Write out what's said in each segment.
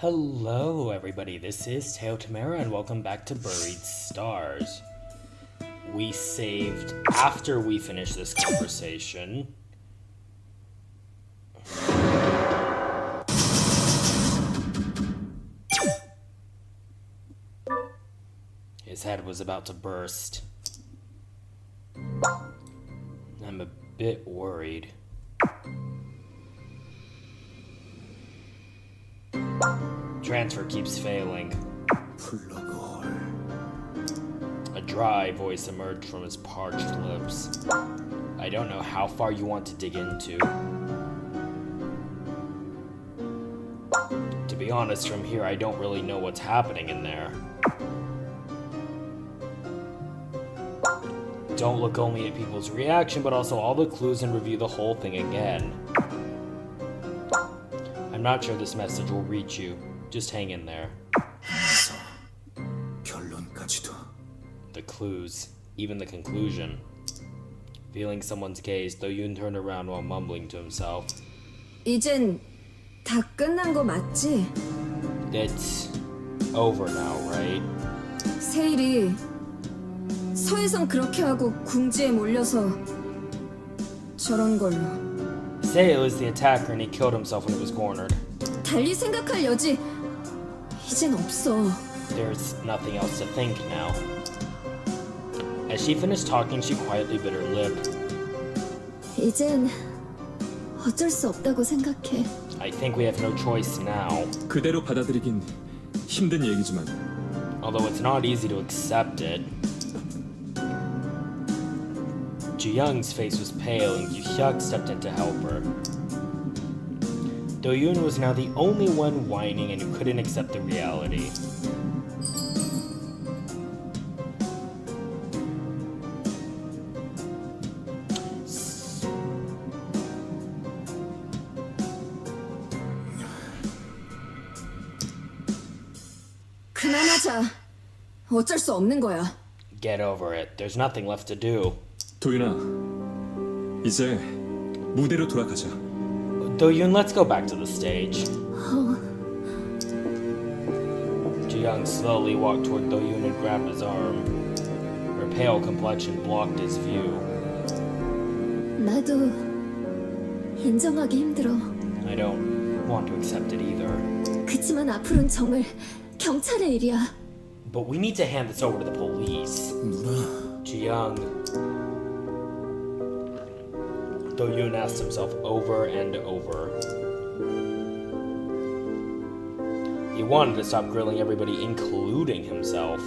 Hello everybody, this is Teo Tamara and welcome back to Buried Stars. We saved after we finished this conversation. His head was about to burst. I'm a bit worried. Transfer keeps failing. A dry voice emerged from his parched lips. I don't know how far you want to dig into. To be honest, from here I don't really know what's happening in there. Don't look only at people's reaction, but also all the clues and review the whole thing again. I'm not sure this message will reach you. Just hang in there. The clues, even the conclusion. Feeling someone's gaze, Do-yoon turned around while mumbling to himself. 이젠 다 끝난 거 맞지? It's over now, right? 세일이 서해선 그렇게 하고 궁지에 몰려서 저런 걸로. Seo is the attacker and he killed himself when he was cornered. 달리 생각할 여지 이젠 없어. There's nothing else to think now. As she finished talking, she quietly bit her lip. 이젠 어쩔 수 없다고 생각해. I think we have no choice now. 그대로 받아들이긴 힘든 얘기지만 Although it's not easy to accept it. Ji-young's face was pale and Yu-hyuk stepped in to help her. Do-yoon was now the only one whining and who couldn't accept the reality. 그만하자. 어쩔 수 없는 거야. Get over it. There's nothing left to do. 도윤아, 이제 무대로 돌아가자. Do-yoon, let's go back to the stage. Ji-young slowly walked toward Do-yoon and grabbed his arm. Her pale complexion blocked his view. 나도 인정하기 힘들어. I don't want to accept it either. 그치만 앞으로는 정말 경찰의 일이야. But we need to hand this over to the police. Ji-young. Do-yoon asked himself over and over. He wanted to stop grilling everybody, including himself.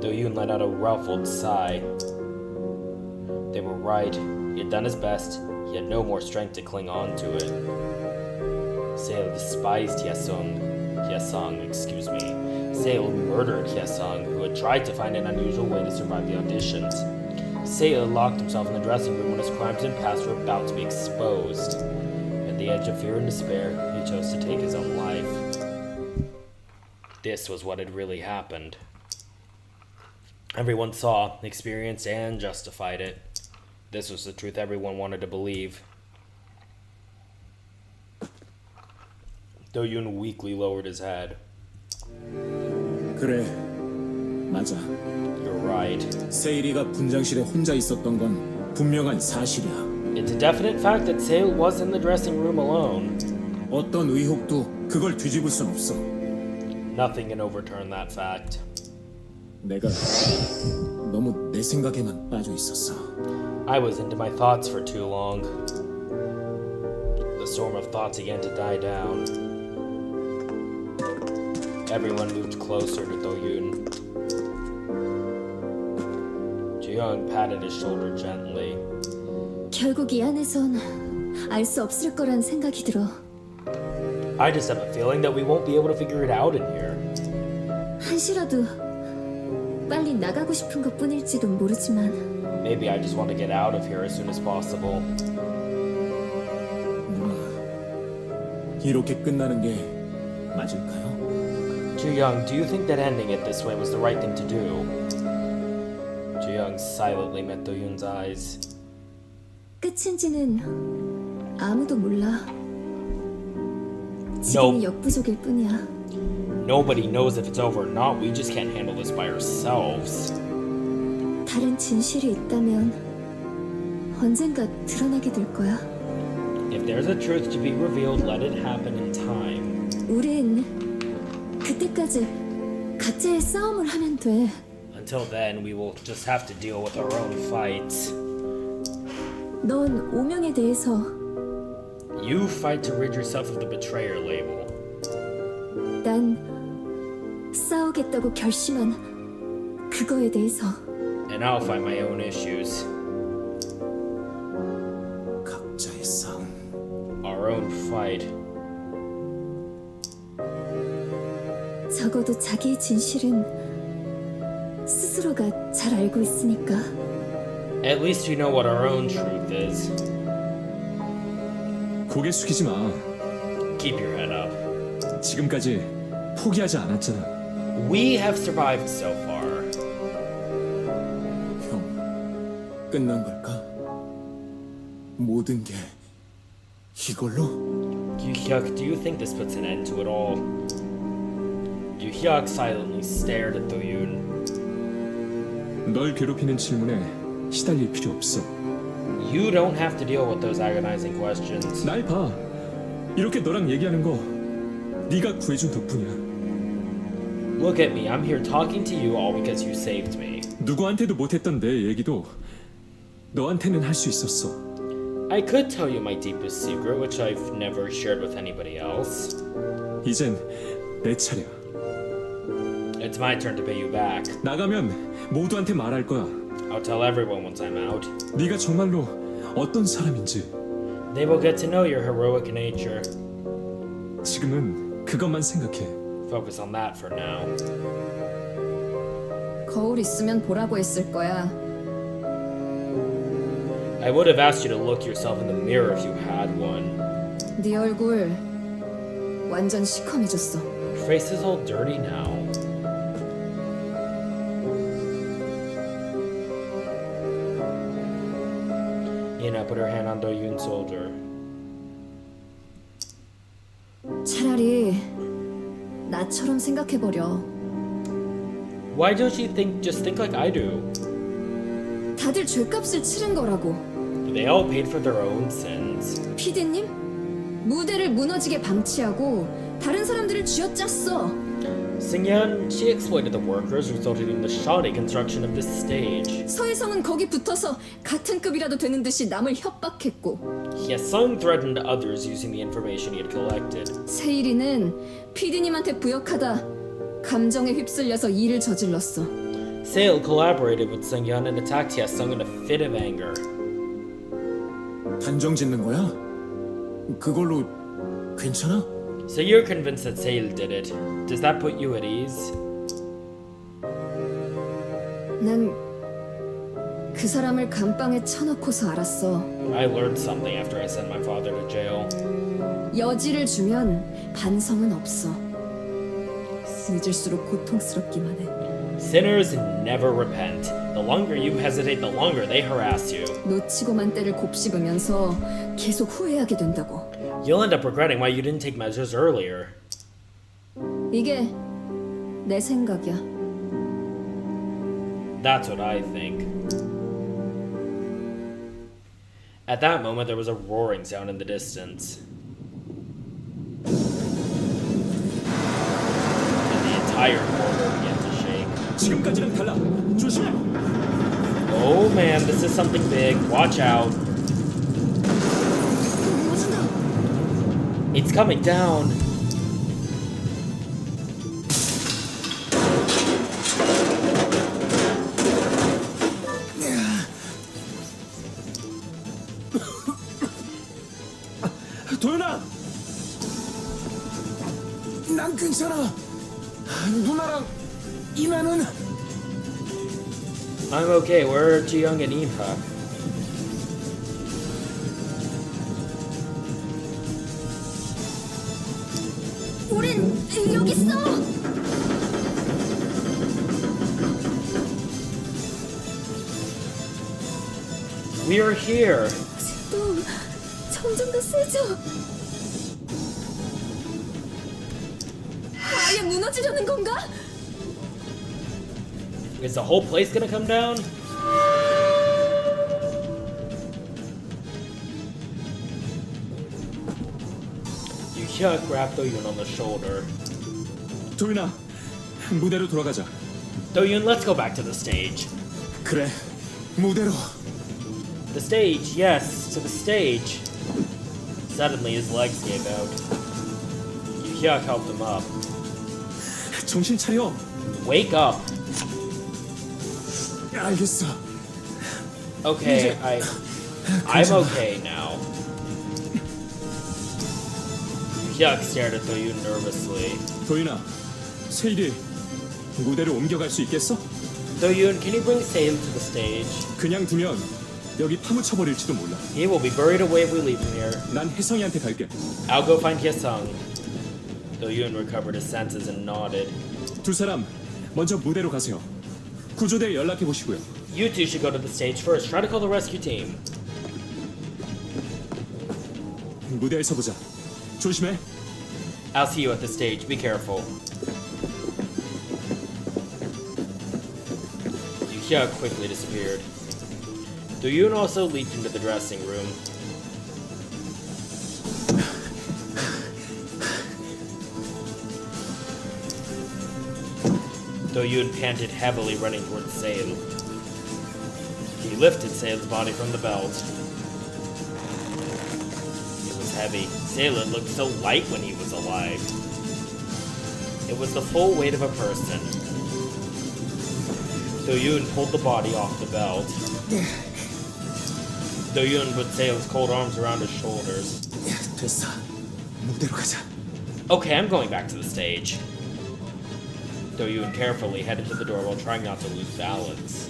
Do-yoon let out a ruffled sigh. They were right. He had done his best. He had no more strength to cling on to it. Seo despised Hyesung, excuse me. Seo murdered Hyesung, who had tried to find an unusual way to survive the auditions. Seo locked himself in the dressing room when his crimes and past were about to be exposed. At the edge of fear and despair, he chose to take his own life. This was what had really happened. Everyone saw, experienced, and justified it. This was the truth everyone wanted to believe. Do-yoon weakly lowered his head. 그래, 맞아. You're right. 세일이가 분장실에 혼자 있었던 건 분명한 사실이야. It's a definite fact that Seo was in the dressing room alone. 어떤 의혹도 그걸 뒤집을 순 없어. Nothing can overturn that fact. 내가 너무 내 생각에만 빠져 있었어. I was into my thoughts for too long. The storm of thoughts began to die down. Everyone moved closer to Do-yoon. Ji-young patted his shoulder gently. 결국 이 안에선 알 수 없을 거란 생각이 들어. I just have a feeling that we won't be able to figure it out in here. 한시라도 빨리 나가고 싶은 것뿐일지도 모르지만. Maybe I just want to get out of here as soon as possible. 이렇게 끝나는 게 맞을까요? Ji-young, do you think that ending it this way was the right thing to do? Ji-young silently met Do-yoon's eyes. 끝인지는 아무도 몰라. 지금이 역부족일 뿐이야. Nobody knows if it's over or not. We just can't handle this by ourselves. 다른 진실이 있다면 언젠가 드러나게 될 거야. If there's a truth to be revealed, let it happen in time. 우린 그때까지 각자의 싸움을 하면 돼. Until then, we will just have to deal with our own fights. 넌 오명에 대해서 You fight to rid yourself of the betrayer label. 난 싸우겠다고 결심한 그거에 대해서 And I'll fight my own issues. 각자의 싸움. Our own fight. 적어도 자기의 진실은 스스로가 잘 알고 있으니까. At least we know what our own truth is. 고개 숙이지 마. Keep your head up. 지금까지 포기하지 않았잖아. We have survived so far. 형, 끝난 걸까? 모든 게 이걸로? Yu-hyuk, do you think this puts an end to it all? Yu-hyuk silently stared at Do-yoon. 널 괴롭히는 질문에 시달릴 필요 없어. You don't have to deal with those agonizing questions. 날 봐. 이렇게 너랑 얘기하는 거 네가 구해준 덕분이야. Look at me, I'm here talking to you all because you saved me. 누구한테도 못했던 내 얘기도 너한테는 할 수 있었어. I could tell you my deepest secret, which I've never shared with anybody else. 이젠 내 차례야. It's my turn to pay you back. 나가면 모두한테 말할 거야. I'll tell everyone once I'm out. 네가 정말로 어떤 사람인지. They will get to know your heroic nature. 지금은 그것만 생각해. Focus on that for now. 거울 있으면 보라고 했을 거야. I would have asked you to look yourself in the mirror if you had one. 네 얼굴 완전 시커매졌어. Your face is all dirty now. Yuna put her hand on Do-yoon's shoulder. 차라리 나처럼 생각해버려. Why don't you just think like I do? 다들 죄값을 치른 거라고. They all paid for their own sins. 피디님? 무대를 무너지게 방치하고 다른 사람들을 쥐어짰어. Singyeon, she exploited the workers, resulting in the shoddy construction of this stage. 서혜성은 거기 붙어서 같은 급이라도 되는 듯이 남을 협박했고, Yes, Sung threatened others using the information he had collected. 세일이는 피디님한테 부역하다 감정에 휩쓸려서 일을 저질렀어. Sale collaborated with Sungyeon and attacked Hyesung in a fit of anger. 단정 짓는 거야? 그걸로 괜찮아? So you're convinced that Sale did it. Does that put you at ease? 난 그 사람을 감방에 쳐넣고서 알았어. I learned something after I sent my father to jail. 여지를 주면 반성은 없어. 늦을수록 고통스럽기만 해. Sinners never repent. The longer you hesitate, the longer they harass you. 놓치고만 때를 곱씹으면서 계속 후회하게 된다고. You'll end up regretting why you didn't take measures earlier. 이게 내 생각이야. That's what I think. At that moment, there was a roaring sound in the distance. And the entire corridor began to shake. 지금까지랑 달라. 조심해. Oh man, this is something big. Watch out. It's coming down. 도연아! 난 괜찮아. 누나랑 이나는 I'm okay. Where are Ji-young and Imha? 우린 여기 있어. We are here. 또 점점 더 세져. 아예 무너지려는 건가? Is the whole place gonna come down? Yuhyuk grabbed Do-yoon on the shoulder. 도윤아, 무대로 돌아가자. Do-yoon, let's go back to the stage. 그래, 무대로. The stage, yes, to the stage. Suddenly his legs gave out. Yuhyuk helped him up. 정신 차려. Wake up! 알겠어. Okay, I'm okay now. Yuhyuk stared at Do-yoon nervously. 도윤아, 세일이 무대로 옮겨갈 수 있겠어? Do-yoon, can you bring Sale to the stage? 그냥 두면 여기 파묻혀 버릴지도 몰라. He will be buried away if we leave him here. 난 혜성이한테 갈게. I'll go find Hyesung. Do-yoon recovered his senses and nodded. 두 사람 먼저 무대로 가세요. 구조대에 연락해 보시고요. You two should go to the stage first. Try to call the rescue team. 무대에서 보자. 조심해. I'll see you at the stage. Be careful. Yuhyuk quickly disappeared. Do-yoon also leaped into the dressing room. Do-yoon panted heavily, running towards Sale. He lifted Sale's body from the belt. It was heavy. Sale had looked so light when he was alive. It was the full weight of a person. Do-yoon pulled the body off the belt. Do-yoon put Sale's cold arms around his shoulders. 됐어. 무대로 가자. Okay, I'm going back to the stage. Do-yoon carefully headed to the door while trying not to lose balance.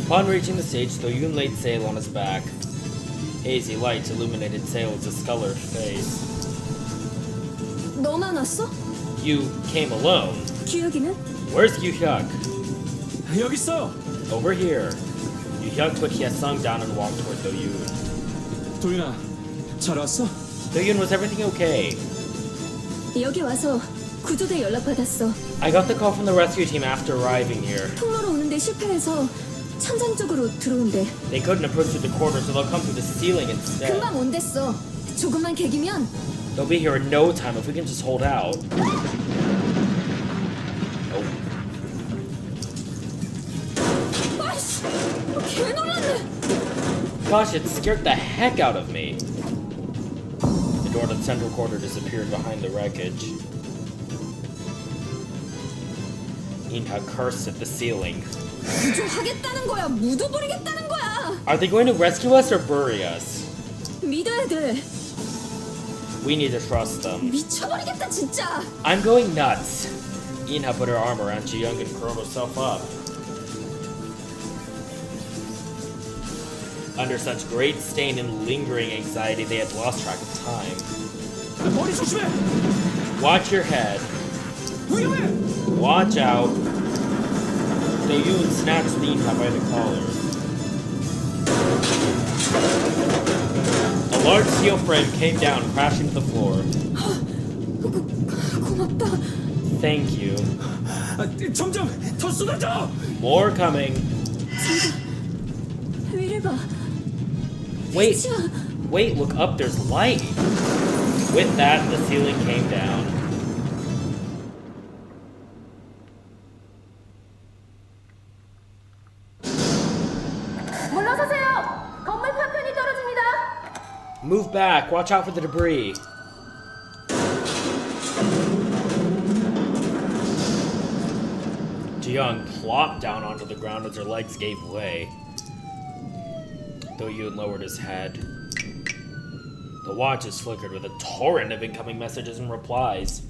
Upon reaching the stage, Do-yoon laid Sale on his back. Hazy lights illuminated Sale's discolored face. 너만 왔어? You came alone. 규혁이는? Where's Yuhyuk? 여기 있어. Over here. Yuhyuk put Hyesung down and walked toward Do-yoon. 도윤아, 잘 왔어? Do-yoon, was everything okay? 여기 와서 구조대 연락 받았어. I got the call from the rescue team after arriving here. 통로로 오는데 실패해서 천장 쪽으로 들어온대. They couldn't approach through the corridor, so they'll come through the ceiling instead. 금방 온댔어. 조금만 개기면. They'll be here in no time if we can just hold out. Oh. 아이씨, 개 놀랐네. Gosh, it scared the heck out of me. The door to the central corridor disappeared behind the wreckage. Inha cursed at the ceiling. 구조하겠다는 거야. 묻어버리겠다는 거야. Are they going to rescue us or bury us? 믿어야 돼. We need to trust them. 미쳐버리겠다 진짜. I'm going nuts. Inha put her arm around Ji-young and curled herself up. Under such great strain and lingering anxiety, they had lost track of time. 머리 조심해. Watch your head. 위험해. Watch out. Do-yoon snatched Inha by the collar. A large steel frame came down, crashing to the floor. 고맙다. Thank you. 점점 더 쏟아져. More coming. 위를 봐. Wait, 빛이야. wait, look up, there's light. With that, the ceiling came down. 물러서세요. 건물 파편이 떨어집니다. Move back, watch out for the debris. Ji-young plopped down onto the ground as her legs gave way. Do-yoon lowered his head. The watches flickered with a torrent of incoming messages and replies.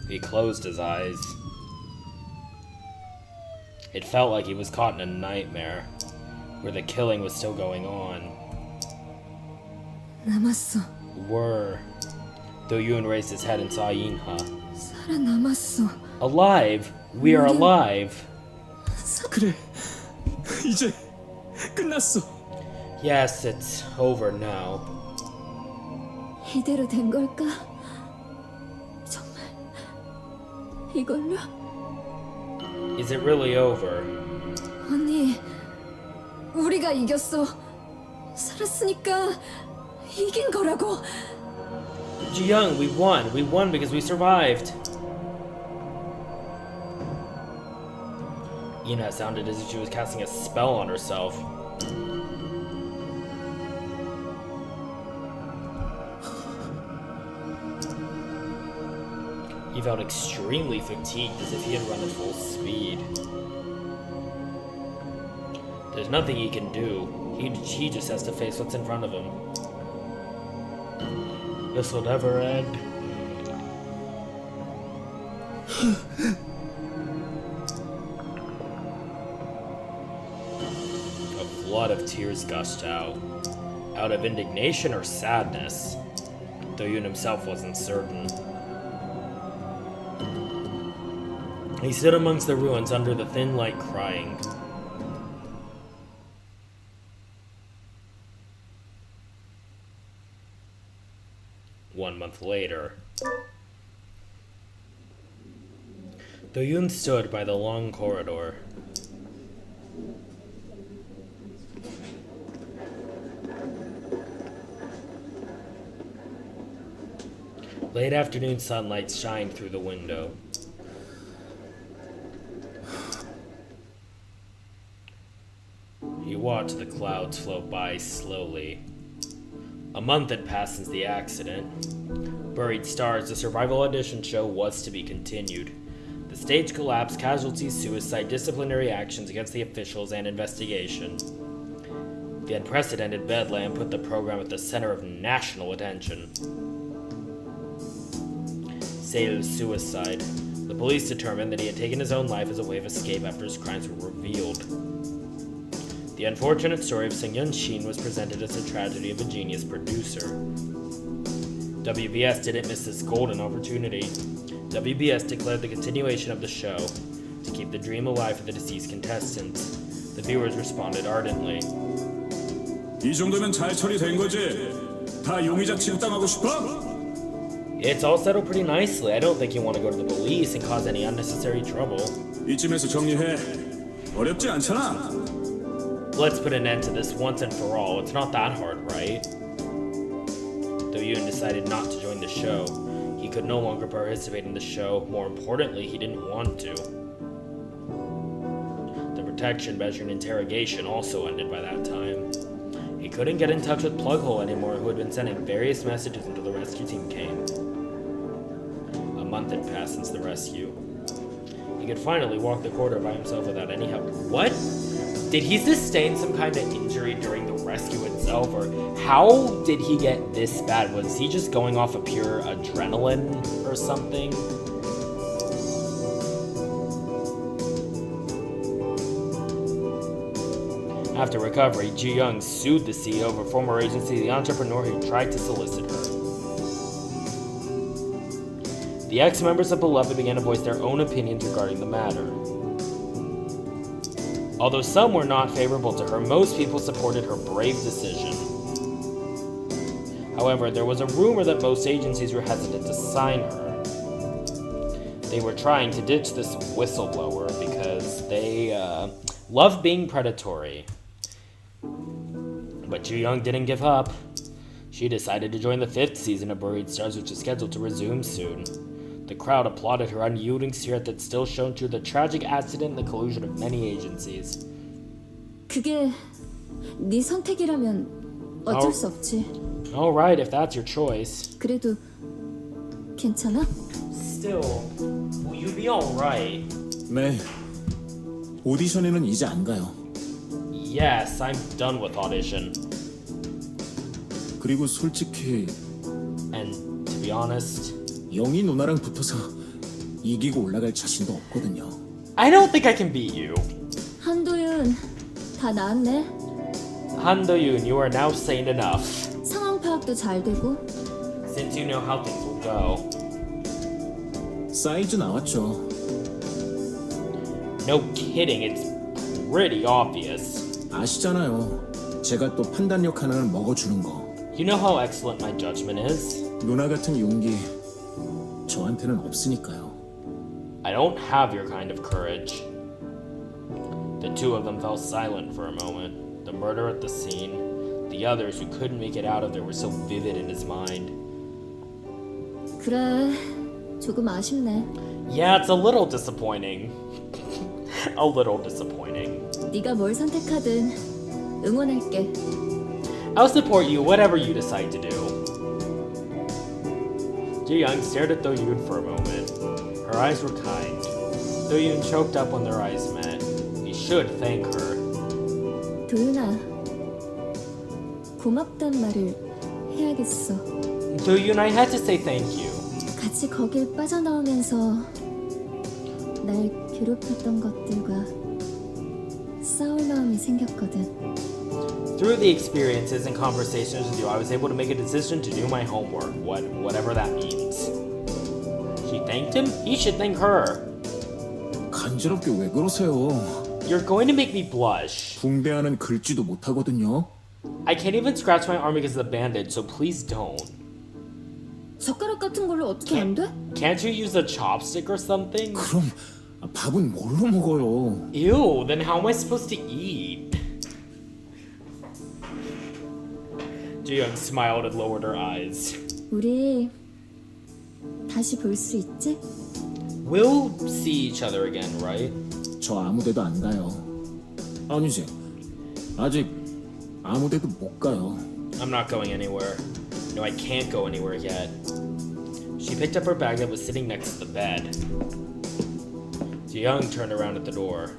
He closed his eyes. It felt like he was caught in a nightmare, where the killing was still going on. 남았어. Were. Do-yoon raised his head and saw Inha. 살아남았어. Alive! We are alive! 그래, 이제 끝났어. Yes, it's over now. 이대로 된 걸까? 정말 이걸로? Is it really over? 언니, 우리가 이겼어. 살았으니까 이긴 거라고. Ji-young, we won. We won because we survived. Ina sounded as if she was casting a spell on herself. He felt extremely fatigued, as if he had run at full speed. There's nothing he can do. He just has to face what's in front of him. This will never end. A flood of tears gushed out of indignation or sadness. Do-yoon himself wasn't certain. He stood amongst the ruins under the thin light crying. One month later, Do-yoon stood by the long corridor. Late afternoon sunlight shined through the window. He watched the clouds float by slowly. A month had passed since the accident. Buried Stars, the survival audition show, was to be continued. The stage collapse, casualties, suicide, disciplinary actions against the officials, and investigation. The unprecedented bedlam put the program at the center of national attention. Sale's suicide. The police determined that he had taken his own life as a way of escape after his crimes were revealed. The unfortunate story of Seung-yeon Shin was presented as the tragedy of a genius producer. WBS didn't miss this golden opportunity. WBS declared the continuation of the show to keep the dream alive for the deceased contestants. The viewers responded ardently. 이 정도면 잘 처리된 거지? 다 용의자 취급당하고 싶어? It's all settled pretty nicely. I don't think you want to go to the police and cause any unnecessary trouble. 이쯤에서 정리해. 어렵지 않잖아. Let's put an end to this once and for all. It's not that hard, right? Do-yoon decided not to join the show. He could no longer participate in the show. More importantly, he didn't want to. The protection measure and interrogation also ended by that time. He couldn't get in touch with Plughole anymore, who had been sending various messages until the rescue team came. A month had passed since the rescue. He could finally walk the corridor by himself without any help. What? Did he sustain some kind of injury during the rescue itself, or how did he get this bad? Was he just going off of pure adrenaline or something? After recovery, Ji-young sued the CEO of a former agency, the entrepreneur who tried to solicit her. The ex-members of Beloved began to voice their own opinions regarding the matter. Although some were not favorable to her, most people supported her brave decision. However, there was a rumor that most agencies were hesitant to sign her. They were trying to ditch this whistleblower because they love being predatory. But Ji-young didn't give up. She decided to join the 5th season of Buried Stars, which is scheduled to resume soon. The crowd applauded her unyielding spirit that still shone through the tragic accident and the collusion of many agencies. 그게 네 선택이라면 어쩔 수 없지. Alright, if that's your choice. 그래도 괜찮아? Still, will you be alright? 네. 오디션에는 이제 안 가요. Yes, I'm done with audition. 그리고 솔직히 And to be honest, 영희 누나랑 붙어서 이기고 올라갈 자신도 없거든요. I don't think I can beat you. 한도윤, 다 나았네. Han Do-yoon, you are now sane enough. 상황 파악도 잘 되고. Since you know how things will go. 사이즈 나왔죠. No kidding, it's pretty obvious. 아시잖아요. 제가 또 판단력 하나는 먹어주는 거. You know how excellent my judgment is? 누나 같은 용기 저한테는 없으니까요. I don't have your kind of courage. The two of them fell silent for a moment. The murder at the scene, the others who couldn't make it out of there were so vivid in his mind. 그래, 조금 아쉽네. Yeah, it's a little disappointing. A little disappointing. 네가 뭘 선택하든 응원할게. I'll support you, whatever you decide to do. Ji-young stared at Do-yoon for a moment. Her eyes were kind. Do-yoon choked up when their eyes met. He should thank her. 도윤아, 고맙단 말을 해야겠어. Do-yoon, I had to say thank you. 같이 거길 빠져나오면서 날 괴롭혔던 것들과 싸울 마음이 생겼거든. Through the experiences and conversations with you, I was able to make a decision to do my homework, whatever that means. She thanked him? He should thank her. 간지럽게 왜 그러세요? You're going to make me blush. 붕대하는 긁지도 못하거든요. I can't even scratch my arm because of the bandage, so please don't. 젓가락 같은 걸로 어떻게 안 돼? Can't you use a chopstick or something? 그럼 밥은 뭘로 먹어요? Ew, then how am I supposed to eat? Ji-young smiled and lowered her eyes. 우리 다시 볼 수 있지? We'll see each other again, right? 저 아무데도 안 가요. 아니지. 아직 아무데도 못 가요. I'm not going anywhere. No, I can't go anywhere yet. She picked up her bag that was sitting next to the bed. Ji-young turned around at the door.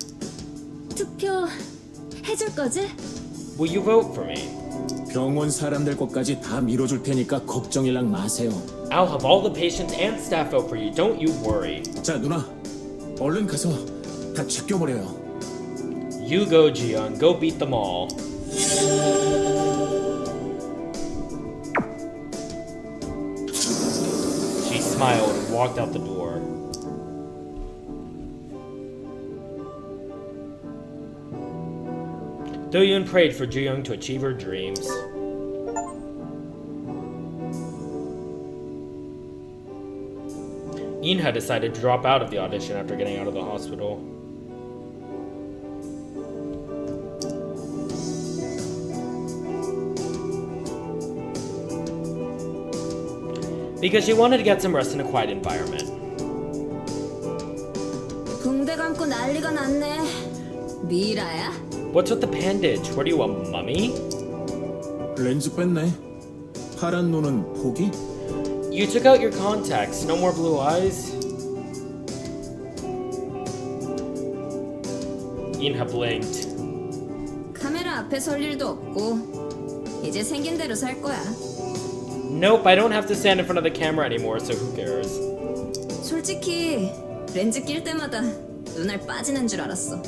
투표 해줄 거지? Will you vote for me? 병원 사람들 것까지 다 밀어줄 테니까 걱정일랑 마세요. I'll have all the patients and staff vote for you. Don't you worry. 자, 누나. 얼른 가서 다 제껴버려요. You go, Ji-young. Go beat them all. She smiled and walked out the door. Do-yoon prayed for Ji-young to achieve her dreams. Inha decided to drop out of the audition after getting out of the hospital. Because she wanted to get some rest in a quiet environment. 붕대 감고 난리가 났네. 미라야? What's with the bandage? What are you, a mummy? 렌즈 뺐네. 파란 눈은 포기? You took out your contacts. No more blue eyes? Inha blinked. 카메라 앞에 설 일도 없고 이제 생긴 대로 살 거야. Nope, I don't have to stand in front of the camera anymore, so who cares? 솔직히 렌즈 낄 때마다 눈알 빠지는 줄 알았어.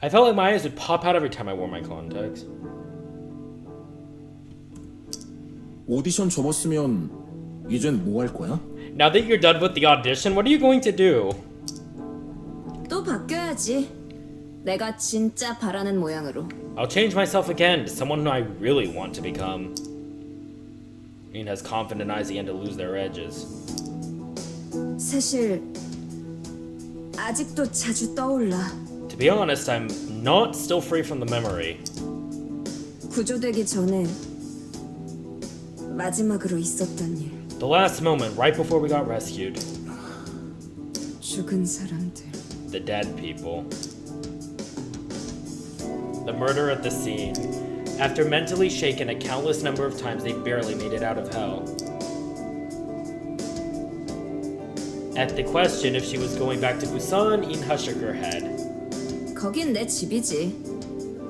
I felt like my eyes would pop out every time I wore my contacts. 오디션 접었으면 이젠 뭐 할 거야? Now that you're done with the audition, what are you going to do? 또 바뀌어야지. 내가 진짜 바라는 모양으로. I'll change myself again to someone I really want to become. Ian has confident eyes began to lose their edges. 사실 아직도 자주 떠올라. To be honest, I'm not still free from the memory. 구조되기 전에 마지막으로 있었던 일. The last moment, right before we got rescued. 죽은 사람들. The dead people. The murder at the scene. After mentally shaken a countless number of times, they barely made it out of hell. At the question if she was going back to Busan, Inha shook her head. 거긴 내 집이지.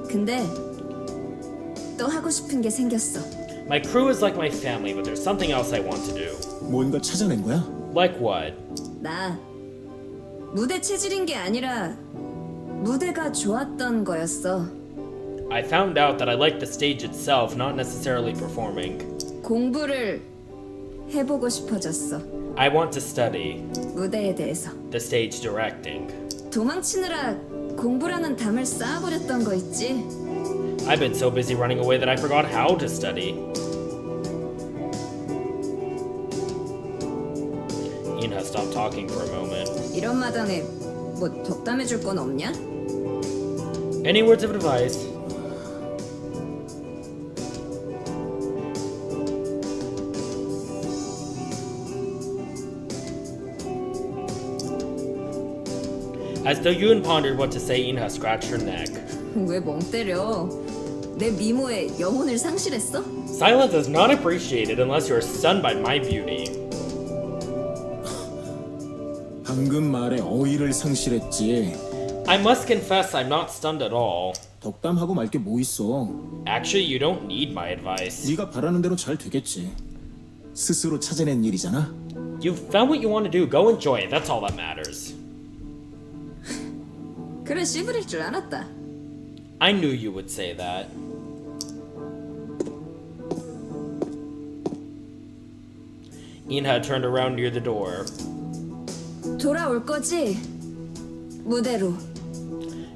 근데 또 하고 싶은 게 생겼어. My crew is like my family, but there's something else I want to do. 뭔가 찾아낸 거야? Like what? 나 무대 체질인 게 아니라 무대가 좋았던 거였어. I found out that I like the stage itself, not necessarily performing. 공부를 해보고 싶어졌어. I want to study 무대에 대해서. the stage directing. 도망치느라 공부라는 담을 쌓아버렸던 거 있지? I've been so busy running away that I forgot how to study. Inha stopped talking for a moment. 이런 마당에 뭐 덕담해줄 건 없냐? Any words of advice? As Do-yoon pondered what to say, Inha scratched her neck. 왜 멍 때려? 내 미모에 영혼을 상실했어? Silence is not appreciated unless you are stunned by my beauty. 방금 말에 어의를 상실했지. I must confess I'm not stunned at all. 덕담하고 말 게 뭐 있어. Actually, you don't need my advice. 네가 바라는 대로 잘 되겠지. 스스로 찾아낸 일이잖아. You've found what you want to do. Go enjoy it. That's all that matters. 그래 씨부릴 줄 알았다. I knew you would say that. Inha turned around near the door. 돌아올 거지? 무대로.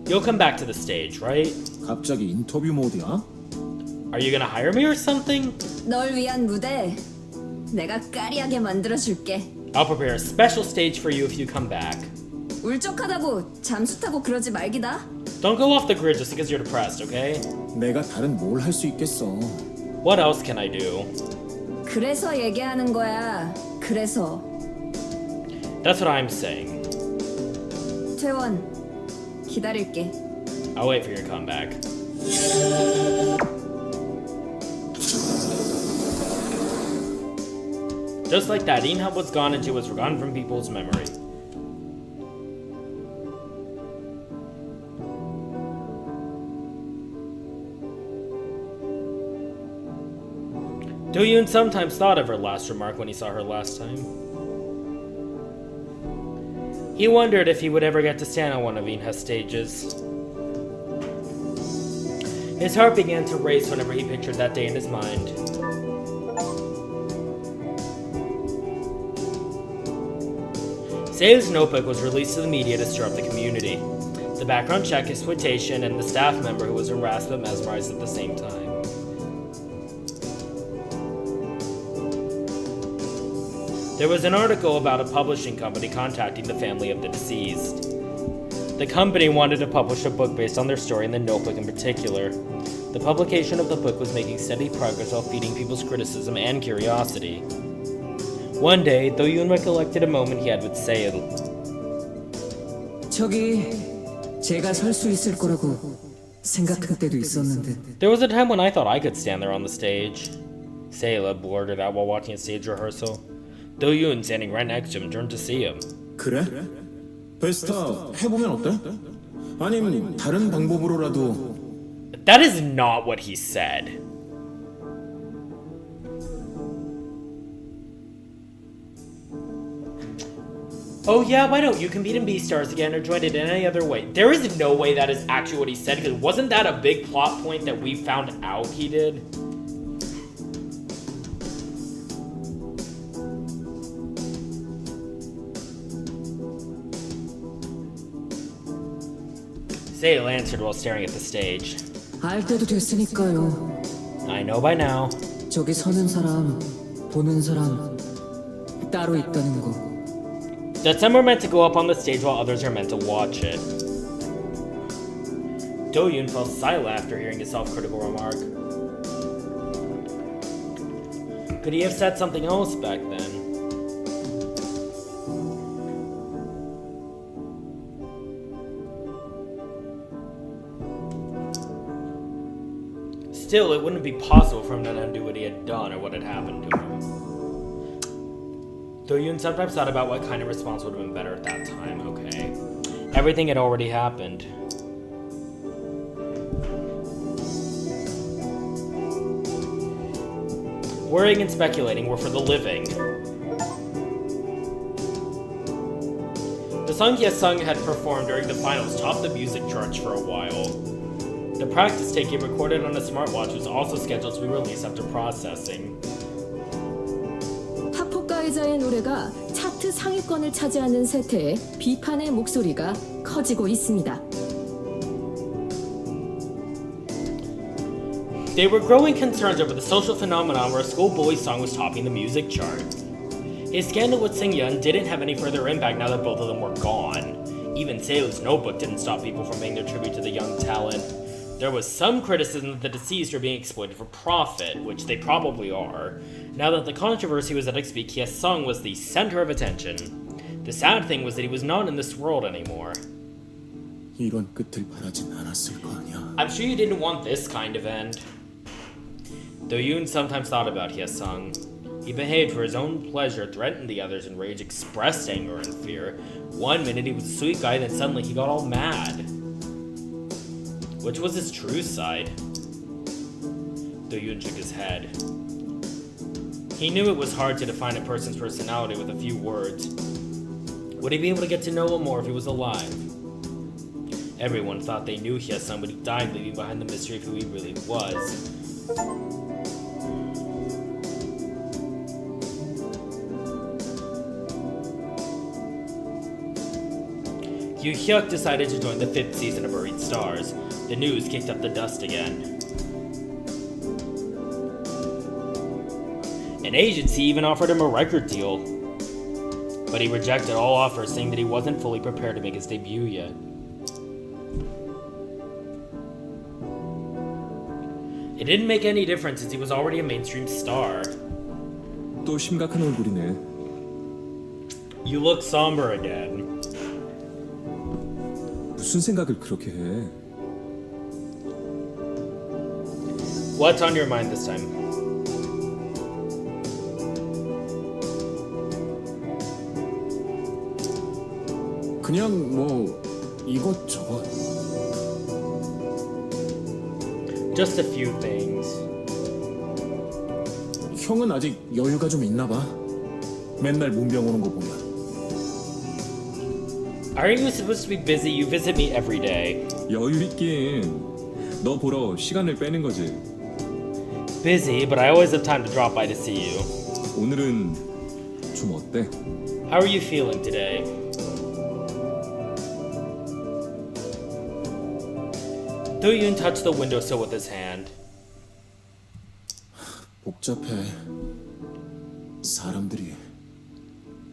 You'll come back to the stage, right? 갑자기 인터뷰 모드야? Are you gonna hire me or something? 널 위한 무대 내가 까리하게 만들어줄게. I'll prepare a special stage for you if you come back. 울적하다고 잠수 타고 그러지 말기다. Don't go off the grid just because you're depressed, okay? 내가 다른 뭘 할 수 있겠어. What else can I do? 그래서 얘기하는 거야. 그래서. That's what I'm saying. 퇴원. 기다릴게. I'll wait for your comeback. Just like that, Inha was gone and she was forgotten from people's memory. Do-yoon sometimes thought of her last remark when he saw her last time. He wondered if he would ever get to stand on one of Inha's stages. His heart began to race whenever he pictured that day in his mind. Sei's notebook was released to the media to stir up the community. The background check, exploitation, and the staff member who was harassed but mesmerized at the same time. There was an article about a publishing company contacting the family of the deceased. The company wanted to publish a book based on their story and the notebook in particular. The publication of the book was making steady progress while feeding people's criticism and curiosity. One day, Do-yoon recollected a moment he had with Seo. 저기 제가 설 수 있을 거라고 생각할 때도 있었는데 There was a time when I thought I could stand there on the stage. Seo blurted out while watching a stage rehearsal. Do-yoon, standing right next to him, turned to see him. 그래? 베스타 해보면 어때? 아니면 다른 방법으로라도. That is not what he said. Oh yeah, why don't you compete in B-Stars again or join it in any other way? There is no way that is actually what he said, because wasn't that a big plot point that we found out he did? Sale answered while staring at the stage. 알 때도 됐으니까요. I know by now. 저기 서는 사람, 보는 사람 따로 있다는 거. That some are meant to go up on the stage while others are meant to watch it. Do-yoon fell silent after hearing his self-critical remark. Could he have said something else back then? Still, it wouldn't be possible for him to undo what he had done or what had happened to him. Do-yoon sometimes thought about what kind of response would have been better at that time. Okay. Everything had already happened. Worrying and speculating were for the living. The song he had performed during the finals topped the music charts for a while. The practice tape he recorded on a smartwatch was also scheduled to be released after processing. 합폭가해자의 노래가 차트 상위권을 차지하는 세태에 비판의 목소리가 커지고 있습니다. There were growing concerns over the social phenomenon where a schoolboy song was topping the music chart. His scandal with Sing-yeon didn't have any further impact now that both of them were gone. Even Seo's Notebook didn't stop people from paying their tribute to the young talent. There was some criticism that the deceased were being exploited for profit, which they probably are, now that the controversy was that XP Hye-sung was the center of attention. The sad thing was that he was not in this world anymore. 이런 끝을 바라진 않았을 거 아니야. I'm sure you didn't want this kind of end. Do-yoon sometimes thought about Hye-sung. He behaved for his own pleasure, threatened the others in rage, expressed anger and fear. One minute he was a sweet guy, then suddenly he got all mad. Which was his true side? Do-yoon shook his head. He knew it was hard to define a person's personality with a few words. Would he be able to get to know him more if he was alive? Everyone thought they knew Hye-sung, but he died leaving behind the mystery of who he really was. Yoo Hyuk decided to join the 5th season of Buried Stars. The news kicked up the dust again. An agency even offered him a record deal. But he rejected all offers, saying that he wasn't fully prepared to make his debut yet. It didn't make any difference since he was already a mainstream star. 또 심각한 얼굴이네. You look somber again. 무슨 생각을 그렇게 해? What's on your mind this time? 그냥 뭐 이것저것. Just a few things. 형은 아직 여유가 좀 있나 봐. 맨날 문병 오는 거 보면. Aren't you supposed to be busy? You visit me every day. 여유 있긴. 너 보러 시간을 빼는 거지. Busy, but I always have time to drop by to see you. 오늘은 좀 어때? How are you feeling today? Do-yoon touched the windowsill with his hand. 복잡해. 사람들이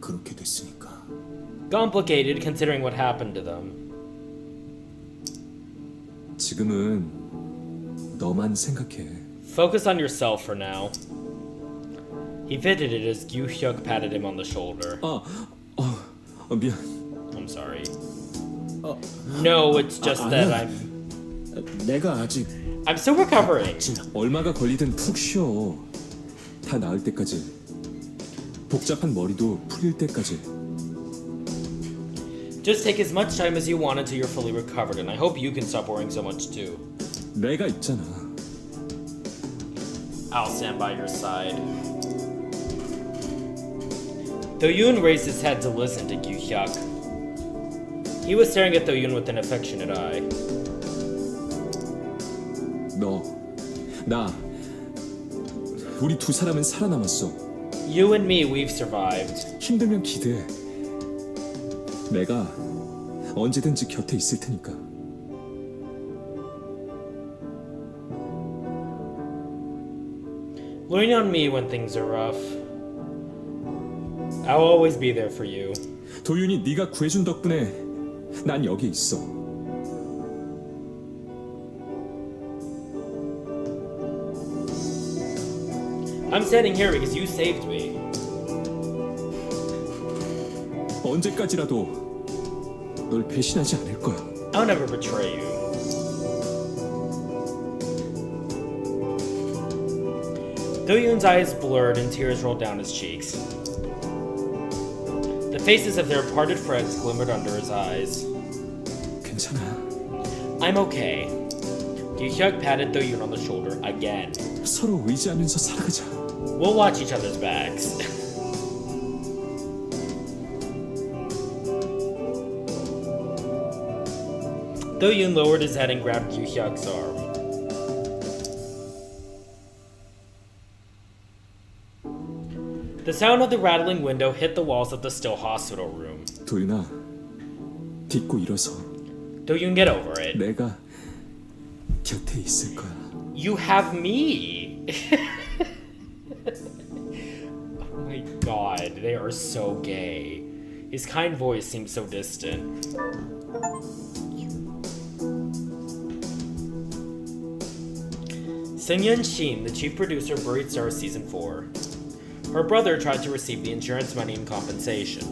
그렇게 됐으니까. Complicated considering what happened to them. 지금은 너만 생각해. Focus on yourself for now. He fitted it as Yoo Hyuk patted him on the shoulder. 미안. I'm sorry. No, it's just that 아니야. 내가 아직 I'm still recovering. 얼마가 걸리든 푹 쉬어. 다 나을 때까지. 복잡한 머리도 풀릴 때까지. Just take as much time as you want until you're fully recovered, and I hope you can stop worrying so much too. 내가 있잖아. I'll stand by your side. Do-yoon raised his head to listen to Yoo Hyuk. He was staring at Do-yoon with an affectionate eye. 너, 나, 우리 두 사람은 살아남았어. You and me, we've survived. 힘들면 기대해. 내가 언제든지 곁에 있을 테니까. Lean on me when things are rough. I'll always be there for you. 도윤이 네가 구해준 덕분에 난 여기 있어. I'm standing here because you saved me. 언제까지라도 널 배신하지 않을 거야. I'll never betray you. Do-yoon's eyes blurred and tears rolled down his cheeks. The faces of their parted friends glimmered under his eyes. 괜찮아. I'm okay. Yoo Hyuk patted Do-yoon on the shoulder again. 서로 의지하면서 살아가자. We'll watch each other's backs. Do-yoon lowered his head and grabbed Yu-hyuk's arm. The sound of the rattling window hit the walls of the still hospital room. 도윤아, 딛고 일어서. Do-yoon, get over it. 내가 곁에 있을 거야. You have me! Oh my god, they are so gay. His kind voice seems so distant. Seung-yeon Shin, the chief producer of Buried Star Season 4. Her brother tried to receive the insurance money in compensation.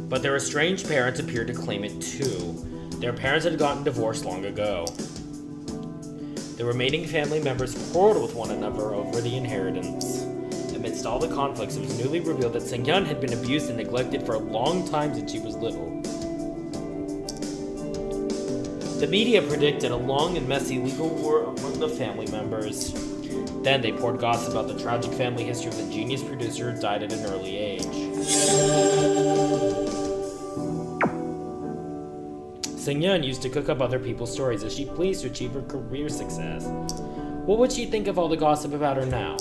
But their estranged parents appeared to claim it too. Their parents had gotten divorced long ago. The remaining family members quarreled with one another over the inheritance. Amidst all the conflicts, it was newly revealed that Seung-yeon had been abused and neglected for a long time since she was little. The media predicted a long and messy legal war among the family members. Then they poured gossip about the tragic family history of the genius producer who died at an early age. Seung-yeon used to cook up other people's stories as she pleased to achieve her career success. What would she think of all the gossip about her now?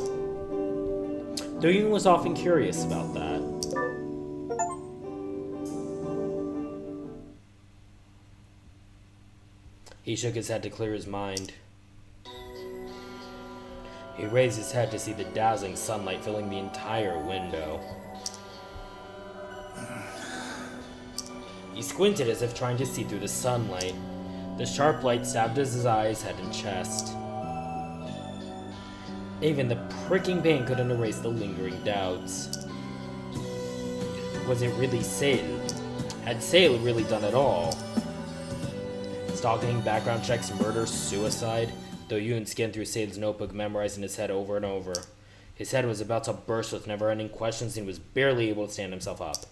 Do-yoon was often curious about that. He shook his head to clear his mind. He raised his head to see the dazzling sunlight filling the entire window. He squinted as if trying to see through the sunlight. The sharp light stabbed at his eyes, head, and chest. Even the pricking pain couldn't erase the lingering doubts. Was it really Sale? Had Sale really done it all? Stalking, background checks, murder, suicide? Do-yoon scanned through Sale's notebook, memorizing his head over and over. His head was about to burst with never-ending questions, and he was barely able to stand himself up.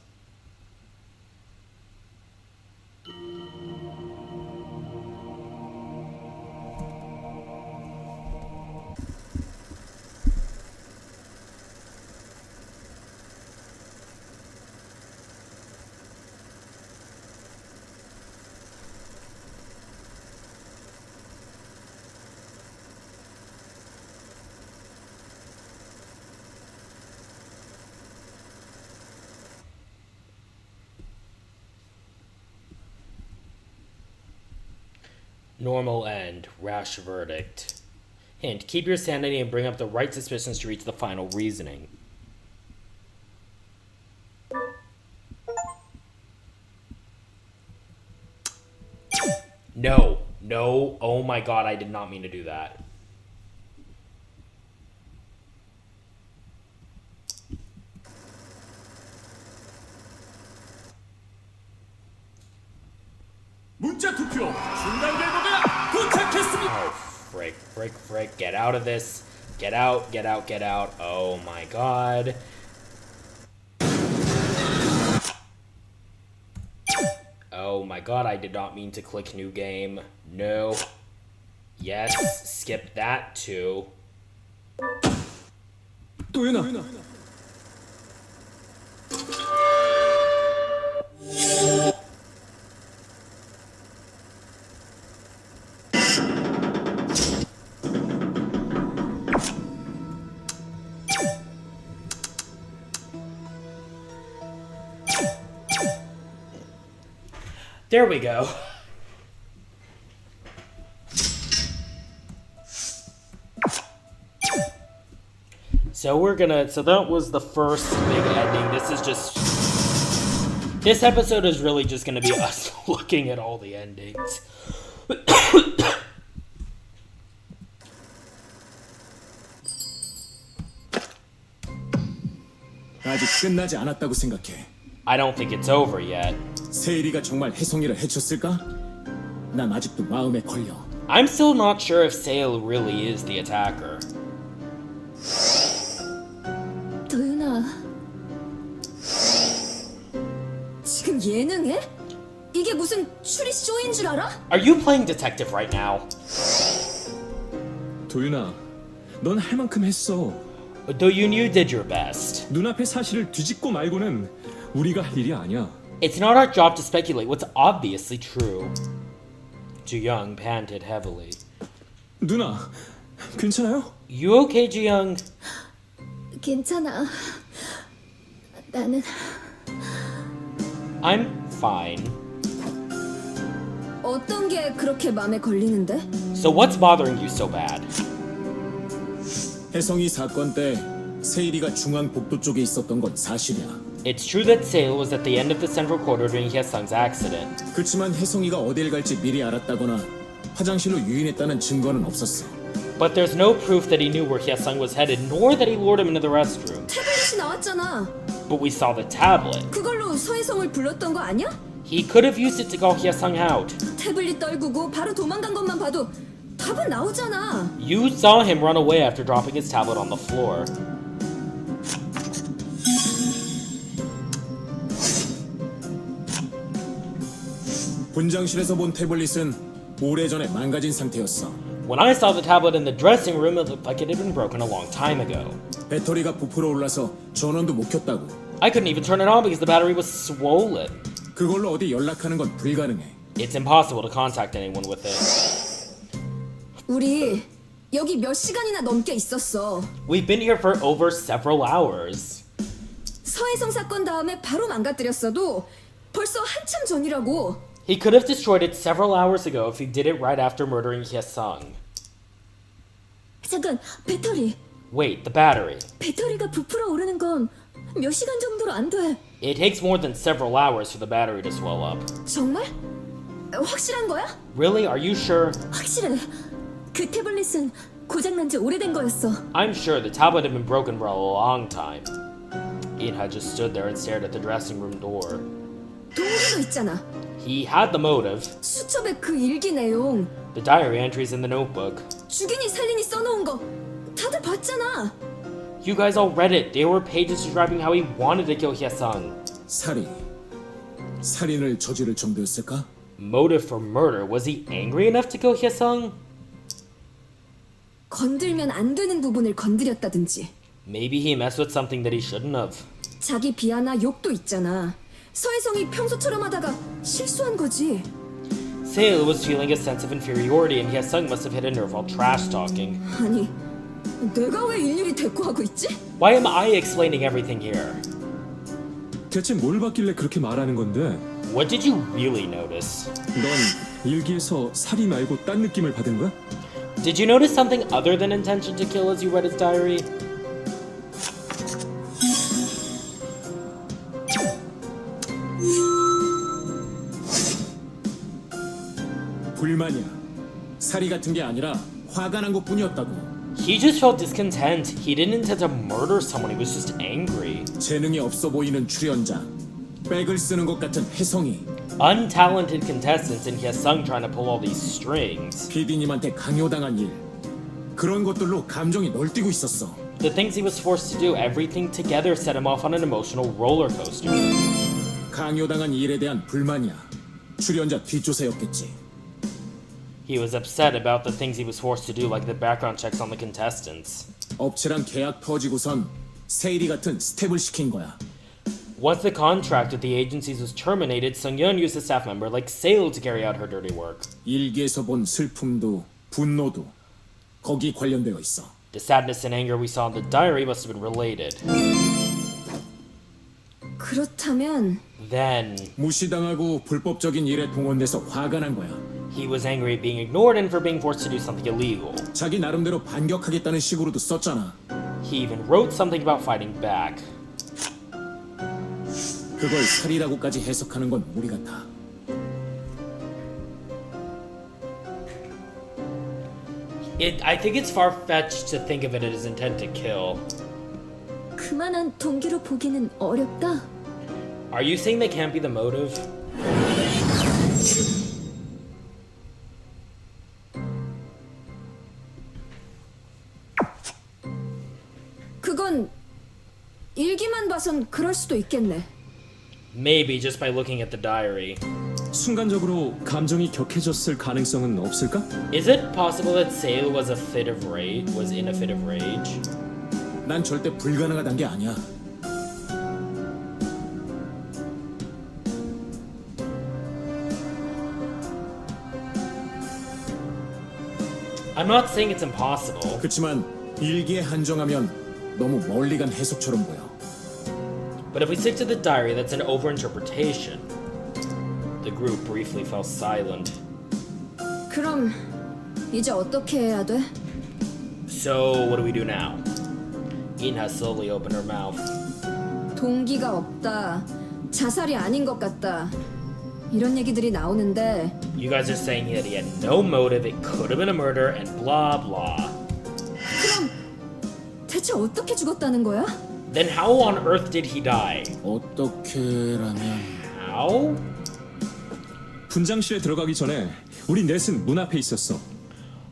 Normal end, rash verdict. Hint, keep your sanity and bring up the right suspicions to reach the final reasoning. No, no, oh my god, I did not mean to do that. 문자 투표 중간 결과가 도착했습니다. Oh, frick, get out of this. Get out. Oh my god. Oh my god, I did not mean to click new game. No. Yes, skip that too. 도윤아. There we go. So that was the first big ending. This episode is really just gonna be us looking at all the endings. 아직 끝나지 않았다고 생각해. I don't think it's over yet. 세일이가 정말 혜성이를 해쳤을까? 난 아직도 마음에 걸려. I'm still not sure if Sale really is the attacker. 도윤아, 지금 예능해? 이게 무슨 추리 쇼인 줄 알아? Are you playing detective right now? 도윤아, 넌 할 만큼 했어. Do you did your best. 눈앞의 사실을 뒤집고 말고는 우리가 할 일이 아니야. It's not our job to speculate what's obviously true. Ju-young panted heavily. 누나, 괜찮아요? You okay, Ju-young? 괜찮아. 나는 I'm fine. 어떤 게 그렇게 마음에 걸리는데? So what's bothering you so bad? 혜성이 사건 때 세일이가 중앙 복도 쪽에 있었던 건 사실이야. It's true that Sale was at the end of the central corridor during Hyesung's accident. 그렇지만 혜성이가 어딜 갈지 미리 알았다거나 화장실로 유인했다는 증거는 없었어. But there's no proof that he knew where Hyesung was headed, nor that he lured him into the restroom. 태블릿이 나왔잖아. But we saw the tablet. 그걸로 서혜성을 불렀던 거 아니야? He could have used it to call Hyesung out. 태블릿 떨구고 바로 도망간 것만 봐도 답은 나오잖아. You saw him run away after dropping his tablet on the floor. 분장실에서 본 태블릿은 오래전에 망가진 상태였어. When I saw the tablet in the dressing room, it looked like it had been broken a long time ago. 배터리가 부풀어 올라서 전원도 못 켰다고. I couldn't even turn it on because the battery was swollen. 그걸로 어디 연락하는 건 불가능해. It's impossible to contact anyone with it. 우리 여기 몇 시간이나 넘게 있었어. We've been here for over several hours. 서혜성 사건 다음에 바로 망가뜨렸어도 벌써 한참 전이라고. He could have destroyed it several hours ago if he did it right after murdering Hyesung. 잠깐, 배터리. Wait, the battery. 배터리가 부풀어 오르는 건 몇 시간 정도로 안 돼. It takes more than several hours for the battery to swell up. 정말? 확실한 거야? Really? Are you sure? 확실해. 그 태블릿은 고장난 지 오래된 거였어. I'm sure the tablet had been broken for a long time. Ian had just stood there and stared at the dressing room door. 동기도 있잖아. He had the motive, 수첩의 그 일기 내용. the diary entries in the notebook. 죽이니 살리니 써놓은 거 다들 봤잖아. You guys all read it. They were pages describing how he wanted to kill Hyesung. 살인을 저지를 정도였을까? Motive for murder. Was he angry enough to kill Hyesung? 건들면 안 되는 부분을 건드렸다든지. Maybe he messed with something that he shouldn't have. 자기 비하나 욕도 있잖아. 서혜성이 평소처럼 하다가 실수한 거지. Sale was feeling a sense of inferiority and Hyesung must have hit a nerve while trash talking. 아니, 내가 왜 일일이 대꾸하고 있지? Why am I explaining everything here? 대체 뭘 봤길래 그렇게 말하는 건데? What did you really notice? 넌 일기에서 살이 말고 딴 느낌을 받은 거야? Did you notice something other than intention to kill as you read his diary? 불만이야. 살이 같은 게 아니라 화가 난 것뿐이었다고. He just felt discontent. He didn't intend to murder someone. He was just angry. 재능이 없어 보이는 출연자. 백을 쓰는 것 같은 혜성이. Untalented contestants and Hyesung trying to pull all these strings. PD님한테 강요당한 일. 그런 것들로 감정이 널뛰고 있었어. The things he was forced to do, everything together set him off on an emotional roller coaster. 강요당한 일에 대한 불만이야. 출연자 뒷조사였겠지. He was upset about the things he was forced to do, like the background checks on the contestants. 업체랑 계약 터지고선 세일이 같은 스텝을 시킨 거야. Once the contract with the agencies was terminated, Sung-yeon used a staff member like Sale to carry out her dirty work. 일기에서 본 슬픔도 분노도 거기 관련되어 있어. The sadness and anger we saw in the diary must have been related. 그렇다면 Then, 무시당하고 불법적인 일에 동원돼서 화가 난 거야. he was angry at being ignored and for being forced to do something illegal. 자기 나름대로 반격하겠다는 식으로도 썼잖아. He even wrote something about fighting back. 그걸 살이라고까지 해석하는 건 우리 같아. I think it's far-fetched to think of it as intent to kill. 그만한 동기로 보기는 어렵다. Are you saying that can't be the motive? 그건 일기만 봐선 그럴 수도 있겠네. Maybe just by looking at the diary. 순간적으로 감정이 격해졌을 가능성은 없을까? Is it possible that Sale was in a fit of rage? 난 절대 불가능하단 게 아니야. I'm not saying it's impossible. 그렇지만 일기에 한정하면 너무 멀리 간 해석처럼 보여. But if we stick to the diary, that's an overinterpretation. The group briefly fell silent. 그럼 이제 어떻게 해야 돼? So, what do we do now? Ian has slowly opened her mouth. 동기가 없다. 자살이 아닌 것 같다. 이런 얘기들이 나오는데 You guys are saying that he had no motive, it could have been a murder, and blah blah. 대체 어떻게 죽었다는 거야? Then how on earth did he die? 어떻게라면 How? 분장실에 들어가기 전에 우리 넷은 문 앞에 있었어.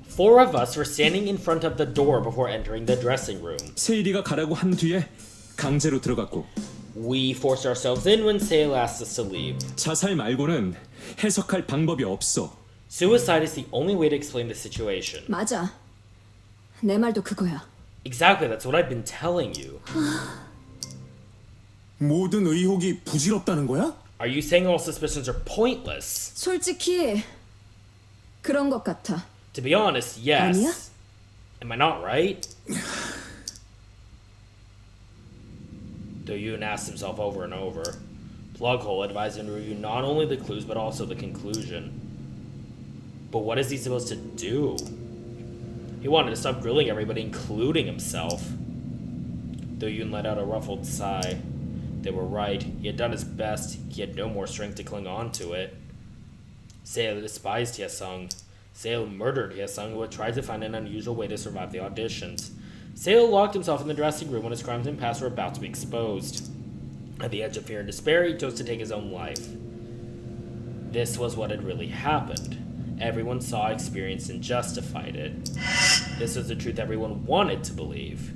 Four of us were standing in front of the door before entering the dressing room. 세일이가 가라고 한 뒤에 강제로 들어갔고 We forced ourselves in when Sale asked us to leave. 자살 말고는 해석할 방법이 없어. Suicide is the only way to explain the situation. 맞아. 내 말도 그거야. Exactly, that's what I've been telling you. 모든 의혹이 부질없다는 거야? Are you saying all suspicions are pointless? 솔직히 그런 것 같아. To be honest, yes. 아니야? Am I not right? Do-yoon asked himself over and over. Plughole advised him to review not only the clues but also the conclusion. But what is he supposed to do? He wanted to stop grilling everybody, including himself. Do-yoon let out a ruffled sigh. They were right. He had done his best. He had no more strength to cling on to it. Sale despised Hyesung. Sale murdered Hyesung, who had tried to find an unusual way to survive the auditions. Sale locked himself in the dressing room when his crimes and past were about to be exposed. At the edge of fear and despair, he chose to take his own life. This was what had really happened. Everyone saw, experienced, and justified it. This was the truth everyone wanted to believe.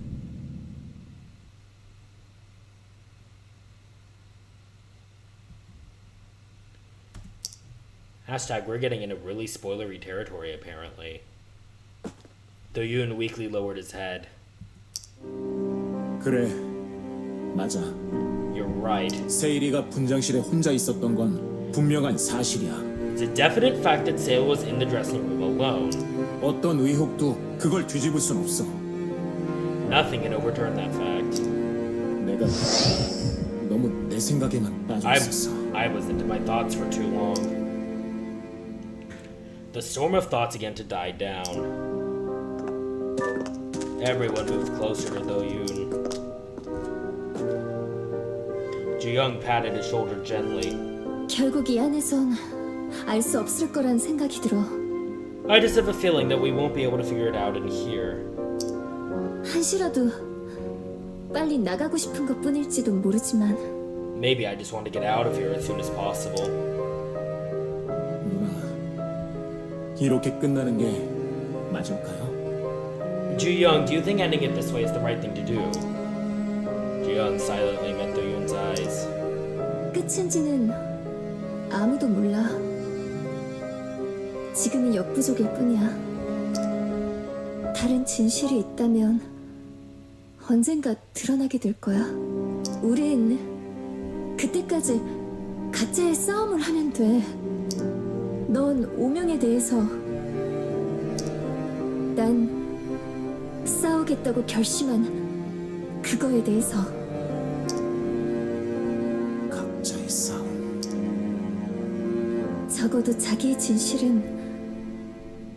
Hashtag, we're getting into really spoilery territory, apparently. Do-yoon weakly lowered his head. 그래, 맞아. You're right. 세일이가 분장실에 혼자 있었던 건 분명한 사실이야. It's a definite fact that Sale was in the dressing room alone. 어떤 의혹도 그걸 뒤집을 순 없어. Nothing can overturn that fact. 내가 너무 내 생각에만 빠져 있었어. I was into my thoughts for too long. The storm of thoughts began to die down. Everyone moved closer to Do-yoon. Ji-young patted his shoulder gently. 결국 이 안에선 알 수 없을 거란 생각이 들어. I just have a feeling that we won't be able to figure it out in here. 한시라도 빨리 나가고 싶은 것 뿐일지도 모르지만 Maybe I just want to get out of here as soon as possible. 누나, 이렇게 끝나는 게 맞을까요? Ji-young, do you think ending it this way is the right thing to do? Ji-young silently met Do-yoon's eyes. 끝인지는 아무도 몰라. 지금이 역부족일 뿐이야. 다른 진실이 있다면 언젠가 드러나게 될 거야. 우린 그때까지 가짜의 싸움을 하면 돼. 넌 오명에 대해서, 난 싸우겠다고 결심한 그거에 대해서. 각자의 싸움. 적어도 자기의 진실은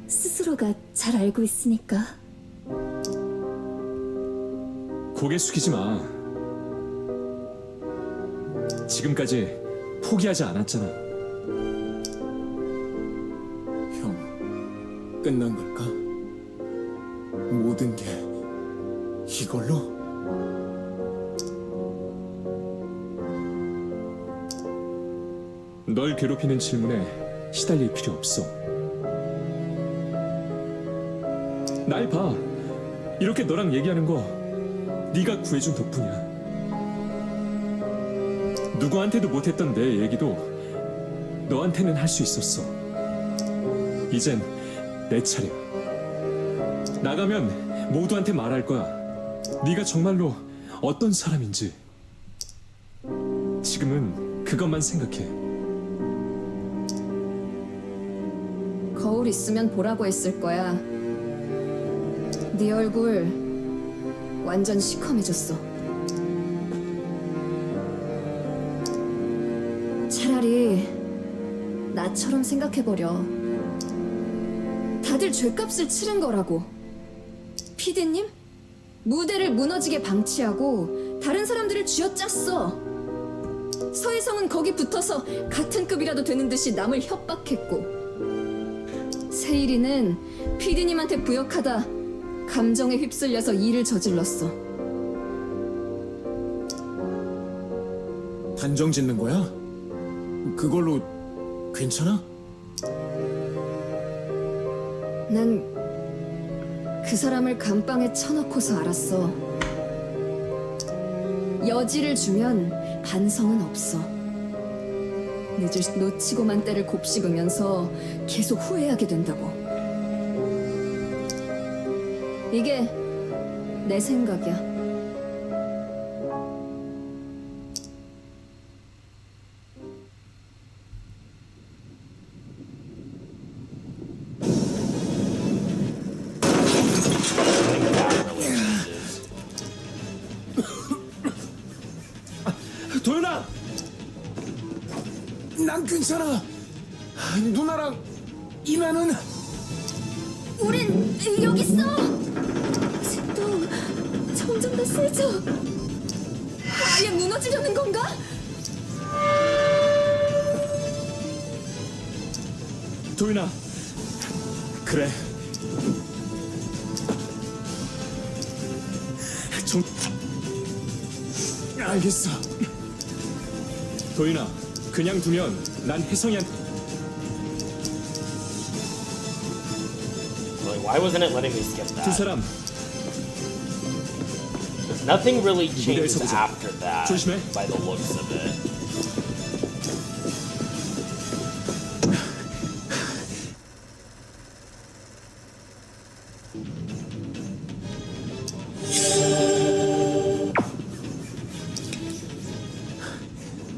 스스로가 잘 알고 있으니까. 고개 숙이지 마. 지금까지 포기하지 않았잖아. 형, 끝난 걸까? 모든 게 이걸로? 널 괴롭히는 질문에 시달릴 필요 없어. 날 봐. 이렇게 너랑 얘기하는 거 네가 구해준 덕분이야. 누구한테도 못했던 내 얘기도 너한테는 할 수 있었어. 이젠 내 차례야. 나가면 모두한테 말할 거야. 네가 정말로 어떤 사람인지. 지금은 그것만 생각해. 거울 있으면 보라고 했을 거야. 네 얼굴 완전 시커매졌어. 차라리 나처럼 생각해버려. 다들 죗값을 치른 거라고. 피디님? 무대를 무너지게 방치하고 다른 사람들을 쥐어짰어. 서혜성은 거기 붙어서 같은 급이라도 되는 듯이 남을 협박했고, 세일이는 피디님한테 부역하다 감정에 휩쓸려서 일을 저질렀어. 단정 짓는 거야? 그걸로 괜찮아? 난 그 사람을 감방에 쳐넣고서 알았어. 여지를 주면 반성은 없어. 놓치고만 때를 곱씹으면서 계속 후회하게 된다고. 이게 내 생각이야. 도윤아! 난 괜찮아. 누나랑 이나는 우린 여기 있어. 진동 점점 더 세져. 아예 무너지려는 건가? 도윤아, 그래. 좀 알겠어. 도윤아, 그냥 두면 난 혜성이한테 Like, why wasn't it letting me skip 두 that? 사람 Nothing really changes 무대에서 보자. after that, 조심해. by the looks of it.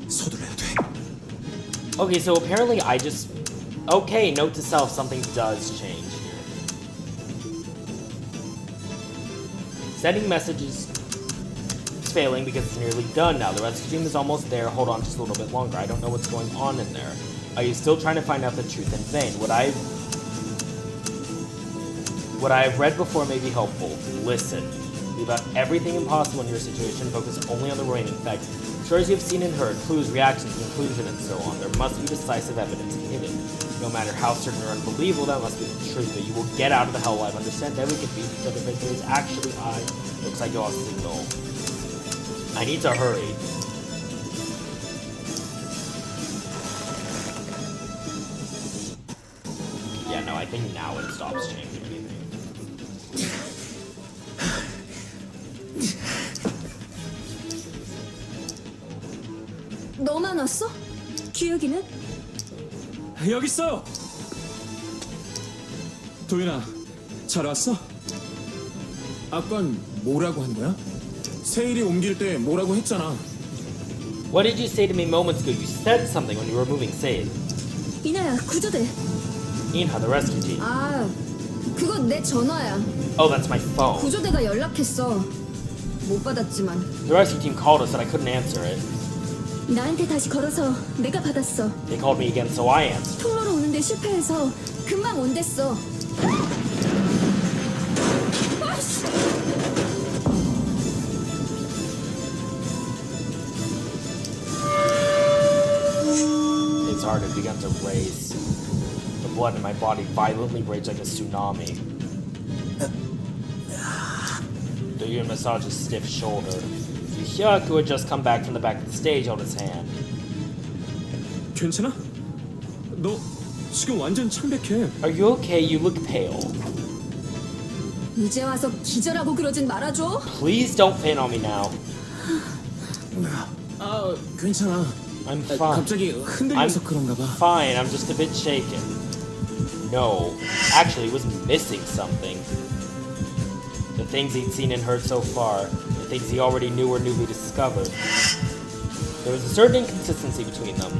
서둘러야 돼. Okay, so apparently I just... Okay, note to self, something does change here. Sending messages is failing because it's nearly done now. The rescue team is almost there. Hold on just a little bit longer. I don't know what's going on in there. Are you still trying to find out the truth in vain? What I've read before may be helpful. Listen. Leave out everything impossible in your situation. Focus only on the remaining facts. Stories you've seen and heard, clues, reactions, conclusion, and so on. There must be decisive evidence hidden. No matter how certain or unbelievable, that must be the truth. But you will get out of the hell alive. Understand that we can beat each other, but there is actually I. Looks like you lost signal. I need to hurry. Yeah, no, I think now it stops changing anything. 너만 왔어? 기욱이는? 여기 있어요. 도윤아, 잘 왔어? 아깐 뭐라고 한 거야? 세일이 옮길 때 뭐라고 했잖아. What did you say to me moments ago? You said something when you were moving Sade. 이나야, 구조대. Inha, the rescue team. 아, 그건 내 전화야. Oh, that's my phone. 구조대가 연락했어. 못 받았지만. The rescue team called us and I couldn't answer it. 나한테 다시 걸어서 내가 받았어. They called me again, so I answered. 통로로 오는데 실패해서 금방 온댔어. 아씨! His heart had begun to race. The blood in my body violently raged like a tsunami. Doyun massaged his stiff shoulder. Hyuk, who had just come back from the back of the stage, held his hand. 괜찮아? 너 지금 완전 창백해. Are you okay? You look pale. 이제 와서 기절하고 그러진 말아줘. Please don't faint on me now. 아, 괜찮아. I'm fine. 갑자기 흔들려서 I'm 그런가 봐. fine, I'm just a bit shaken. No, actually, he was missing something. The things he'd seen and heard so far, the things he already knew or newly discovered. There was a certain inconsistency between them.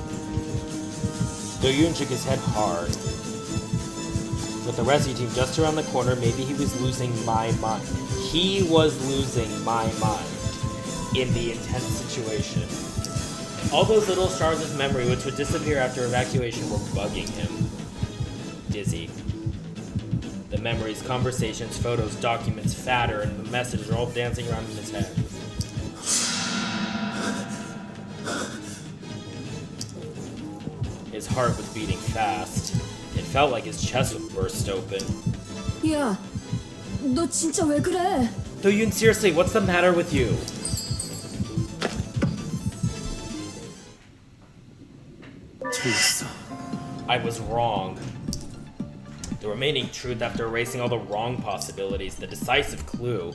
Do-yoon shook his head hard. With the rescue team just around the corner, maybe he was losing my mind. He was losing my mind in the intense situation. All those little shards of memory which would disappear after evacuation were bugging him. Dizzy. The memories, conversations, photos, documents, fatter, and the messages are all dancing around in his head. His heart was beating fast. It felt like his chest would burst open. 야, 너 진짜 왜 그래? Do-yoon, seriously, what's the matter with you? 틀렸어. I was wrong. The remaining truth after erasing all the wrong possibilities, the decisive clue.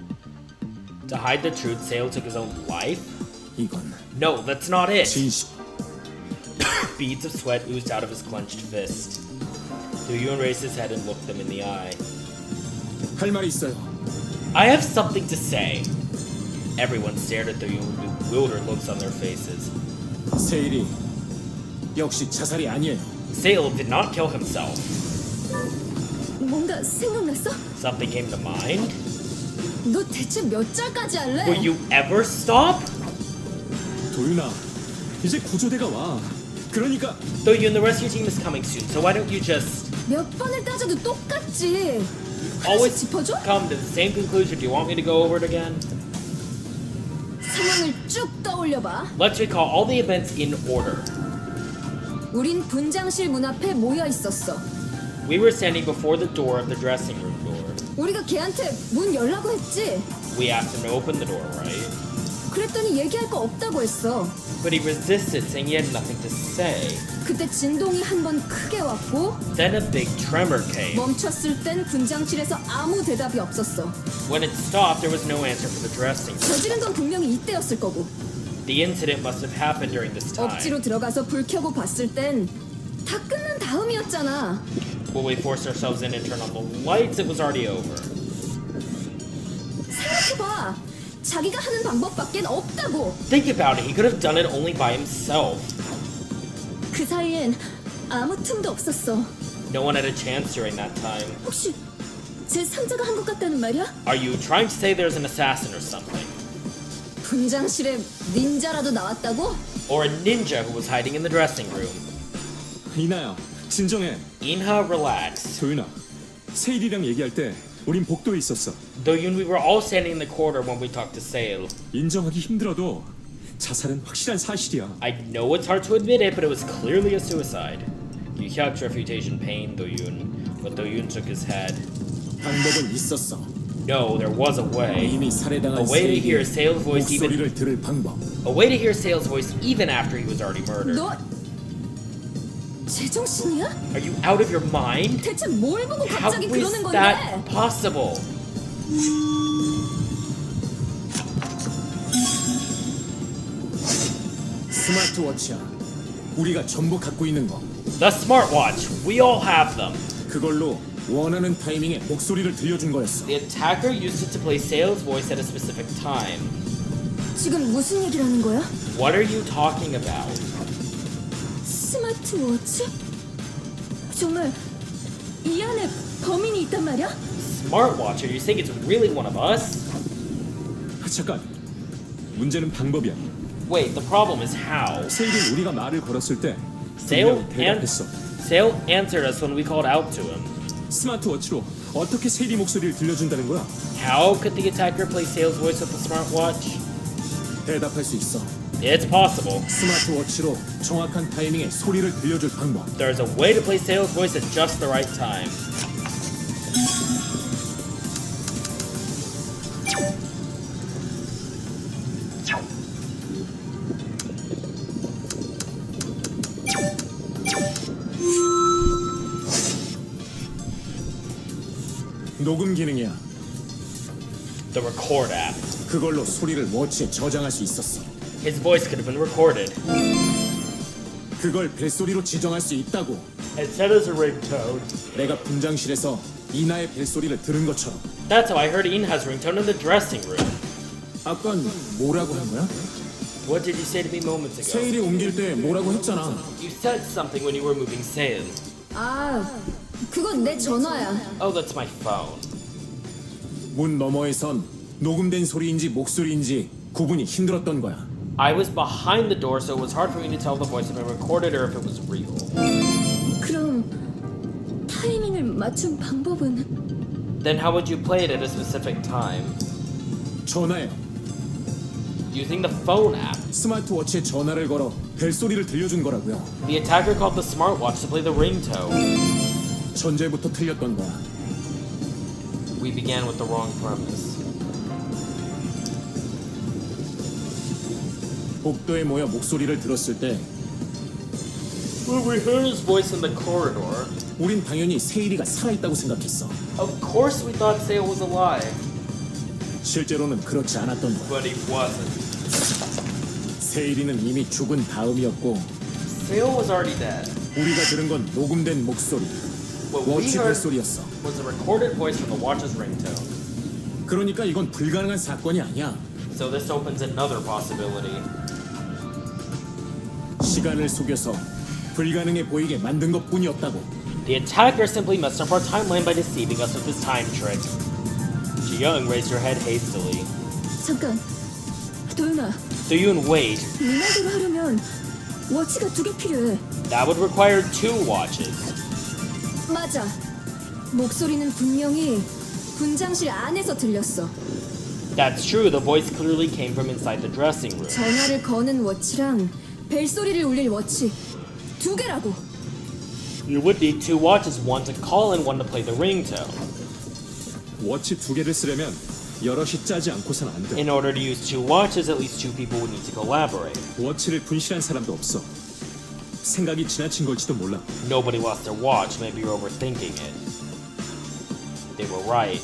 To hide the truth, Sale took his own life? 이건 No, that's not it! 진실. Beads of sweat oozed out of his clenched fist. Do-yoon raised his head and looked them in the eye. 할 말이 있어요. I have something to say. Everyone stared at Do-yoon with bewildered looks on their faces. 세일이 역시 자살이 아니에요. Sale did not kill himself. 뭔가 생각났어? Something came to mind? 너 대체 몇 절까지 할래? Will you ever stop? 도윤아, 이제 구조대가 와. 그러니까 Do-yoon, the rescue team is coming soon, so why don't you just 몇 번을 따져도 똑같지. always 짚어줘? come to the same conclusion? Do you want me to go over it again? 상황을 쭉 떠올려봐. Let's recall all the events in order. 우린 분장실 문 앞에 모여 있었어. We were standing before the door of the dressing room door. 우리가 걔한테 문 열라고 했지. We asked him to open the door, right? 그랬더니 얘기할 거 없다고 했어. But he resisted, saying he had nothing to say. 그때 진동이 한 번 크게 왔고 Then a big tremor came. 멈췄을 땐 분장실에서 아무 대답이 없었어. When it stopped, there was no answer for the dressing room. 저지른 건 분명히 이때였을 거고. The incident must have happened during this 억지로 time. 들어가서 불 켜고 봤을 땐 다 끝난 다음이었잖아. When we forced ourselves in and turned on the lights, it was already over. 생각해봐. 자기가 하는 방법밖엔 없다고. Think about it, he could have done it only by himself. 그 사이엔 아무 틈도 없었어. No one had a chance during that time. 혹시 제 상자가 한 것 같다는 말이야? Are you trying to say there's an assassin or something? 분장실에 닌자라도 나왔다고? Or a ninja who was hiding in the dressing room? 이나야, 진정해. Inha, relax. 도윤아, 세일이랑 얘기할 때 우린 복도에 있었어. Do-yoon, we were all standing in the corridor when we talked to Sale. 인정하기 힘들어도 자살은 확실한 사실이야. I know it's hard to admit it, but it was clearly a suicide. Yuhyak's refutation pained Do-yoon, but Do-yoon shook his head. 방법은 있었어. No, there was a way. 이미 살해당한 A way to hear 세일이 Sale's voice even 목소리를 들을 방법. a way to hear Sale's voice even after he was already murdered. 너 제정신이야? Are you out of your mind? 대체 뭘 보고 How 갑자기 is 그러는 건데? that possible? 스마트워치야. 우리가 전부 갖고 있는 거. The smartwatch. We all have them. 그걸로 원하는 타이밍에 목소리를 들려준 거였어. The attacker used it to play Sale's voice at a specific time. 지금 무슨 얘기를 하는 거야? What are you talking about? 스마트워치? 정말 이 안에 범인이 있단 말이야? Smartwatch? Are you saying it's really one of us? 잠깐. 문제는 방법이야. Wait, the problem is how. 세일이 우리가 말을 걸었을 때 Sale 분명 대답했어. Sale answered us when we called out to him. 스마트워치로 어떻게 세일이 목소리를 들려준다는 거야? How could the attacker play Sale's voice with the smartwatch? 대답할 수 있어. It's possible. 스마트워치로 정확한 타이밍에 소리를 들려줄 방법. There's a way to play Sale's voice at just the right time. 녹음 기능이야. The record app. 그걸로 소리를 워치에 저장할 수 있었어. His voice could have been recorded. 그걸 벨소리로 지정할 수 있다고. And set as a ringtone. 내가 분장실에서 이나의 벨소리를 들은 것처럼. That's how I heard Inha's ringtone in the dressing room. 아깐 뭐라고 한 거야? What did you say to me moments ago? 세일이 옮길 때 뭐라고 했잖아. You said something when you were moving Sale. 아, 그건 내 전화야. Oh, that's my phone. 문 너머에선 녹음된 소리인지 목소리인지 구분이 힘들었던 거야. I was behind the door, so it was hard for me to tell if the voice had been recorded or if it was real. 그럼 타이밍을 맞춘 방법은? Then how would you play it at a specific time? 전화요. Using the phone app. 스마트워치에 전화를 걸어 벨소리를 들려준 거라고요. The attacker called the smartwatch to play the ringtone. 전제부터 틀렸던 거야. We began with the wrong premise. 복도에 모여 목소리를 들었을 때 When we heard his voice in the corridor, 우린 당연히 세일이가 살아있다고 생각했어. of course we thought Sale was alive. 실제로는 그렇지 않았던 거야. But he wasn't. 세일이는 이미 죽은 다음이었고 Sale was already dead. 우리가 들은 건 녹음된 목소리, What we 워치 heard 벨소리였어. was a recorded voice from the watch's ringtone. 그러니까 이건 불가능한 사건이 아니야. So this opens another possibility. 시간을 속여서 불가능해 보이게 만든 것뿐이었다고. The attacker simply messed up our timeline by deceiving us with this time trick. Ji-young raised her head hastily. 잠깐, 도윤아. Do-yoon, wait. 네 말대로 하려면 워치가 2개 필요해. That would require 2 watches. 맞아. 목소리는 분명히 분장실 안에서 들렸어. That's true, the voice clearly came from inside the dressing room. 전화를 거는 워치랑 벨소리를 울릴 워치 2개라고. You would need 2 watches, one to call and one to play the ringtone. 워치 2개를 쓰려면 여럿이 짜지 않고선 안 돼. In order to use 2 watches, at least 2 people would need to collaborate. 워치를 분실한 사람도 없어. 생각이 지나친 걸지도 몰라. Nobody lost their watch, maybe you're overthinking it. They were right.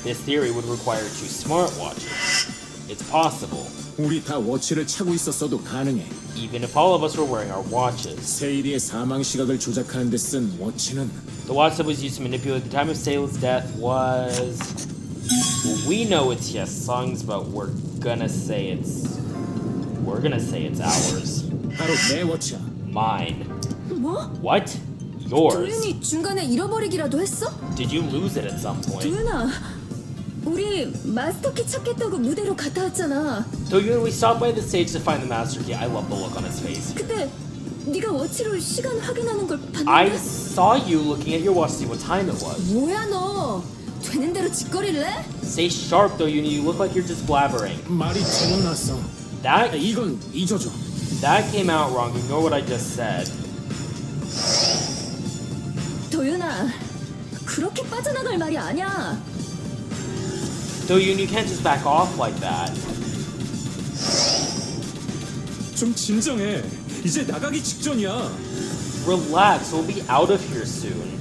This theory would require 2 smartwatches. It's possible, 우리 다 워치를 차고 있었어도 가능해. even if all of us were wearing our watches. 세일이의 사망 시각을 조작하는 데 쓴 워치는 The watch that was used to manipulate the time of Sale's death was... Well, we know it's Yesung's, but we're gonna say it's ours. 바로 내 워치야. Mine. 뭐? What? Yours. 도윤이 중간에 잃어버리기라도 했어? Did you lose it at some point? 도윤아, 우리 마스터키 찾겠다고 무대로 갔다 왔잖아. Do-yoon, we stopped by the stage to find the master key. I love the look on his face. 그때 네가 워치로 시간 확인하는 걸 I 봤는데? saw you looking at your watch to see what time it was. 뭐야 너? 되는 대로 짓거릴래? Stay sharp, Do-yoon. You look like you're just blabbering. 말이 잘못 났어. That 이건 잊어줘. came out wrong. Ignore what I just said. 도윤아, 그렇게 빠져나갈 말이 아니야. Do-yoon, you can't just back off like that. 좀 진정해. 이제 나가기 직전이야. Relax, we'll be out of here soon.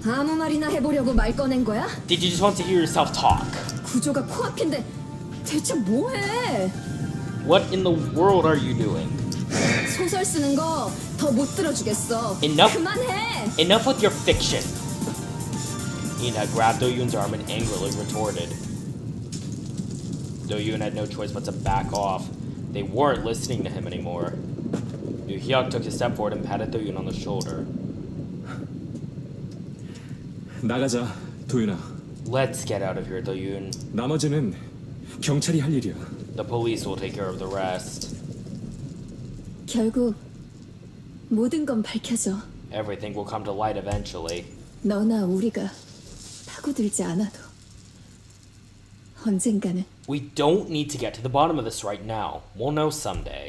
아무 말이나 해보려고 말 꺼낸 거야? Did you just want to hear yourself talk? 구조가 코앞인데 대체 뭐해? What in the world are you doing? 소설 쓰는 거 더 못 들어주겠어. Enough. 그만해. Enough with your fiction. Ina grabbed Do-yoon's arm and angrily retorted. Do-yoon had no choice but to back off. They weren't listening to him anymore. Yoo-hyuk took a step forward and patted Do-yoon on the shoulder. 나가자, 도윤아. Let's get out of here, Do-yoon. 나머지는 경찰이 할 일이야. The police will take care of the rest. 결국 모든 건 밝혀져. Everything will come to light eventually. 너나 우리가 파고들지 않아도 언젠가는. We don't need to get to the bottom of this right now. We'll know someday.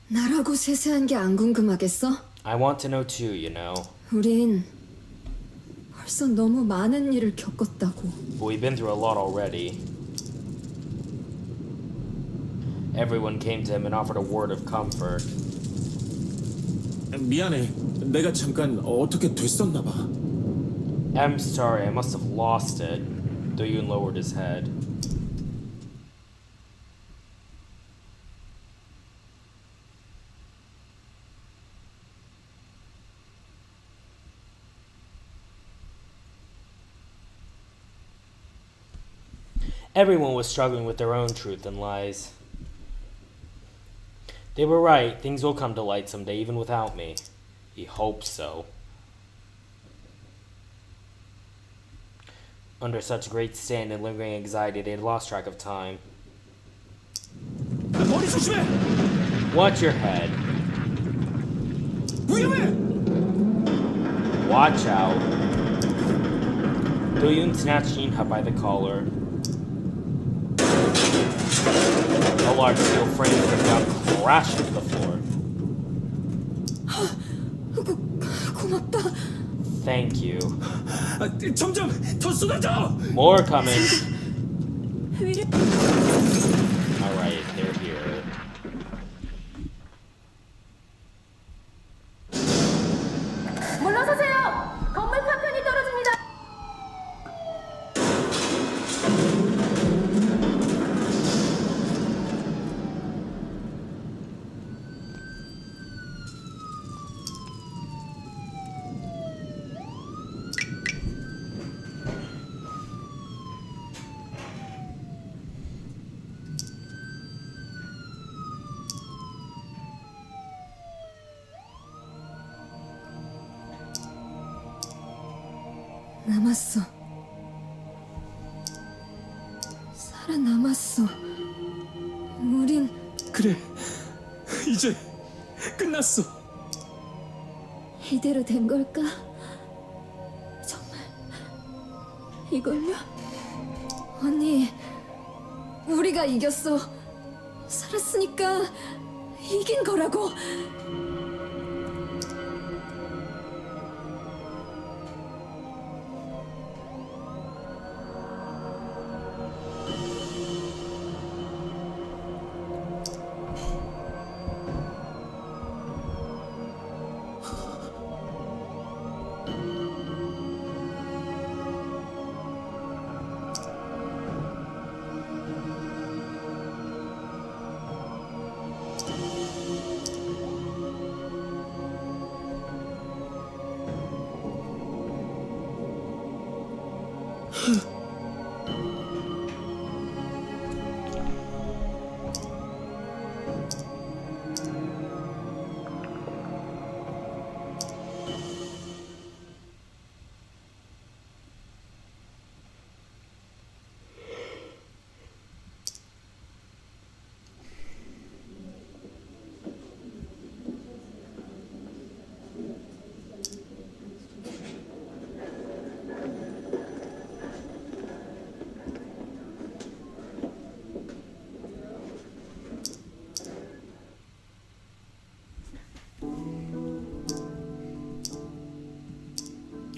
나라고 세세한 게 안 궁금하겠어? I want to know too, you know. 우린 벌써 너무 많은 일을 겪었다고. But we've been through a lot already. Everyone came to him and offered a word of comfort. 미안해. 내가 잠깐 어떻게 됐었나 봐. I'm sorry, I must have lost it. Do-yoon lowered his head. Everyone was struggling with their own truth and lies. They were right. Things will come to light someday, even without me. He hopes so. Under such great strain and lingering anxiety, they had lost track of time. 머리 조심해! Watch your head. 위험해! Watch out. Do-yoon snatched Shinha by the collar. A large steel frame came down, crashed to the floor. 고맙다. Thank you. 점점 더 쏟아져! More coming. 위를 Alright, they're here. 물러서세요. 건물 파편이 떨어집니다. 남았어. 살아남았어. 우린 그래, 이제 끝났어. 이대로 된 걸까? 정말 이걸요? 언니, 우리가 이겼어. 살았으니까 이긴 거라고.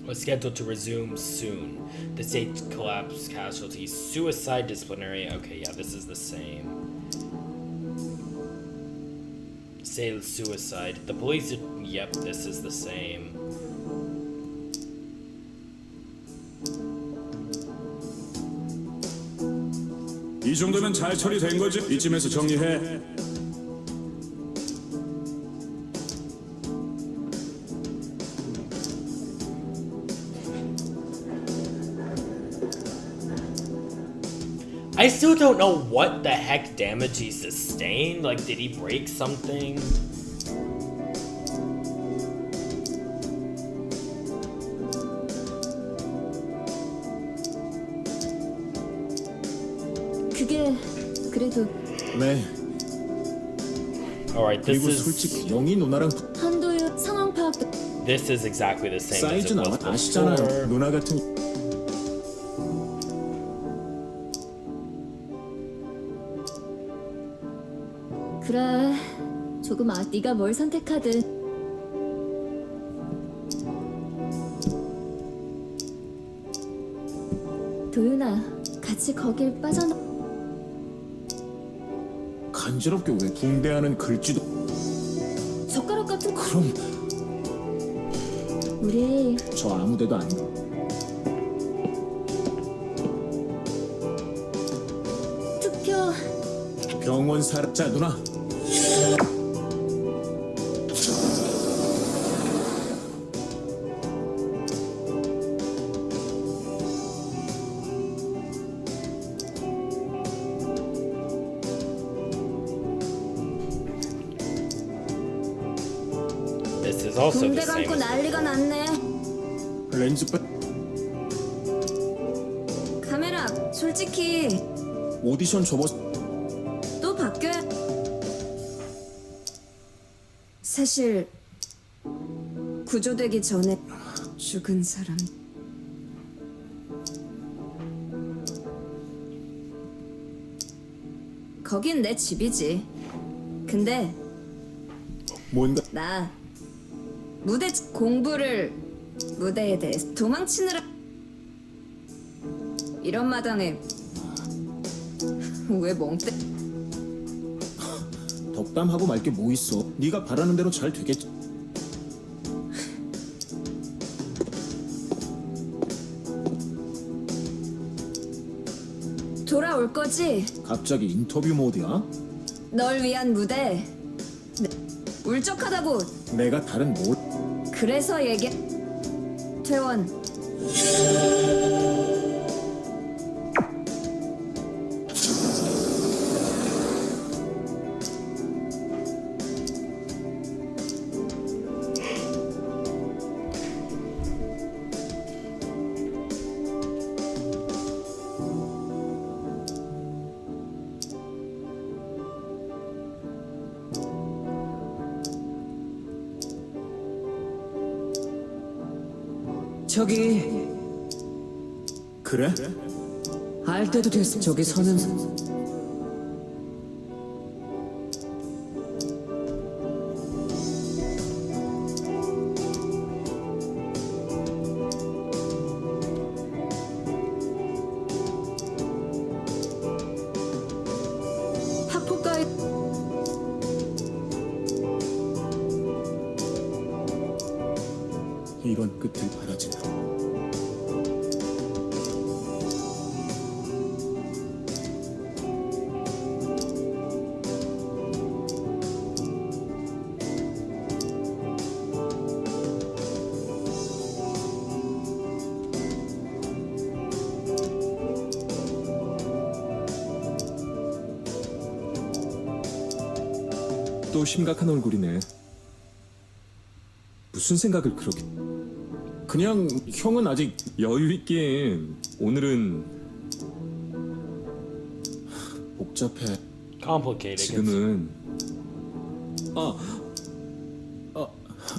Was scheduled to resume soon. The state collapse casualties. Suicide disciplinary. Okay, yeah, this is the same. Say suicide. The police did. Yep, this is the same. 이 정도면 잘 처리된 거지? 이쯤에서 정리해. I still don't know what the heck damage he sustained. Like, did he break something? 그게 그래도 네, Alright, this 그리고 is 솔직히 영희 누나랑 한도의 상황 파악. this is exactly the same as 사이즈 it 나와 was 아시잖아요. before. 누나 같은 그래. 조금 네가 뭘 선택하든. 도윤아, 같이 거길 빠져나. 간지럽게 왜 붕대하는 글지도 젓가락 같은 거. 그럼 우리 저 아무데도 안 가. 투표 병원 살자 누나. was also the 붕대 same 감고 as 난리가 났네. 렌즈 빼 카메라, 솔직히 오디션 접었. 또 바뀌어. 사실 구조되기 전에 죽은 사람. 거긴 내 집이지. 근데 뭔가 나 무대 공부를 무대에 대해서 도망치느라 이런 마당에 왜 멍때? 덕담하고 말 게 뭐 있어. 네가 바라는 대로 잘 되겠지. 돌아올 거지? 갑자기 인터뷰 모드야? 널 위한 무대. 울적하다고. 내가 다른 뭐 그래서 얘기. 퇴원. 저기 그래? 알 때도 됐어. 저기 서는 학폭가에 이런 끝을 바라지 마. 또 심각한 얼굴이네. 무슨 생각을 그렇게 그냥 형은 아직 여유 있긴. 오늘은 복잡해. complicated. 지금은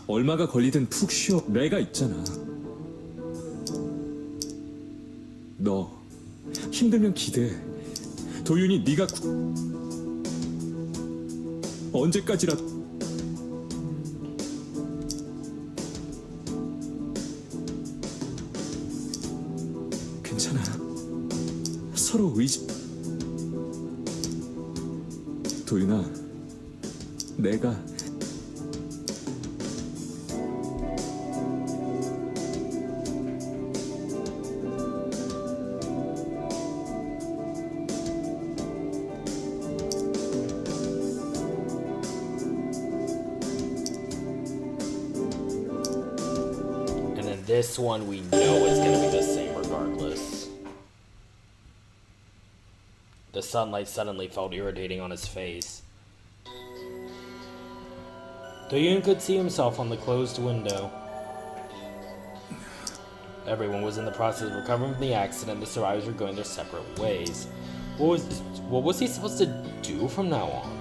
얼마가 걸리든 푹 쉬어. 내가 있잖아. 너 힘들면 기대. 도윤이 네가 언제까지라. 괜찮아. 서로 의지. 도윤아, 내가 And then this one we know is gonna be the same regardless. The sunlight suddenly felt irritating on his face. Do-yoon could see himself on the closed window. Everyone was in the process of recovering from the accident. The survivors were going their separate ways. What was he supposed to do from now on?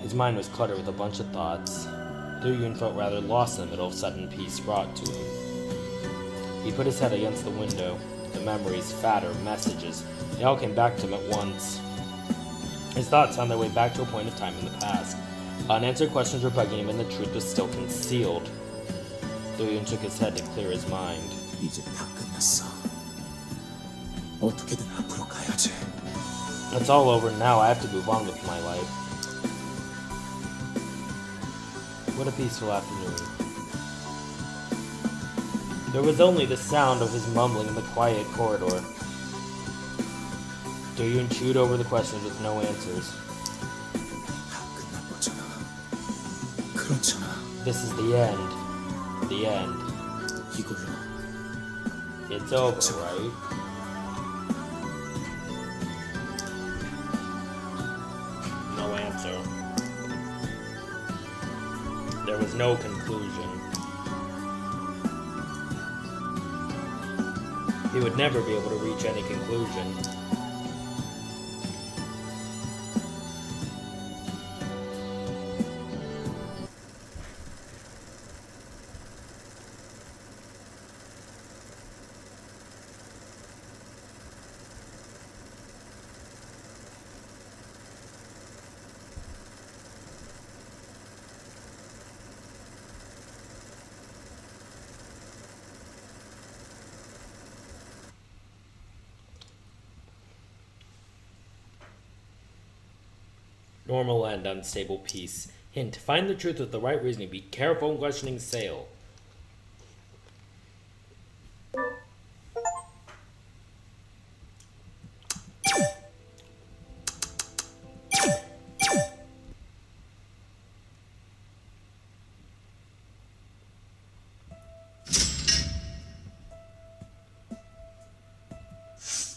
His mind was cluttered with a bunch of thoughts. Do-yoon felt rather lost in the middle of sudden peace brought to him. He put his head against the window. The memories, fatter, messages, they all came back to him at once. His thoughts found their way back to a point of time in the past. Unanswered questions were bugging him and the truth was still concealed. Do-yoon shook his head to clear his mind. 이제 다 끝났어. 어떻게든 앞으로 가야지. It's all over now. I have to move on with my life. What a peaceful afternoon. There was only the sound of his mumbling in the quiet corridor. Do-yoon chewed over the questions with no answers. 다 끝난 거잖아. 그렇잖아. This is the end. The end. 이걸로 It's over, right? No answer. There was There's no conclusion. He would never be able to reach any conclusion. Normal and unstable peace. Hint, find the truth with the right reasoning. Be careful in questioning Sale.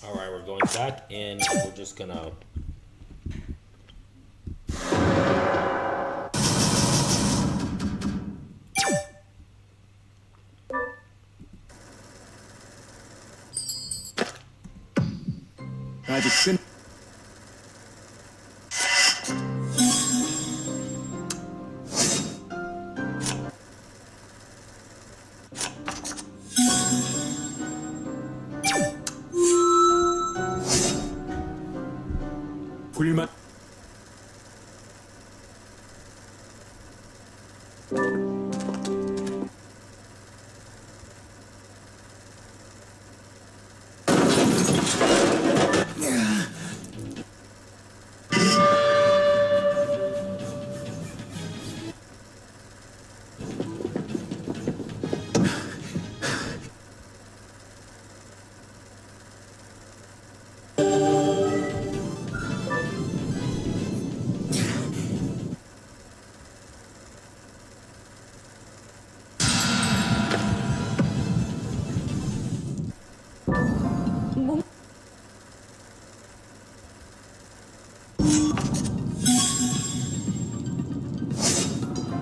Alright, we're going back in. We're just gonna... 아직 끝. 불만.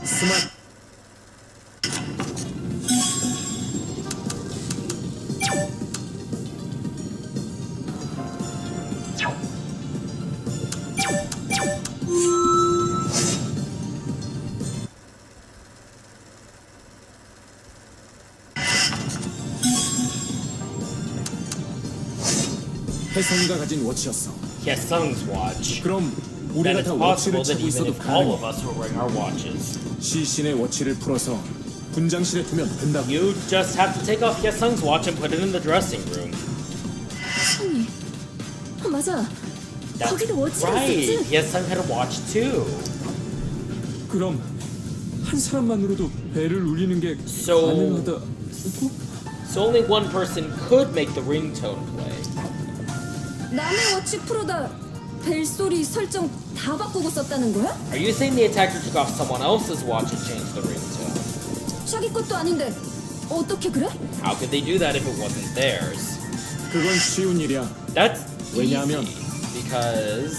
스마트. 혜성이가 가진 워치였어. He has Sung's watch. 그럼 Then 우리가 it's 다 possible 워치를 that 차고 even 있어도 if all 가능해. of us were wearing our watches, 시신의 워치를 풀어서 분장실에 두면 된다고. you just have to take off Sung's watch and put it in the dressing room. 성이. 맞아. That's 거기도 워치가 right. 있었지? Sung had a watch too. 그럼 한 사람만으로도 벨을 울리는 게 So- 가능하다. So only one person could make the ringtone play. 남의 워치 프로다 벨소리 설정 다 바꾸고 썼다는 거야? Are you saying the attacker took off someone else's watch and changed the ringtone? 자기 것도 아닌데 어떻게 그래? How could they do that if it wasn't theirs? 그건 쉬운 일이야. That's 왜냐하면- easy. Because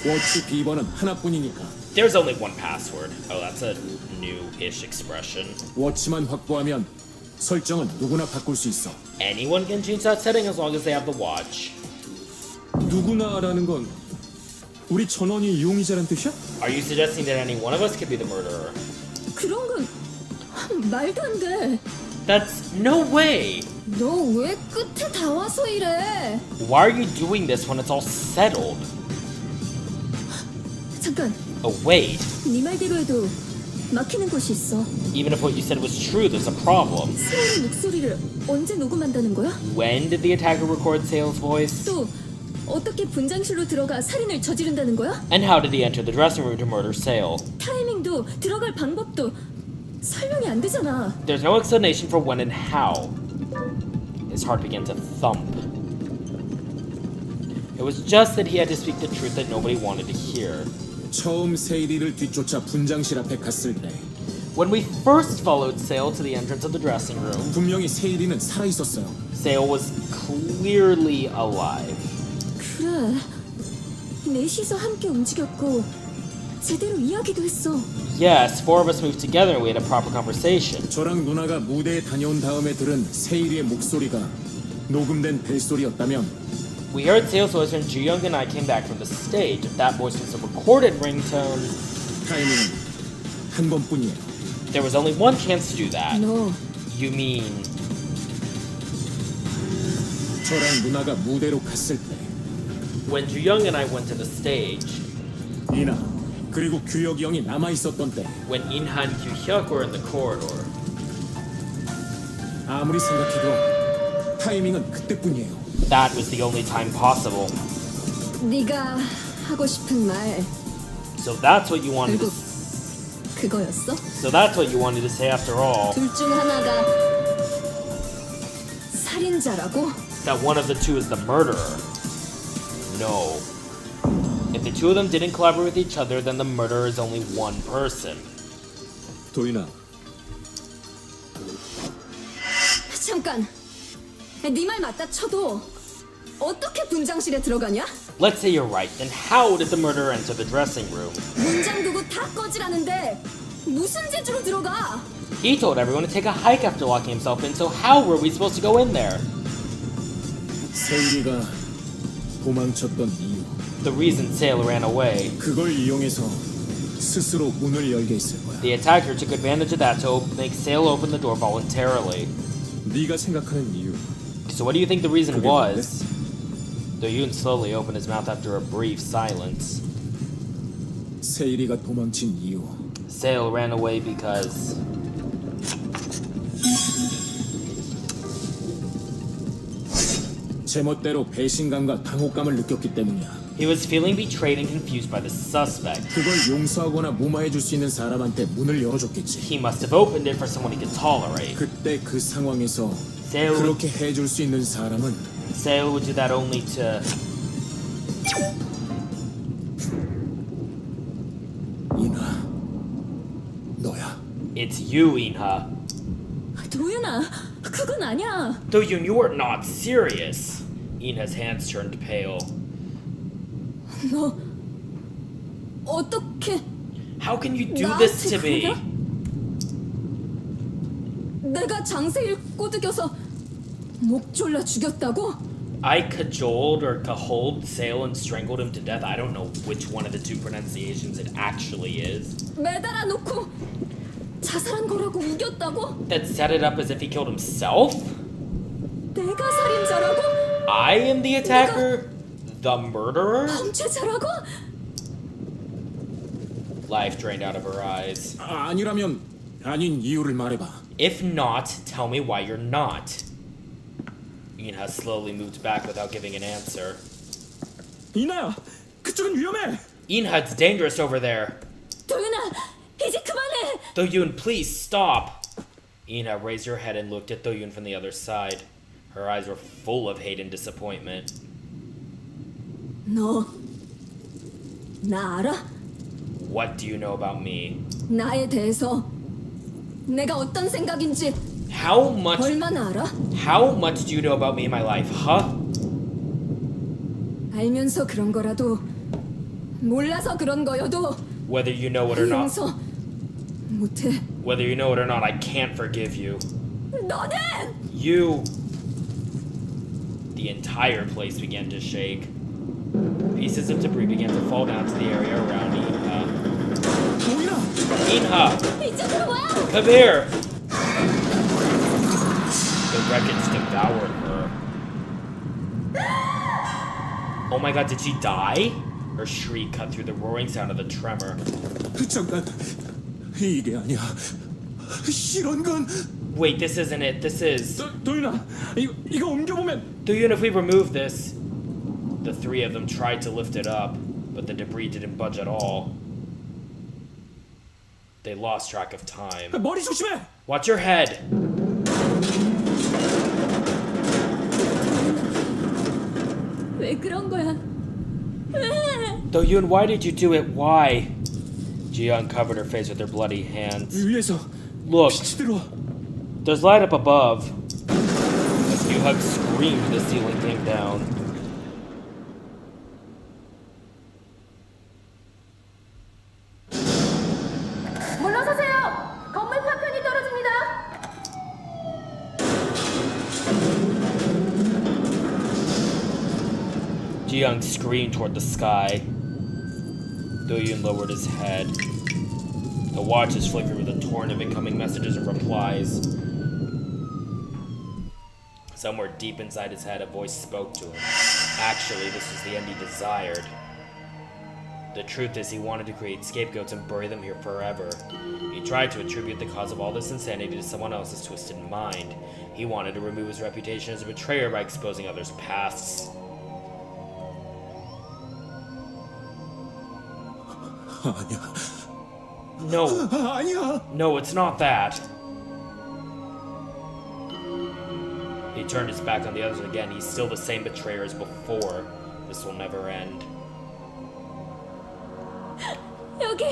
워치 비번은 하나뿐이니까. there's only one password. Oh, that's a new-ish expression. 워치만 확보하면 설정은 누구나 바꿀 수 있어. Anyone can change that setting as long as they have the watch. 누구나라는 건 우리 전원이 용의자란 뜻이야? Are you suggesting that any one of us could be the murderer? 그런 건 말도 안 돼. That's no way! 너 왜 끝에 다 와서 이래? Why are you doing this when it's all settled? 잠깐, Oh, wait. 네 말대로 해도 막히는 곳이 있어. Even if what you said was true, there's a problem. 새로운 목소리를 언제 녹음한다는 거야? When did the attacker record Sale's voice? 또 어떻게 분장실로 들어가 살인을 저지른다는 거야? And how did he enter the dressing room to murder Sale? 타이밍도 들어갈 방법도 설명이 안 되잖아. There's no explanation for when and how. His heart began to thump. It was just that he had to speak the truth that nobody wanted to hear. 처음 세일이를 뒤쫓아 분장실 앞에 갔을 때 When we first followed Sale to the entrance of the dressing room, 분명히 세일이는 살아 있었어요. Sale was clearly alive. 그래. 넷이서 함께 움직였고 제대로 이야기도 했어. Yes, four of us moved together and we had a proper conversation. 저랑 누나가 무대에 다녀온 다음에 들은 세일이의 목소리가 녹음된 벨소리였다면 We heard Seo's voice when Ji-young and I came back from the stage. If that voice was a recorded ringtone, 타이밍은 한 번뿐이에요. there was only one chance to do that. 너 You mean 저랑 누나가 무대로 갔을 때 when Ji-young and I went to the stage, 이나 그리고 규혁이 형이 남아 있었던 때 when In-ha and Kyu-hyuk were in the corridor? 아무리 생각해도 타이밍은 그때뿐이에요. That was the only time possible. 네가 하고 싶은 말 So that's what you wanted 결국 to 그거였어? So that's what you wanted to say after all. 둘 중 하나가 살인자라고? That one of the two is the murderer. No. If the two of them didn't collaborate with each other, then the murderer is only one person. 도윤아, 잠깐. 네 말 맞다 쳐도 어떻게 분장실에 들어가냐? Let's say you're right, then how did the murderer enter the dressing room? 문 잠그고 다 꺼지라는데 무슨 재주로 들어가? He told everyone to take a hike after locking himself in, so how were we supposed to go in there? 세일이가 도망쳤던 이유 The reason Sale ran away. 그걸 이용해서 스스로 문을 열게 했을 거야. The attacker took advantage of that to make Sale open the door voluntarily. 네가 생각하는 이유. So what do you think the reason 그게 was? Do-yoon slowly opened his mouth after a brief silence. 세일이가 도망친 이유 Sale ran away because 제멋대로 배신감과 당혹감을 느꼈기 때문이야. he was feeling betrayed and confused by the suspect. 그걸 용서하거나 무마해줄 수 있는 사람한테 문을 열어줬겠지. He must have opened it for someone he could tolerate. 그때 그 상황에서 Sale would, 그렇게 해줄 수 있는 사람은 Sale would do that only to 이나 너야. It's you, In-ha. 도윤아, 그건 아니야. Do-yoon, you are not serious. In-ha's hands turned pale. 너 어떻게 How can you do this to 나한테 me? 그러냐? 내가 장세일 꼬드겨서 목 졸라 죽였다고? I cajoled or cajoled Sale and strangled him to death. I don't know which one of the two pronunciations it actually is. 매달아 놓고 자살한 거라고 우겼다고? That set it up as if he killed himself? 내가 살인자라고? I am the attacker? The murderer? 범죄자라고? Life drained out of her eyes. 아니라면 아닌 이유를 말해봐. If not, tell me why you're not. In-ha slowly moved back without giving an answer. 이나야, 그쪽은 위험해. In-ha, it's dangerous over there. 도윤아, 이제 그만해. Do-yoon, please stop. In-ha raised her head and looked at Do-yoon from the other side. Her eyes were full of hate and disappointment. 너 나 알아? What do you know about me? 나에 대해서 내가 어떤 생각인지 How much 얼마나 알아? do you know about me in my life, huh? 알면서 그런 거라도 몰라서 그런 거여도 Whether you know it or not, 용서 못해. whether you know it or not, I can't forgive you. 너는 You. The entire place began to shake. Pieces of debris began to fall down to the area around In-ha. 도윤아! In-ha, 이쪽으로 와. come here! The wreckage devoured her. Oh my god, did she die? Her shriek cut through the roaring sound of the tremor. 잠깐 이게 아니야. 이런 건 Wait, this isn't it. This is... 도윤아, 이거 옮겨보면. Do-yoon, if we remove this... The three of them tried to lift it up, but the debris didn't budge at all. They lost track of time. 머리 조심해. Watch your head! 왜 그런 거야? 왜? Do-yoon, why did you do it? Why? Ji-young covered her face with her bloody hands. 위에서 Look, 빛이 들어와. there's light up above. As Yu-hug screamed, the ceiling came down. Ji-young screamed toward the sky. Do-yoon lowered his head. The watches flickered with a torrent of incoming messages and replies. Somewhere deep inside his head, a voice spoke to him. Actually, this was the end he desired. The truth is, he wanted to create scapegoats and bury them here forever. He tried to attribute the cause of all this insanity to someone else's twisted mind. He wanted to remove his reputation as a betrayer by exposing others' pasts. 아니야. No, 아니야. no, it's not that. He turned his back on the others again. He's still the same betrayer as before. This will never end. 여기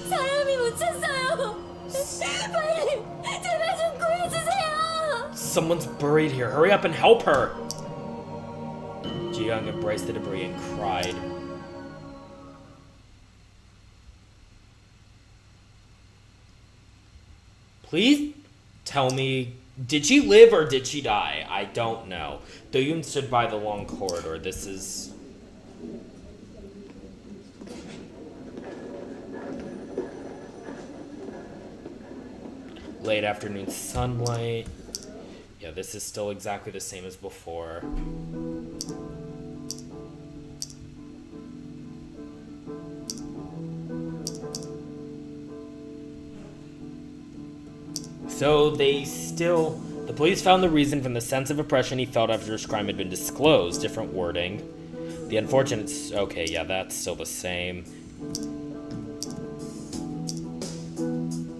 사람이 묻혔어요. 빨리 제발 좀 구해주세요. Someone's buried here. Hurry up and help her. Ji-young embraced the debris and cried. Please tell me, did she live or did she die? I don't know. Do-yoon stood by the long corridor. This is... late afternoon sunlight. Yeah, this is still exactly the same as before. So the police found the reason from the sense of oppression he felt after his crime had been disclosed. Different wording. The unfortunate, okay, yeah, that's still the same.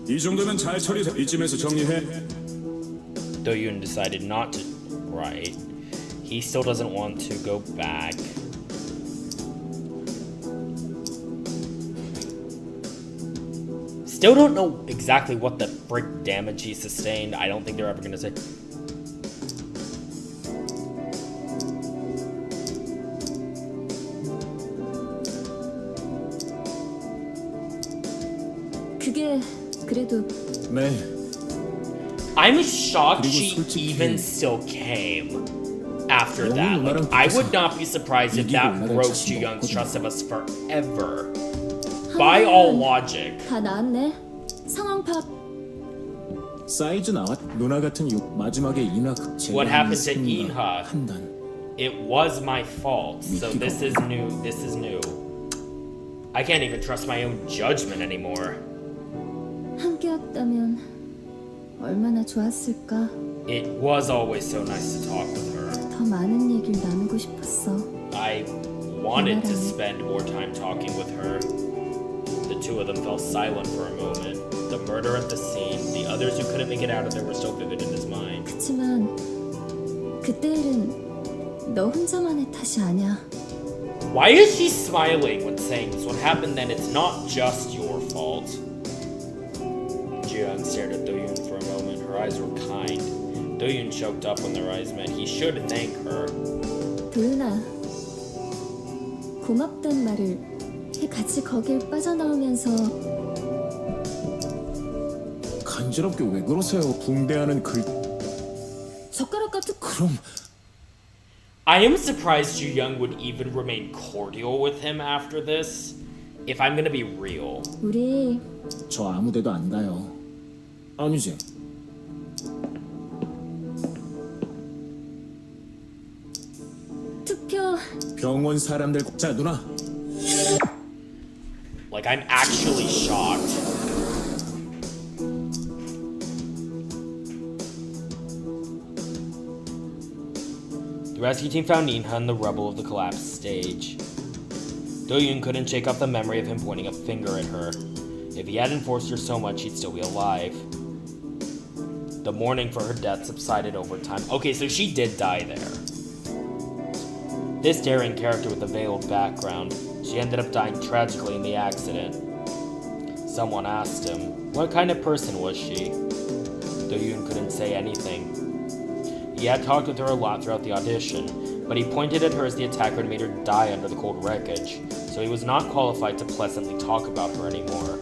이 정도면 잘 처리돼. 이쯤에서 정리해. Do-yoon decided not to write. He still doesn't want to go back. Still don't know exactly what the frick damage he sustained. I don't think they're ever gonna say. 그게 그래도 네. I'm shocked she 그리고 솔직히 even still came after 영훈 that. Like, 누나랑 I 붙어서 would not be surprised if 이기고 that 올라갈 broke 자신도 Ji-young's 없거든. trust of us forever. By all logic. 다 나았네. 상황 파악. 사이즈 나왔. 누나 같은 마지막에 인하 극체. What happened to Inha? 판단. It was my fault. So this is new. This is new. I can't even trust my own judgment anymore. 함께였다면 얼마나 좋았을까. It was always so nice to talk with her. 더 많은 얘기를 나누고 싶었어. I wanted to spend more time talking with her. The two of them fell silent for a moment. The murder at the scene, the others who couldn't make it out of there were so vivid in his mind. 그치만 그때 일은 너 혼자만의 탓이 아니야. Why is she smiling when saying this? What happened then? It's not just your fault. Ji-young stared at Do-yoon for a moment. Her eyes were kind. Do-yoon choked up when their eyes met. He should thank her. 도윤아, 고맙단 말을 같이 거길 빠져나오면서 간지럽게 왜 그러세요? 붕대하는 글. 젓가락 같은 그럼 I am surprised Ji-young would even remain cordial with him after this. If I'm gonna be real. 우리 저 아무데도 안 가요. 아니지. 투표 병원 사람들. 자 누나. Like, I'm actually shocked. The rescue team found Inha in the rubble of the collapsed stage. Do-yoon couldn't shake off the memory of him pointing a finger at her. If he hadn't forced her so much, he'd still be alive. The mourning for her death subsided over time. Okay, so she did die there. This daring character with a veiled background, she ended up dying tragically in the accident. Someone asked him, what kind of person was she? Do-yoon couldn't say anything. He had talked with her a lot throughout the audition, but he pointed at her as the attacker had made her die under the cold wreckage, so he was not qualified to pleasantly talk about her anymore.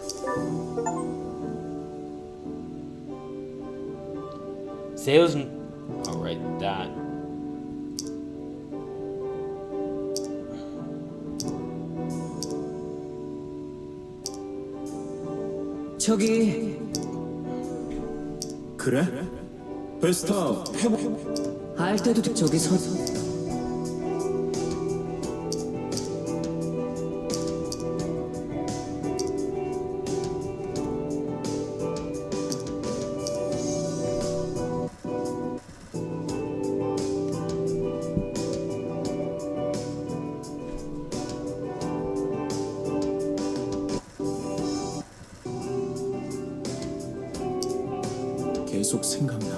Seo's... Alright, that. 저기 그래? 베스타 회복. 알 때도 저기 서. 계속 생각나.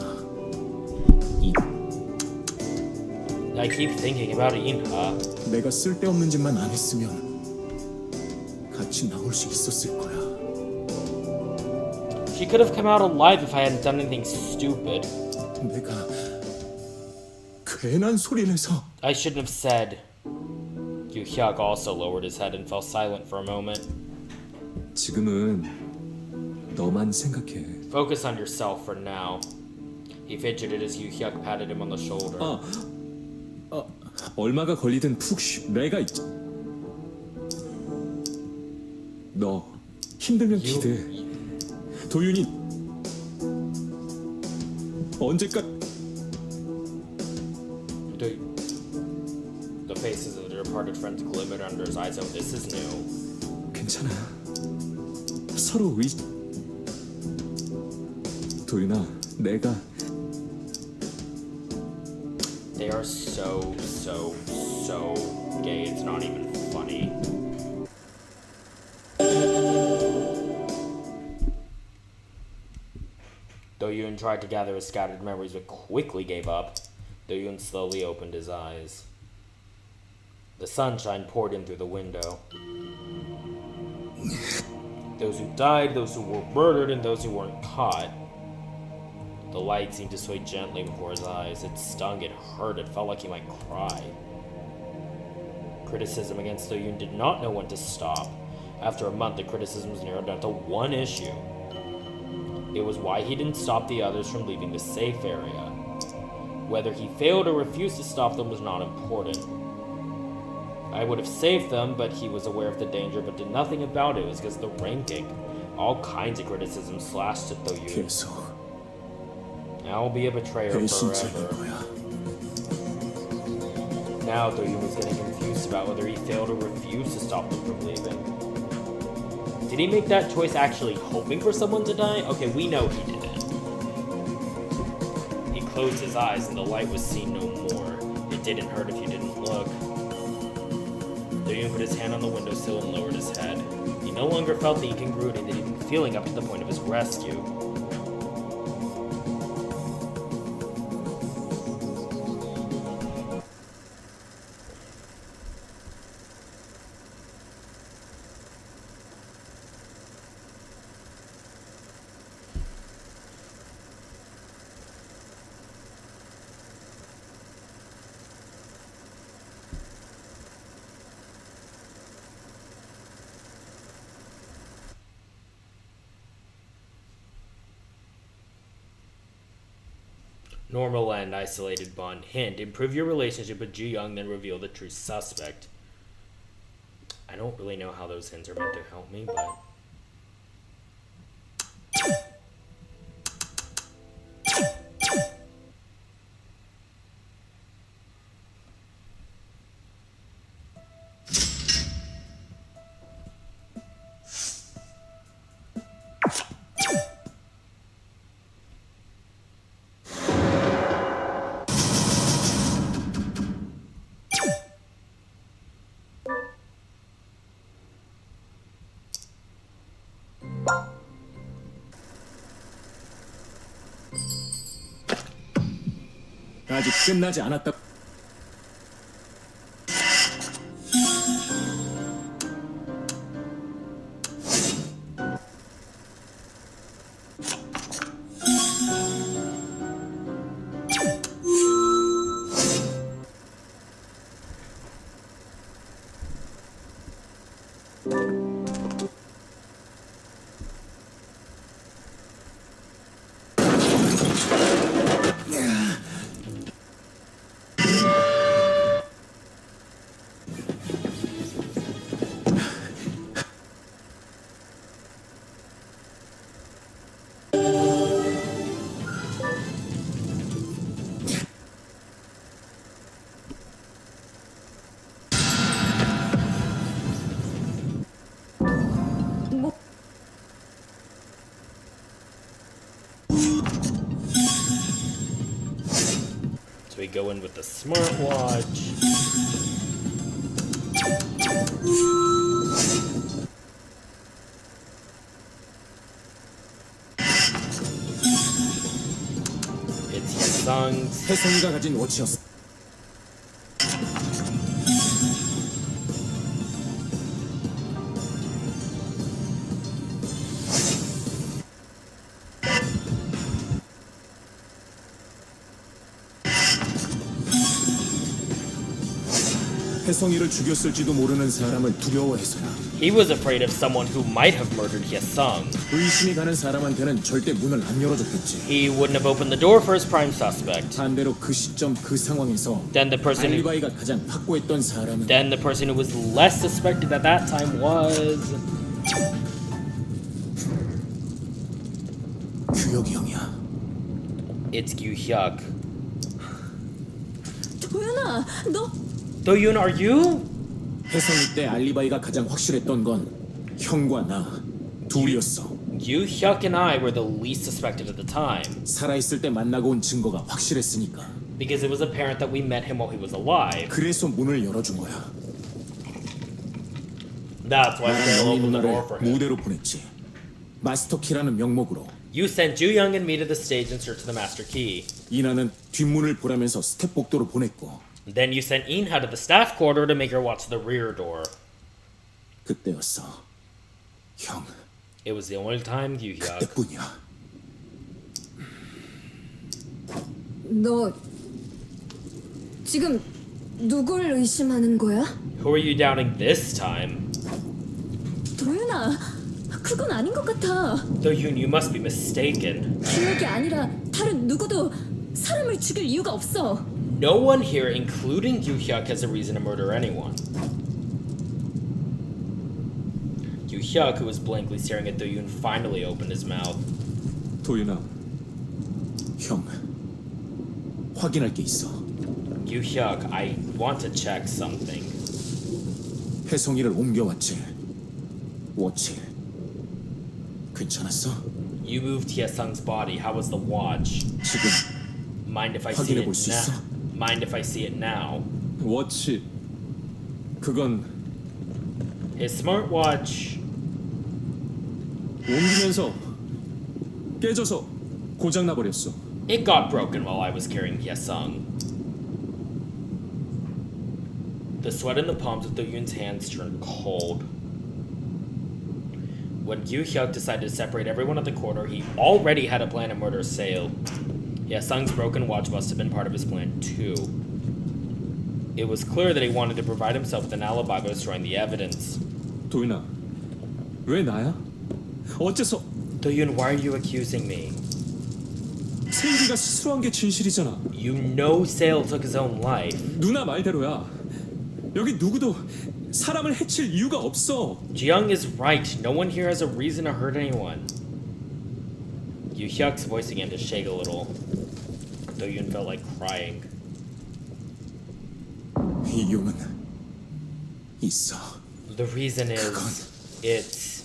I keep thinking about Inha. 내가 쓸데없는 짓만 안 했으면 같이 나올 수 있었을 거야. She could have come out alive if I hadn't done anything stupid. 내가 괜한 소리를 해서 I shouldn't have said. Yu Hyuk also lowered his head and fell silent for a moment. 지금은 너만 생각해. Focus on yourself for now. He fidgeted as Yu Hyuk patted him on the shoulder. 얼마가 걸리든 푹 쉬. 내가 있. 너 힘들면 기대. 도윤이 언제까지? The faces of the departed friends glimmered under his eyes. Oh, this is new. 괜찮아. 서로 의. 도윤아, 내가 They are so gay. It's not even funny. Do-yoon tried to gather his scattered memories but quickly gave up. Do-yoon slowly opened his eyes. The sunshine poured in through the window. Those who died, those who were murdered, and those who weren't caught. The light seemed to sway gently before his eyes. It stung, it hurt, it felt like he might cry. Criticism against Do-yoon did not know when to stop. After a month, the criticism was narrowed down to one issue. It was why he didn't stop the others from leaving the safe area. Whether he failed or refused to stop them was not important. I would have saved them, but he was aware of the danger but did nothing about it. It was because of the ranking. All kinds of criticism slashed at Do-yoon. 계속 I'll be a betrayer 배신자일 forever. 거야. Now Do-yoon was getting confused about whether he failed or refused to stop them from leaving. Did he make that choice actually hoping for someone to die? Okay, we know he didn't. He closed his eyes and the light was seen no more. It didn't hurt if you didn't look. Do-yoon put his hand on the windowsill and lowered his head. He no longer felt the incongruity that he'd been feeling up to the point of his rescue. Normal and isolated bond. Hint: improve your relationship with Ji-young, then reveal the true suspect. I don't really know how those hints are meant to help me, but... 아직 끝나지 않았다. So we go in with the smartwatch. It's Hyesung's. 혜성이가 가진 워치였어. 혜성이를 죽였을지도 모르는 사람을 두려워해서야. He was afraid of someone who might have murdered Hyesung. 의심이 가는 사람한테는 절대 문을 안 열어줬겠지. He wouldn't have opened the door for his prime suspect. 반대로 그 시점 그 상황에서 Then the person 알리바이가 가장 확고했던 사람은 who was less suspected at that time was 규혁이 형이야. it's Gyu-hyuk. 도연아, 너 Do-yoon, are you? 혜성이 때 알리바이가 가장 확실했던 건 형과 나 둘이었어. Gyu-hyuk and I were the least suspected at the time 살아있을 때 만나고 온 증거가 확실했으니까. because it was apparent that we met him while he was alive. 그래서 문을 열어준 거야. That's why we 영희 opened the 누나를 door for him. 무대로 보냈지. 마스터키라는 명목으로. You sent Ju-young and me to the stage in search of the master key. 이나는 뒷문을 보라면서 스텝 복도로 보냈고. Then you sent Inha to the staff corridor to make her watch the rear door. 그때였어. 형, It was the only time, Gyu-hyuk. 그때뿐이야. 너 지금 누굴 의심하는 거야? Who are you doubting this time? 도연아, 그건 아닌 것 같아. Do-yoon, you must be mistaken. 규혁이 아니라 다른 누구도 사람을 죽일 이유가 없어. No one here, including Gyu-hyuk, has a reason to murder anyone. Gyu-hyuk, who was blankly staring at Do-yoon, finally opened his mouth. 도윤아, 형, 확인할 게 있어. Gyu-hyuk, I want to check something. 혜성이를 옮겨왔지. 워치. 괜찮았어? You moved Hyesung's body. How was the watch? 지금 Mind if I see 확인해 it 볼 수 있어? now? Mind if I see it now? 워치. 그건 His smartwatch. 옮기면서 깨져서 고장나 버렸어. It got broken while I was carrying Hyesung. The sweat in the palms of Do-yoon's hands turned cold. When Gyu-hyuk decided to separate everyone at the corridor, he already had a plan to murder Seo. Hyesung's broken watch must have been part of his plan too. It was clear that he wanted to provide himself with an alibi by destroying the evidence. 도윤아, 왜 나야? 어째서 Do-yoon, why are you accusing me? 세일이가 스스로한 게 진실이잖아. You know Seo took his own life. 누나 말대로야. 여기 누구도 사람을 해칠 이유가 없어. Ji-young is right. No one here has a reason to hurt anyone. Gyu-hyuk's voice began to shake a little. Do-yoon felt like crying. 이유는 있어. The reason is it's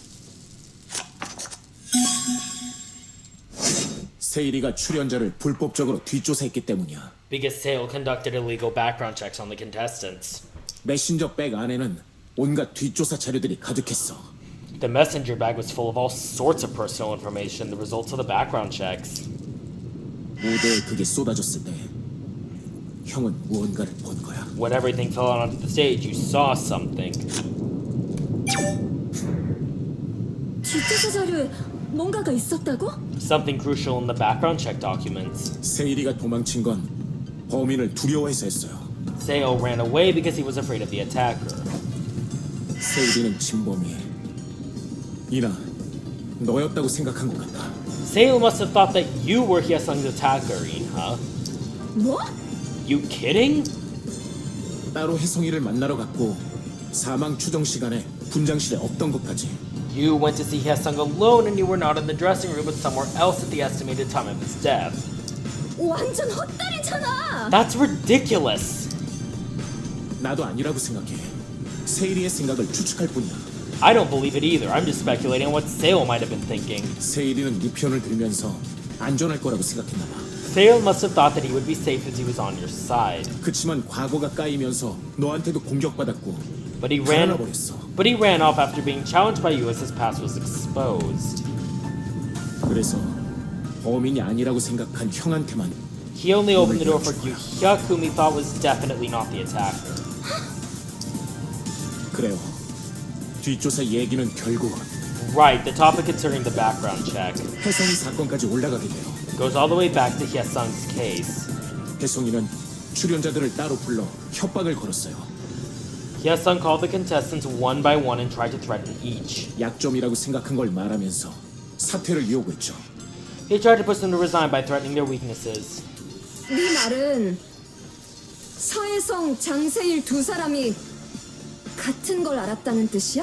세일이가 출연자를 불법적으로 뒷조사했기 때문이야. because Sale conducted illegal background checks on the contestants. 메신저 백 안에는 온갖 뒷조사 자료들이 가득했어. The messenger bag was full of all sorts of personal information, the results of the background checks. 무대에 그게 쏟아졌을 때 형은 무언가를 본 거야. When everything fell out onto the stage, you saw something. 뒷조사 자료에 뭔가가 있었다고? Something crucial in the background check documents. 세일이가 도망친 건 범인을 두려워해서 했어요. Seo ran away because he was afraid of the attacker. 세일이는 진범이 이나 너였다고 생각한 것 같다. Seo must have thought that you were Hyesung's attacker, Inha. 뭐? You kidding? 따로 혜성이를 만나러 갔고 사망 추정 시간에 분장실에 없던 것까지. You went to see Hyesung alone and you were not in the dressing room but somewhere else at the estimated time of his death. 완전 헛다리잖아. That's ridiculous. 나도 아니라고 생각해. 세일이의 생각을 추측할 뿐이야. I don't believe it either. I'm just speculating on what Seo might have been thinking. 세일이는 네 편을 들면서 안전할 거라고 생각했나 봐. Sale must have thought that he would be safe as he was on your side. 그치만 과거가 까이면서 너한테도 공격받았고 But he ran 달아나버렸어. off after being challenged by you as his past was exposed. 그래서 범인이 아니라고 생각한 형한테만 He only opened the door for Yu Hyuk, whom he thought was definitely not the attacker. 그래요. 뒷조사 얘기는 결국 Right, the topic concerning the background check 혜성이 사건까지 올라가게 돼요. goes all the way back to Hyesung's case. 혜성이는 출연자들을 따로 불러 협박을 걸었어요. Hyesung called the contestants one by one and tried to threaten each. 약점이라고 생각한 걸 말하면서 사퇴를 요구했죠. He tried to push them to resign by threatening their weaknesses. 네 말은 서혜성, 장세일 두 사람이 같은 걸 알았다는 뜻이야?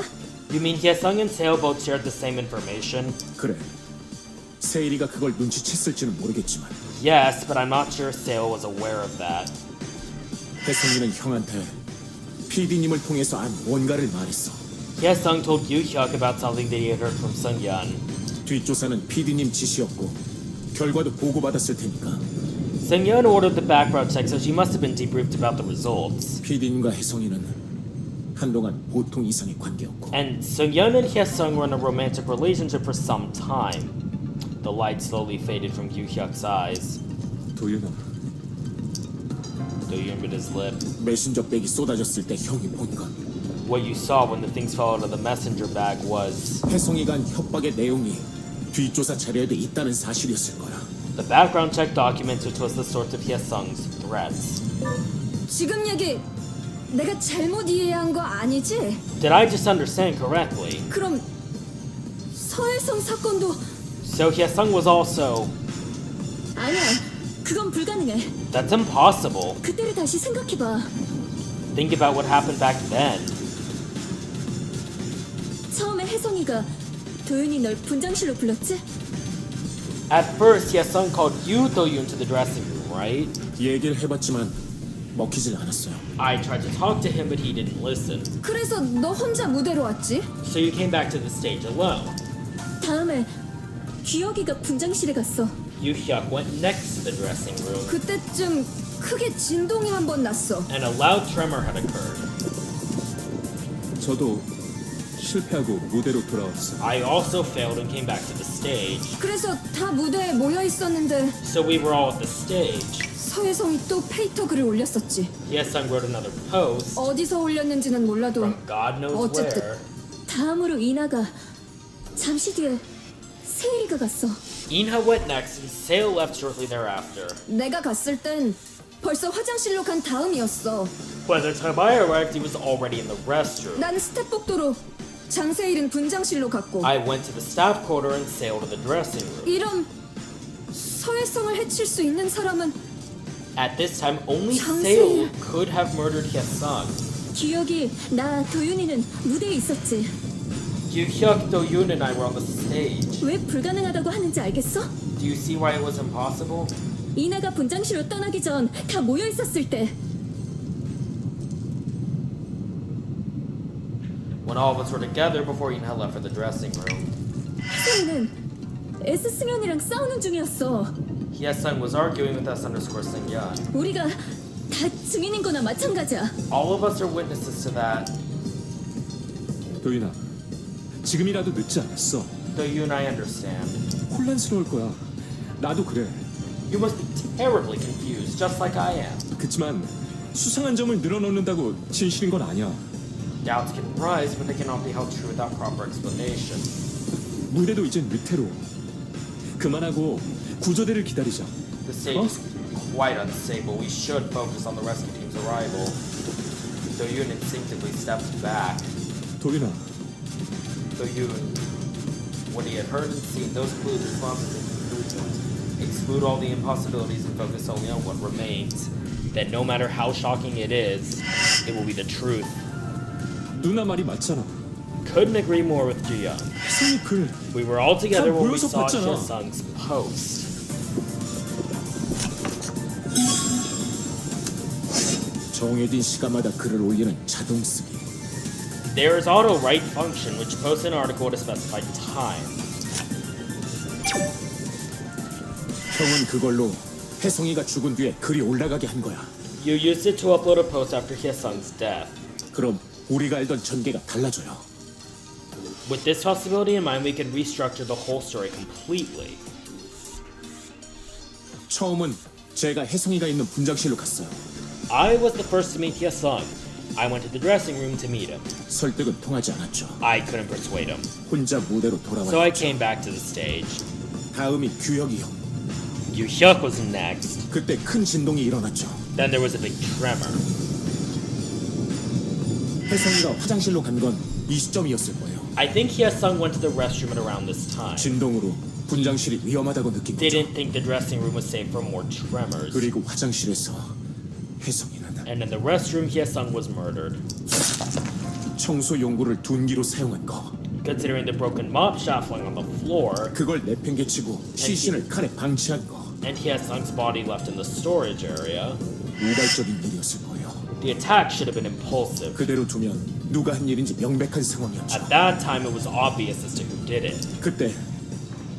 You mean Hyesung and Seo both shared the same information? 그래. 세일이가 그걸 눈치챘을지는 모르겠지만 Yes, but I'm not sure Seo was aware of that. 혜성이는 형한테 PD님을 통해서 안 뭔가를 말했어. Hyesung told Yu Hyuk about something that he had heard from Sung-yeon. 뒷조사는 PD님 지시였고 결과도 보고받았을 테니까 Sung-yeon ordered the background check, so she must have been debriefed about the results. PD님과 혜성이는 한동안 보통 이상의 관계였고 And Sung-yeon and Hyesung were in a romantic relationship for some time. The light slowly faded from Yu Hyuk's eyes. 도윤아, Do-yoon bit his lip. 메신저 백이 쏟아졌을 때 형이 본 건 What you saw when the things fell out of the messenger bag was 혜성이가 한 협박의 내용이 뒷조사 자료에도 있다는 사실이었을 거야. the background check documents, which was the source of Hyesung's threats. 지금 얘기 내가 잘못 이해한 거 아니지? Did I just understand correctly? 그럼 서혜성 사건도 So Hyesung was also... 아니야. 그건 불가능해. That's impossible. 그때를 다시 생각해봐. Think about what happened back then. 처음에 혜성이가 도윤이 널 분장실로 불렀지? At first, Hyesung called you, Do-yoon, to the dressing room, right? 얘기를 해봤지만 먹히질 않았어요. I tried to talk to him, but he didn't listen. 그래서 너 혼자 무대로 왔지? So you came back to the stage alone. 다음에 기혁이가 분장실에 갔어. Yu Hyuk went next to the dressing room, 그때쯤 크게 진동이 한 번 났어. and a loud tremor had occurred. 저도 실패하고 무대로 돌아왔어요. I also failed and came back to the stage. 그래서 다 무대에 모여 있었는데 So we were all at the stage. 서혜성이 또 페이터 글을 올렸었지. Hyesung wrote another post 어디서 올렸는지는 몰라도 from God knows 어쨌든 where. 다음으로 이나가 잠시 뒤에 세일이가 갔어. Inha went next, and Seo left shortly thereafter. 내가 갔을 땐 벌써 화장실로 간 다음이었어. By the time I arrived, he was already in the restroom. 난 스텝 복도로, 장세일은 분장실로 갔고. I went to the staff quarter and Seo to the dressing room. 이런 서혜성을 해칠 수 있는 사람은 At this time, only 장세일. Seo could have murdered Hyesung. 기억이 나 도윤이는 무대에 있었지. Yu Hyuk, Do-yoon, and I were on the stage. 왜 불가능하다고 하는지 알겠어? Do you see why it was impossible? 이나가 분장실로 떠나기 전 다 모여 있었을 때 When all of us were together before Inha left for the dressing room. 혜성이는 S 승현이랑 싸우는 중이었어. Hyesung was arguing with S_Sung-yeon. 우리가 다 증인인 거나 마찬가지야. All of us are witnesses to that. 도윤아, 지금이라도 늦지 않았어. Do-yoon, I understand. 혼란스러울 거야. 나도 그래. You must be terribly confused, just like I am. 그치만 수상한 점을 늘어놓는다고 진실인 건 아니야. Doubts can rise, but they cannot be held true without proper explanation. 무대도 이젠 위태로워. 그만하고 구조대를 기다리자. The stage is quite unstable. We should focus on the rescue team's arrival. Do-yoon instinctively stepped back. 도윤아, Do-yoon, when he had heard and seen those clues, responses, and conclusions, exclude all the impossibilities and focus only on what remains. That no matter how shocking it is, it will be the truth. 누나 말이 맞잖아. Couldn't agree more with Ji-young. 혜성이 글 We were all together when we 보여서 saw 봤잖아. Hyesung's post. 정해진 시간마다 글을 올리는 자동 쓰기. There is auto-write function which posts an article at a specified time. 형은 그걸로 혜성이가 죽은 뒤에 글이 올라가게 한 거야. You used it to upload a post after Hyesung's death. 그럼 우리가 알던 전개가 달라져요. With this possibility in mind, we can restructure the whole story completely. 처음은 제가 혜성이가 있는 분장실로 갔어요. I was the first to meet Hyesung. I went to the dressing room to meet him. 설득은 통하지 않았죠. I couldn't persuade him. 혼자 무대로 So I 돌아왔죠. came back to the stage. 다음이 규혁이 형. Yu Hyuk was next. 그때 큰 진동이 일어났죠. Then there was a big tremor. 혜성이가 화장실로 간 건 이 시점이었을 거예요. I think Hyesung went to the restroom at around this time. 진동으로 분장실이 위험하다고 느낀 거죠. Didn't think the dressing room was safe from more tremors. 그리고 화장실에서 혜성이는 And in the restroom, Hyesung was murdered. 청소 용구를 둔기로 사용한 거. Considering the broken mop shaft lying on the floor, 그걸 내팽개치고 시신을 칼에 방치한 거. and Hyesung's body left in the storage area, 우발적인 일이었을 거예요. the attack should have been impulsive. 그대로 두면 누가 한 일인지 명백한 상황이었죠. At that time, it was obvious as to who did it. 그때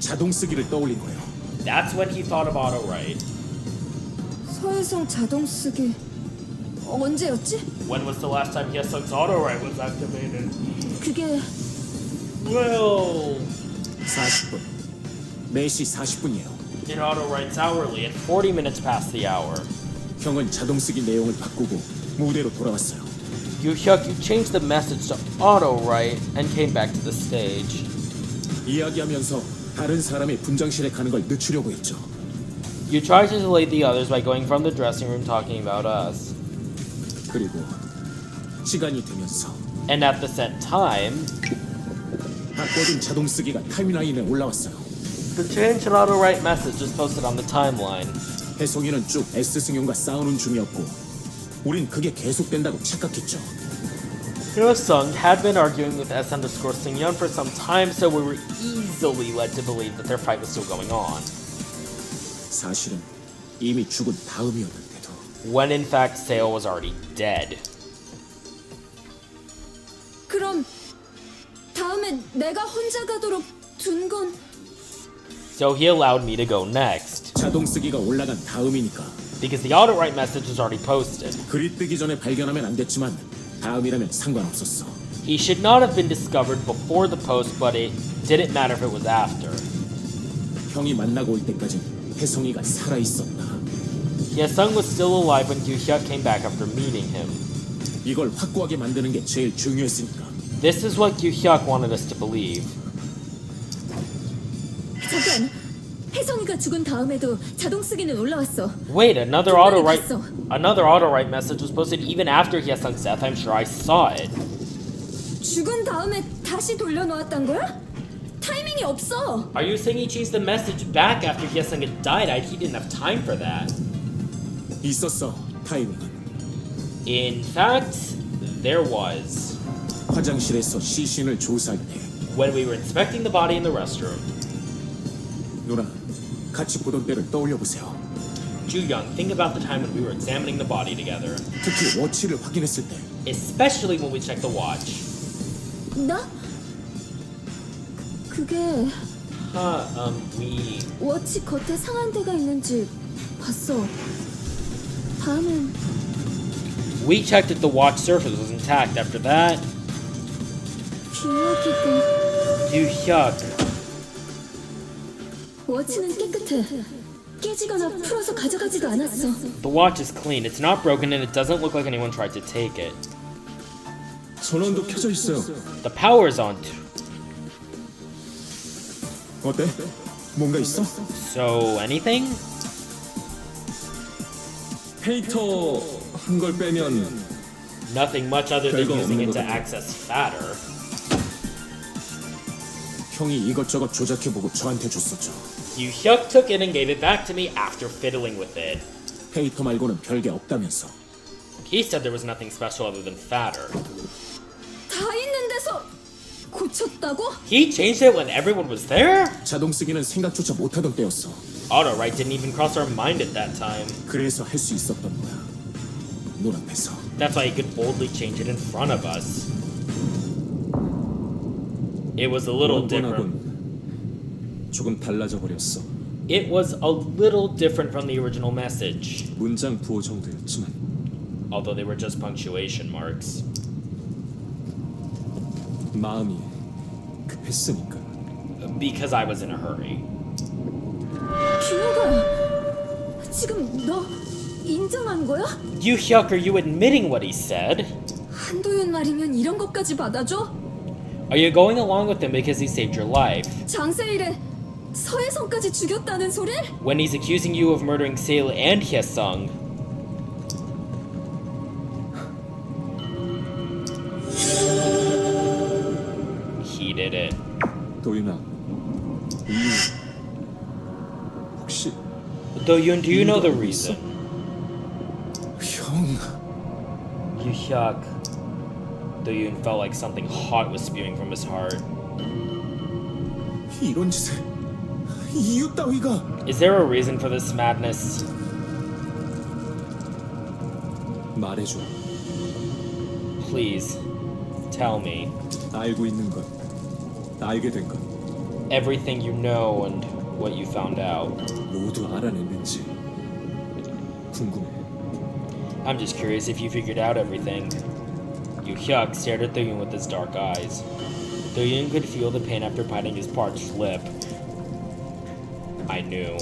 자동 쓰기를 떠올린 거예요. That's when he thought of auto-write. 서혜성 자동 쓰기 언제였지? When was the last time Hyesung's auto-write was activated? 그게 Well, 40분. 4시 40분이에요. it auto-writes hourly at 40 minutes past the hour. 형은 자동 쓰기 내용을 바꾸고 무대로 돌아왔어요. Yu Hyuk, you changed the message to auto-write and came back to the stage. 이야기하면서 다른 사람의 분장실에 가는 걸 늦추려고 했죠. You tried to delay the others by going from the dressing room talking about us. 그리고 시간이 되면서 And at the set time, 바꿔둔 자동 쓰기가 타임라인에 올라왔어요. the change in auto-write message was posted on the timeline. 혜성이는 쭉 S 승용과 싸우는 중이었고 우린 그게 계속된다고 착각했죠. Hyesung had been arguing with S_Singyeon for some time, so we were easily led to believe that their fight was still going on. 사실은 이미 죽은 다음이었는데도 When in fact, Seo was already dead. 그럼 다음에 내가 혼자 가도록 둔 건 So he allowed me to go next. 자동 쓰기가 올라간 다음이니까 Because the auto-write message was already posted. 글이 뜨기 전에 발견하면 안 됐지만 다음이라면 상관없었어. He should not have been discovered before the post, but it didn't matter if it was after. 형이 만나고 올 때까진 혜성이가 살아있었다. Hyesung was still alive when Yu Hyuk came back after meeting him. 이걸 확고하게 만드는 게 제일 중요했으니까. This is what Yu Hyuk wanted us to believe. 잠깐 혜성이가 죽은 다음에도 자동 쓰기는 올라왔어. Wait, another 분명히 auto-write 봤어. message was posted even after Hyesung's death. I'm sure I saw it. 죽은 다음에 다시 돌려놓았단 거야? 타이밍이 없어. Are you saying he changed the message back after Hyesung had died? He didn't have time for that. 있었어, 타이밍은. In fact, there was. 화장실에서 시신을 조사할 때 When we were inspecting the body in the restroom, 누나, 같이 보던 때를 떠올려 보세요. Ju-young, think about the time when we were examining the body together. 특히 워치를 확인했을 때 Especially when we checked the watch. 나? 그게 We... 워치 겉에 상한 데가 있는지 봤어. 다음엔 We checked that the watch surface was intact. After that, 기억이 Yu-hyuk. 워치는 깨끗해. 깨지거나 풀어서 가져가지도 않았어. The watch is clean. It's not broken and it doesn't look like anyone tried to take it. 전원도 켜져 있어요. The power's on too. 어때? 뭔가 있어? So, anything? 페이터 한 걸 빼면 Nothing much other than 별거 using 없는 it to 것 같아. access fatter. 형이 이것저것 조작해보고 저한테 줬었죠. Yu-hyuk took it and gave it back to me after fiddling with it. 페이터 말고는 별게 없다면서. He said there was nothing special other than fatter. 다 있는 데서 고쳤다고? He changed it when everyone was there? 자동 쓰기는 생각조차 못하던 때였어. Auto-write didn't even cross our mind at that time. 그래서 할 수 있었던 거야. 눈앞에서. That's why he could boldly change it in front of us. It was a little different. 원본하고는 조금 달라져 버렸어. It was a little different from the original message, 문장 부호 정도였지만 although they were just punctuation marks. 마음이 급했으니까. Because I was in a hurry. 규혁아, 지금 너 인정한 거야? Yu-hyuk, are you admitting what he said? 한도윤 말이면 이런 것까지 받아줘? Are you going along with him because he saved your life? 장세일에 서혜성까지 죽였다는 소리? When he's accusing you of murdering Sale and Hyesung. He did it. 도윤아, 이유 혹시 Do-yoon, do you know the reason? 형, Yu-hyuk. Do-yoon felt like something hot was spewing from his heart. 이런 짓에 이유 따위가 Is there a reason for this madness? 말해줘. Please, tell me. 알고 있는 것, 알게 된 것, Everything you know and what you found out. 모두 알아냈는지 궁금해. I'm just curious if you figured out everything. Yu-hyuk stared at Do-yoon with his dark eyes. Do-yoon could feel the pain after biting his parched lip. I knew.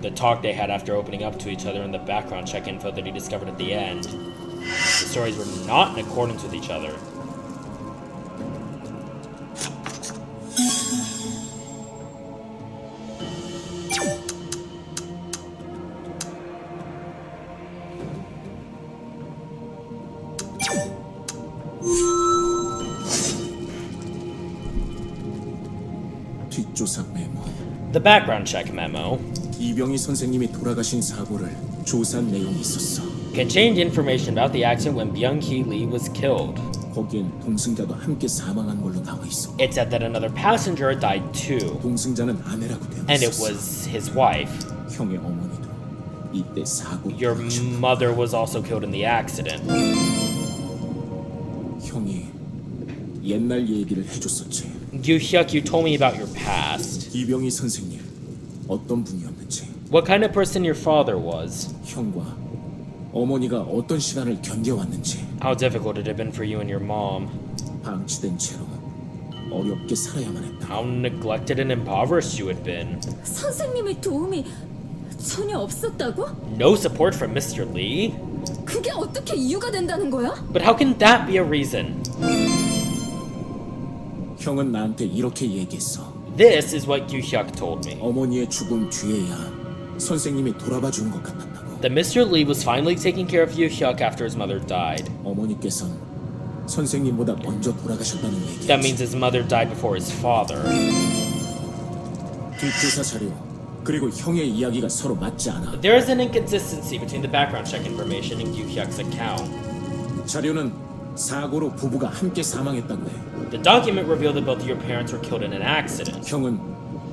The talk they had after opening up to each other and the background check info that he discovered at the end. The stories were not in accordance with each other. 뒷조사 메모. The background check memo 이병희 선생님이 돌아가신 사고를 조사한 내용이 있었어. contained information about the accident when Byung-hee Lee was killed. 거기엔 동승자도 함께 사망한 걸로 나와 있어. It said that another passenger had died too, 동승자는 아내라고 되어 and it 있었어. was his wife. 형의 어머니도 이때 사고. Your mother was also killed in the accident. 형이 옛날 얘기를 해줬었지. Yu-hyuk, you told me about your past. 이병희 선생님 어떤 분이었는지, What kind of person your father was. 형과 어머니가 어떤 시간을 견뎌왔는지, How difficult it had been for you and your mom. 방치된 채로 어렵게 살아야만 했다. How neglected and impoverished you had been. 선생님의 도움이 전혀 없었다고? No support from Mr. Lee? 그게 어떻게 이유가 된다는 거야? But how can that be a reason? 형은 나한테 이렇게 얘기했어. This is what Yu-hyuk told me. 어머니의 죽음 뒤에야 선생님이 돌아봐 주는 것 같았다고. That Mr. Lee was finally taking care of Yu-hyuk after his mother died. 어머니께선 선생님보다 먼저 돌아가셨다는 얘기였지. That means his mother died before his father. 뒷조사 자료 그리고 형의 이야기가 서로 맞지 않아. There is an inconsistency between the background check information and Yu-hyuk's account. 자료는 사고로 부부가 함께 사망했다고 해. The document revealed that both of your parents were killed in an accident. 형은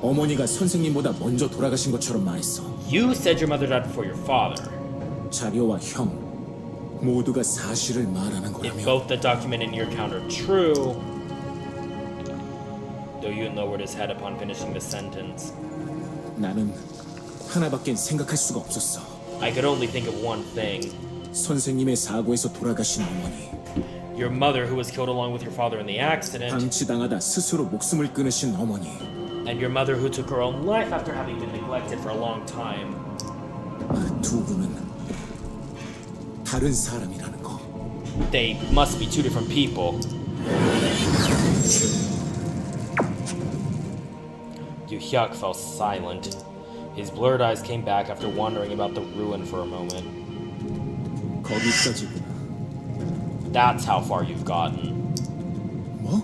어머니가 선생님보다 먼저 돌아가신 것처럼 말했어. You said your mother died before your father. 자료와 형 모두가 사실을 말하는 If 거라며. both the document and your account are true, Do-yoon lowered his head upon finishing the sentence. 나는 하나밖엔 생각할 수가 없었어. I could only think of one thing. 선생님의 사고에서 돌아가신 어머니, Your mother, who was killed along with your father in the accident, 방치당하다 스스로 목숨을 끊으신 어머니. and your mother, who took her own life after having been neglected for a long time. 두 분은 다른 사람이라는 거. They must be two different people. Yu-hyuk fell silent. His blurred eyes came back after wandering about the ruin for a moment. 거기까지구나. That's how far you've gotten. 뭐?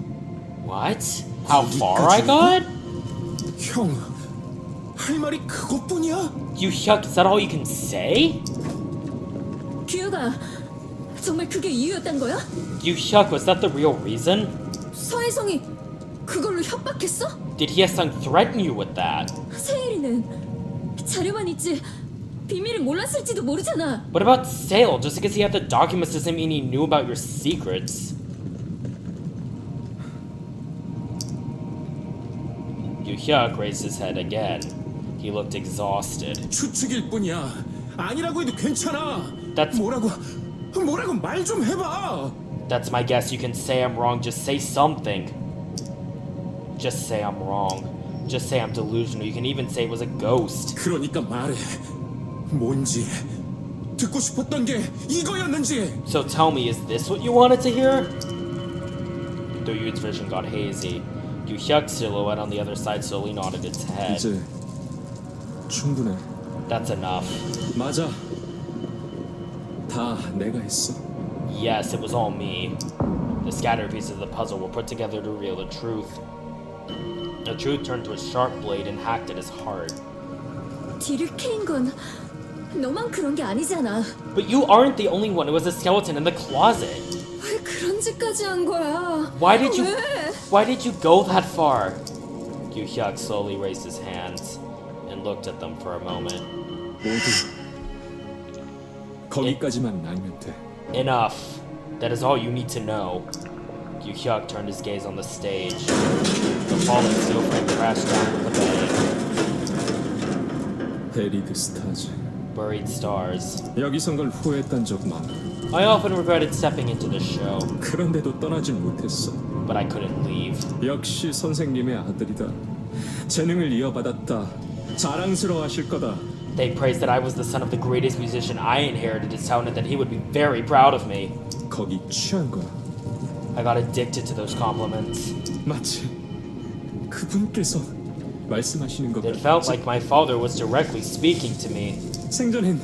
What? How far I got? 형, 할 말이 그것뿐이야? Yu-hyuk, is that all you can say? 규혁아, 정말 그게 이유였단 거야? Yu-hyuk, was that the real reason? 서혜성이 그걸로 협박했어? Did Hyesung threaten you with that? 세일이는 자료만 있지 비밀을 몰랐을지도 모르잖아. What about Sale? Just because he had the documents doesn't mean he knew about your secrets. Yu-hyuk raised his head again. He looked exhausted. 추측일 뿐이야. 아니라고 해도 괜찮아. That's- 뭐라고 말 좀 해봐. That's my guess. You can say I'm wrong. Just say something. Just say I'm wrong. Just say I'm delusional. You can even say it was a ghost. 그러니까 말해. 뭔지 듣고 싶었던 게 이거였는지. So tell me, is this what you wanted to hear? Do-Yoon's vision got hazy. Yu-Hyuk's silhouette on the other side slowly nodded its head. 이제 충분해. That's enough. 맞아. 다 내가 했어. Yes, it was all me. The scattered pieces of the puzzle were put together to reveal the truth. The truth turned to a sharp blade and hacked at his heart. 뒤를 캐인 건 너만 그런 게 아니잖아. But you aren't the only one who has a skeleton in the closet. 왜 그런 짓까지 한 거야? Why did you? 왜? Why did you go that far? Yu-Hyuk slowly raised his hands and looked at them for a moment. 모두 거기까지만 알면 돼. Enough. That is all you need to know. Yu-Hyuk turned his gaze on the stage. The falling steel frame crashed down with a bang. 베리드 스타즈. Buried stars. 여기선 걸 후회했던 적 많아. I often regretted stepping into the show, 그런데도 떠나진 못했어. but I couldn't leave. 역시 선생님의 아들이다. 재능을 이어받았다. 자랑스러워하실 거다. They praised that I was the son of the greatest musician I inherited his talent and that he would be very proud of me. 거기 취한 거야. I got addicted to those compliments. 마치 그분께서 말씀하시는 것 It felt 같았지. like my father was directly speaking to me, 생전엔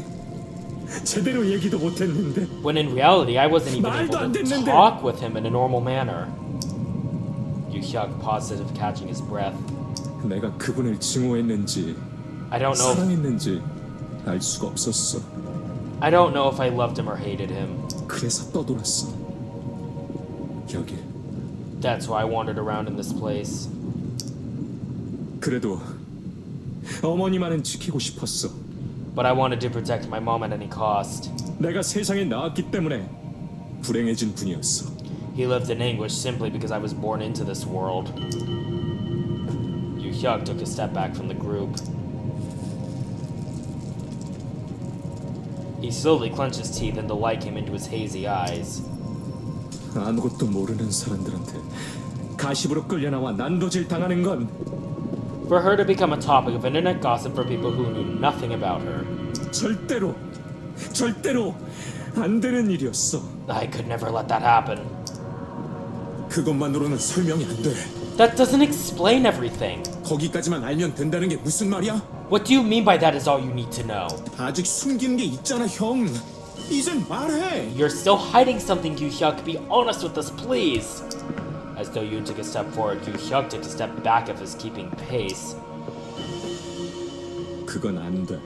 제대로 얘기도 못했는데 when in reality I wasn't even 말도 안 able to 됐는데. talk with him in a normal manner. Yu-Hyuk paused as if catching his breath. 내가 그분을 증오했는지 I don't know. 사랑했는지 알 수가 없었어. I don't know if I loved him or hated him. 그래서 떠돌았어. 여길. That's why I wandered around in this place. 그래도 어머니만은 지키고 싶었어. But I wanted to protect my mom at any cost. 내가 세상에 나왔기 때문에 불행해진 분이었어. He lived in anguish simply because I was born into this world. Yu-Hyuk took a step back from the group. He slowly clenched his teeth and the light came into his hazy eyes. 아무것도 모르는 사람들한테 가십으로 끌려나와 난도질 당하는 건 For her to become a topic of internet gossip for people who knew nothing about her, 절대로 안 되는 일이었어. I could never let that happen. 그것만으로는 설명이 안 돼. That doesn't explain everything. 거기까지만 알면 된다는 게 무슨 말이야? What do you mean by that is all you need to know? 아직 숨기는 게 있잖아, 형. 이젠 말해. You're still hiding something, Yu-Hyuk. Be honest with us, please. As Do-Yoon took a step forward, Yu-Hyuk took a step back of his keeping pace. 그건 안 돼.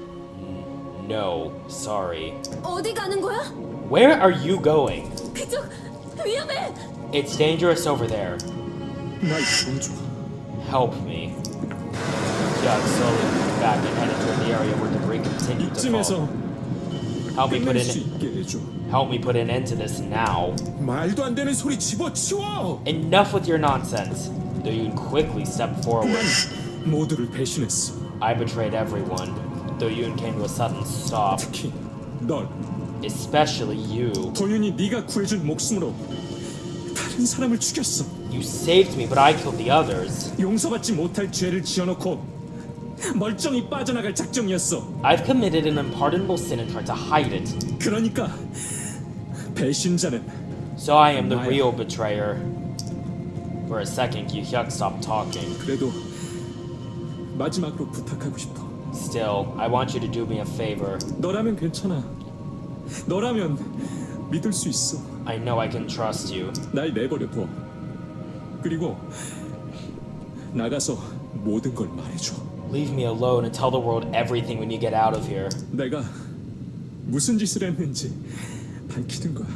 No, sorry. 어디 가는 거야? Where are you going? 그쪽 위험해. It's dangerous over there. 날 도와줘. Help me. Yu-Hyuk slowly moved back and headed toward the area where debris continued to 이쯤에서 fall. Help me put 끝낼 수 an 있게 해줘. help me put an end to this now. 말도 안 되는 소리 집어치워. Enough with your nonsense. Do-Yoon quickly stepped forward. 난 모두를 배신했어. I betrayed everyone. Do-Yoon came to a sudden stop, 특히 널. especially you. 도윤이 네가 구해준 목숨으로 다른 사람을 죽였어. You saved me, but I killed the others. 용서받지 못할 죄를 지어놓고 멀쩡히 빠져나갈 작정이었어. I've committed an unpardonable sin and tried to hide it. 그러니까 배신자는 So I am the Maya. real betrayer. For a second, Yu-Hyuk stopped talking. 그래도 마지막으로 부탁하고 싶어. Still, I want you to do me a favor. 너라면 괜찮아. 너라면 믿을 수 있어. I know I can trust you. 날 내버려 둬. 그리고 나가서 모든 걸 말해줘. Leave me alone and tell the world everything when you get out of here. 내가 무슨 짓을 했는지 밝히는 거야.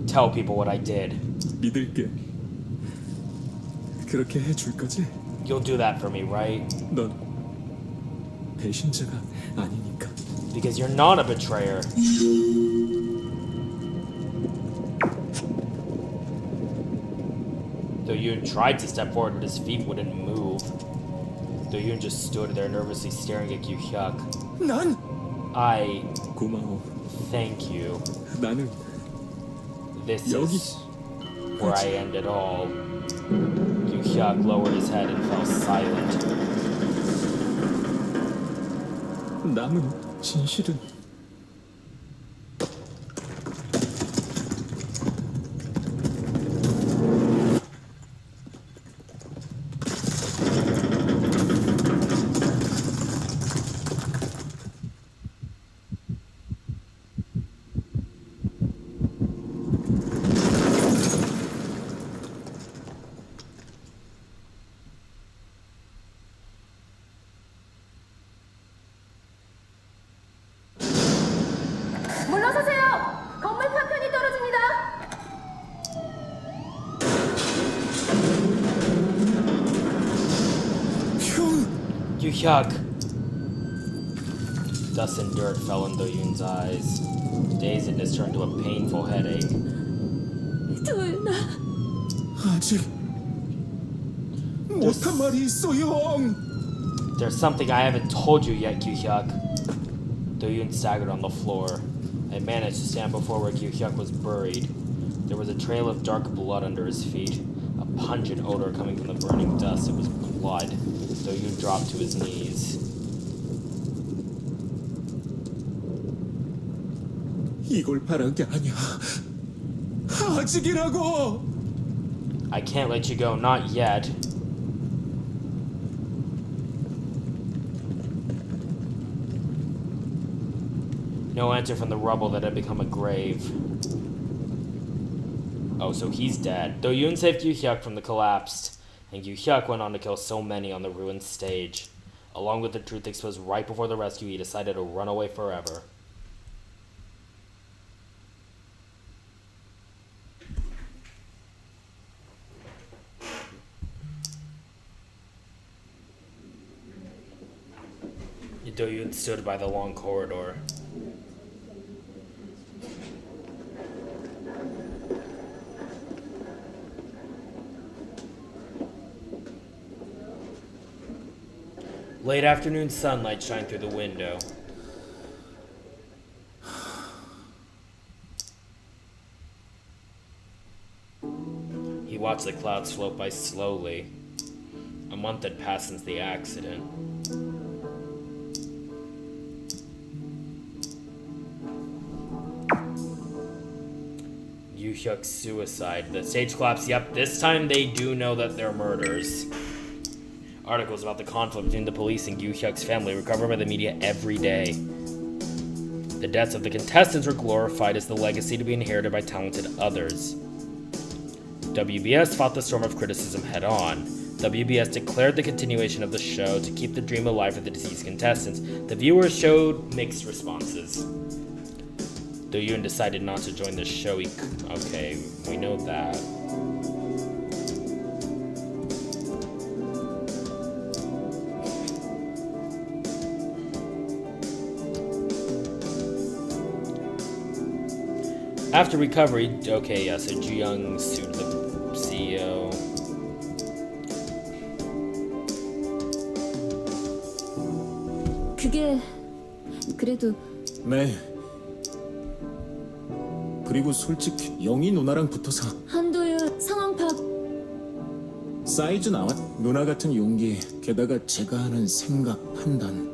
Tell people what I did. 믿을게. 그렇게 해줄 거지? You'll do that for me, right? 넌 배신자가 아니니까. Because you're not a betrayer. Though Yoon tried to step forward, but his feet wouldn't move. Do-yoon just stood there nervously staring at Gyu-hyuk. 난 I 고마워. thank you. 나는 This 여기- is where I end it all. Gyu-hyuk lowered his head and fell silent. 남은 진실은 물러서세요! 건물 파편이 떨어집니다! 형 Gyu-hyuk! Dust and dirt fell in Do-yoon's eyes. Dazedness turned to a painful headache. 도윤아, 아직 못한 말이 있어 형. There's something I haven't told you yet, Gyu-hyuk. Do-yoon staggered on the floor. I managed to stand before where Gyu-hyuk was buried. There was a trail of dark blood under his feet, a pungent odor coming from the burning dust. It was blood. Do-yoon dropped to his knees. 이걸 바란 게 아니야. 아직이라고. I can't let you go, not yet. No answer from the rubble that had become a grave. Oh, so he's dead. Do-yoon saved Gyu-hyuk from the collapse, and Gyu-hyuk went on to kill so many on the ruined stage. Along with the truth exposed right before the rescue, he decided to run away forever. Do-yoon stood by the long corridor. Late afternoon sunlight shined through the window. He watched the clouds float by slowly. A month had passed since the accident. Gyu-hyuk's suicide. The stage collapse. Yep, this time they do know that they're murders. Articles about the conflict between the police and Gyu-hyuk's family were covered by the media every day. The deaths of the contestants were glorified as the legacy to be inherited by talented others. WBS fought the storm of criticism head-on. WBS declared the continuation of the show to keep the dream alive for the deceased contestants. The viewers showed mixed responses. Do-yoon decided not to join the show. Okay, we know that. After recovery, okay, yeah, so Ji-young sued the CEO. 그게 그래도 네. 그리고 솔직히 영희 누나랑 붙어서 한도윤 상황 파악 사이즈 나왔. 누나 같은 용기, 게다가 제가 하는 생각, 판단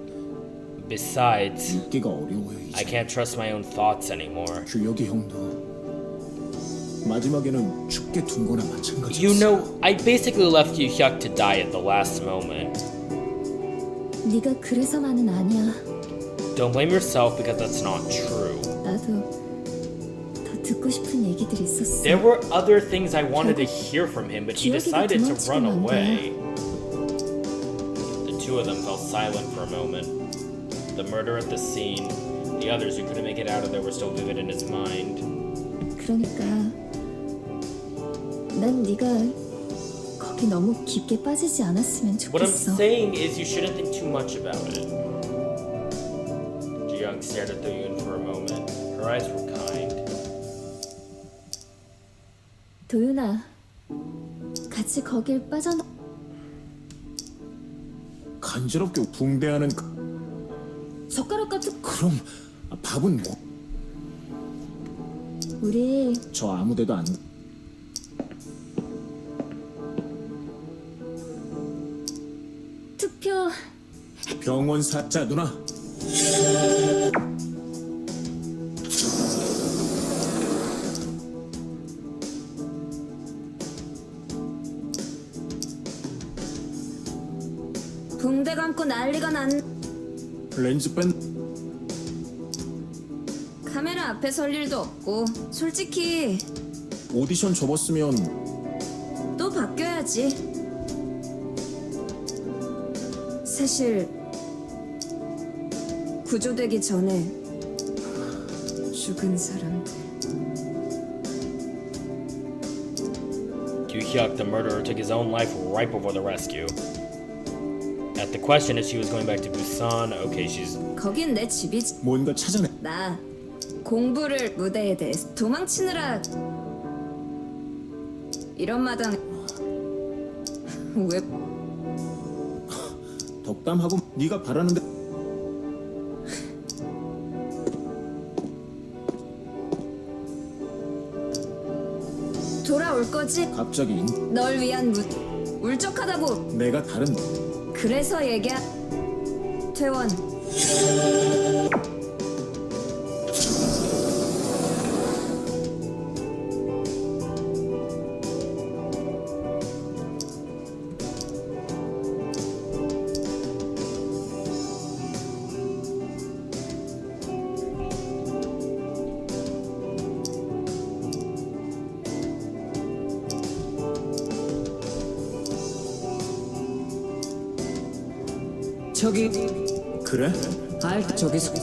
Besides, 믿기가 어려워요 I 이제. can't trust my own thoughts anymore. 주혁이 형도 마지막에는 죽게 둔 거나 마찬가지였어. You know, I basically left Gyu-hyuk to die at the last moment. 네가 그래서만은 아니야. Don't blame yourself because that's not true. 나도 더 듣고 싶은 얘기들이 있었어. There were other things I wanted to hear from him, but he 기억이 decided to 그만치면 run 안 돼. away. The two of them fell silent for a moment. The murder at the scene, the others who couldn't make it out of there were still vivid in his mind. 그러니까 난 네가 거기 너무 깊게 빠지지 않았으면 What I'm 좋겠어. saying is you shouldn't think too much about it. Ji-young stared at Do-yoon for a moment. Her eyes were kind. 도윤아, 같이 거길 빠져. 간지럽게 붕대하는 젓가락 같은 그럼 밥은 뭐? 우리 저 아무데도 안 투표 병원 사자 누나 붕대 감고 난리가 난 렌즈 뺀 카메라 앞에 설 일도 없고 솔직히 오디션 접었으면 또 바뀌어야지. 사실 구조되기 전에 죽은 사람들 Yu Hyuk, the murderer, took his own life right before the rescue. At the question if she was going back to Busan, okay, she's 거긴 내 집이지. 뭔가 찾아내 나 공부를 무대에 대해서 도망치느라 이런 마당 왜 덕담하고 네가 바라는데 돌아올 거지? 갑자기 널 위한 울적하다고 내가 다른 그래서 얘기야. 퇴원. 저기 그래? 저기서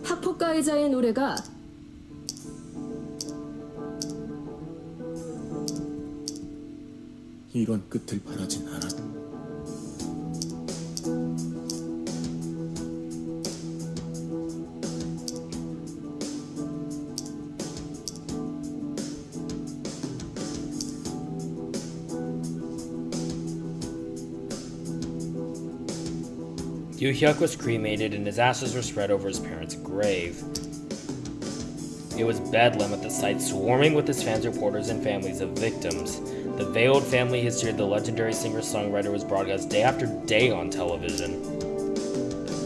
학폭 가해자의 노래가 이런 끝을 바라진 않았 Yu Hyuk was cremated and his ashes were spread over his parents' grave. It was bedlam at the site, swarming with his fans, reporters, and families of victims. The veiled family history of the legendary singer-songwriter was broadcast day after day on television.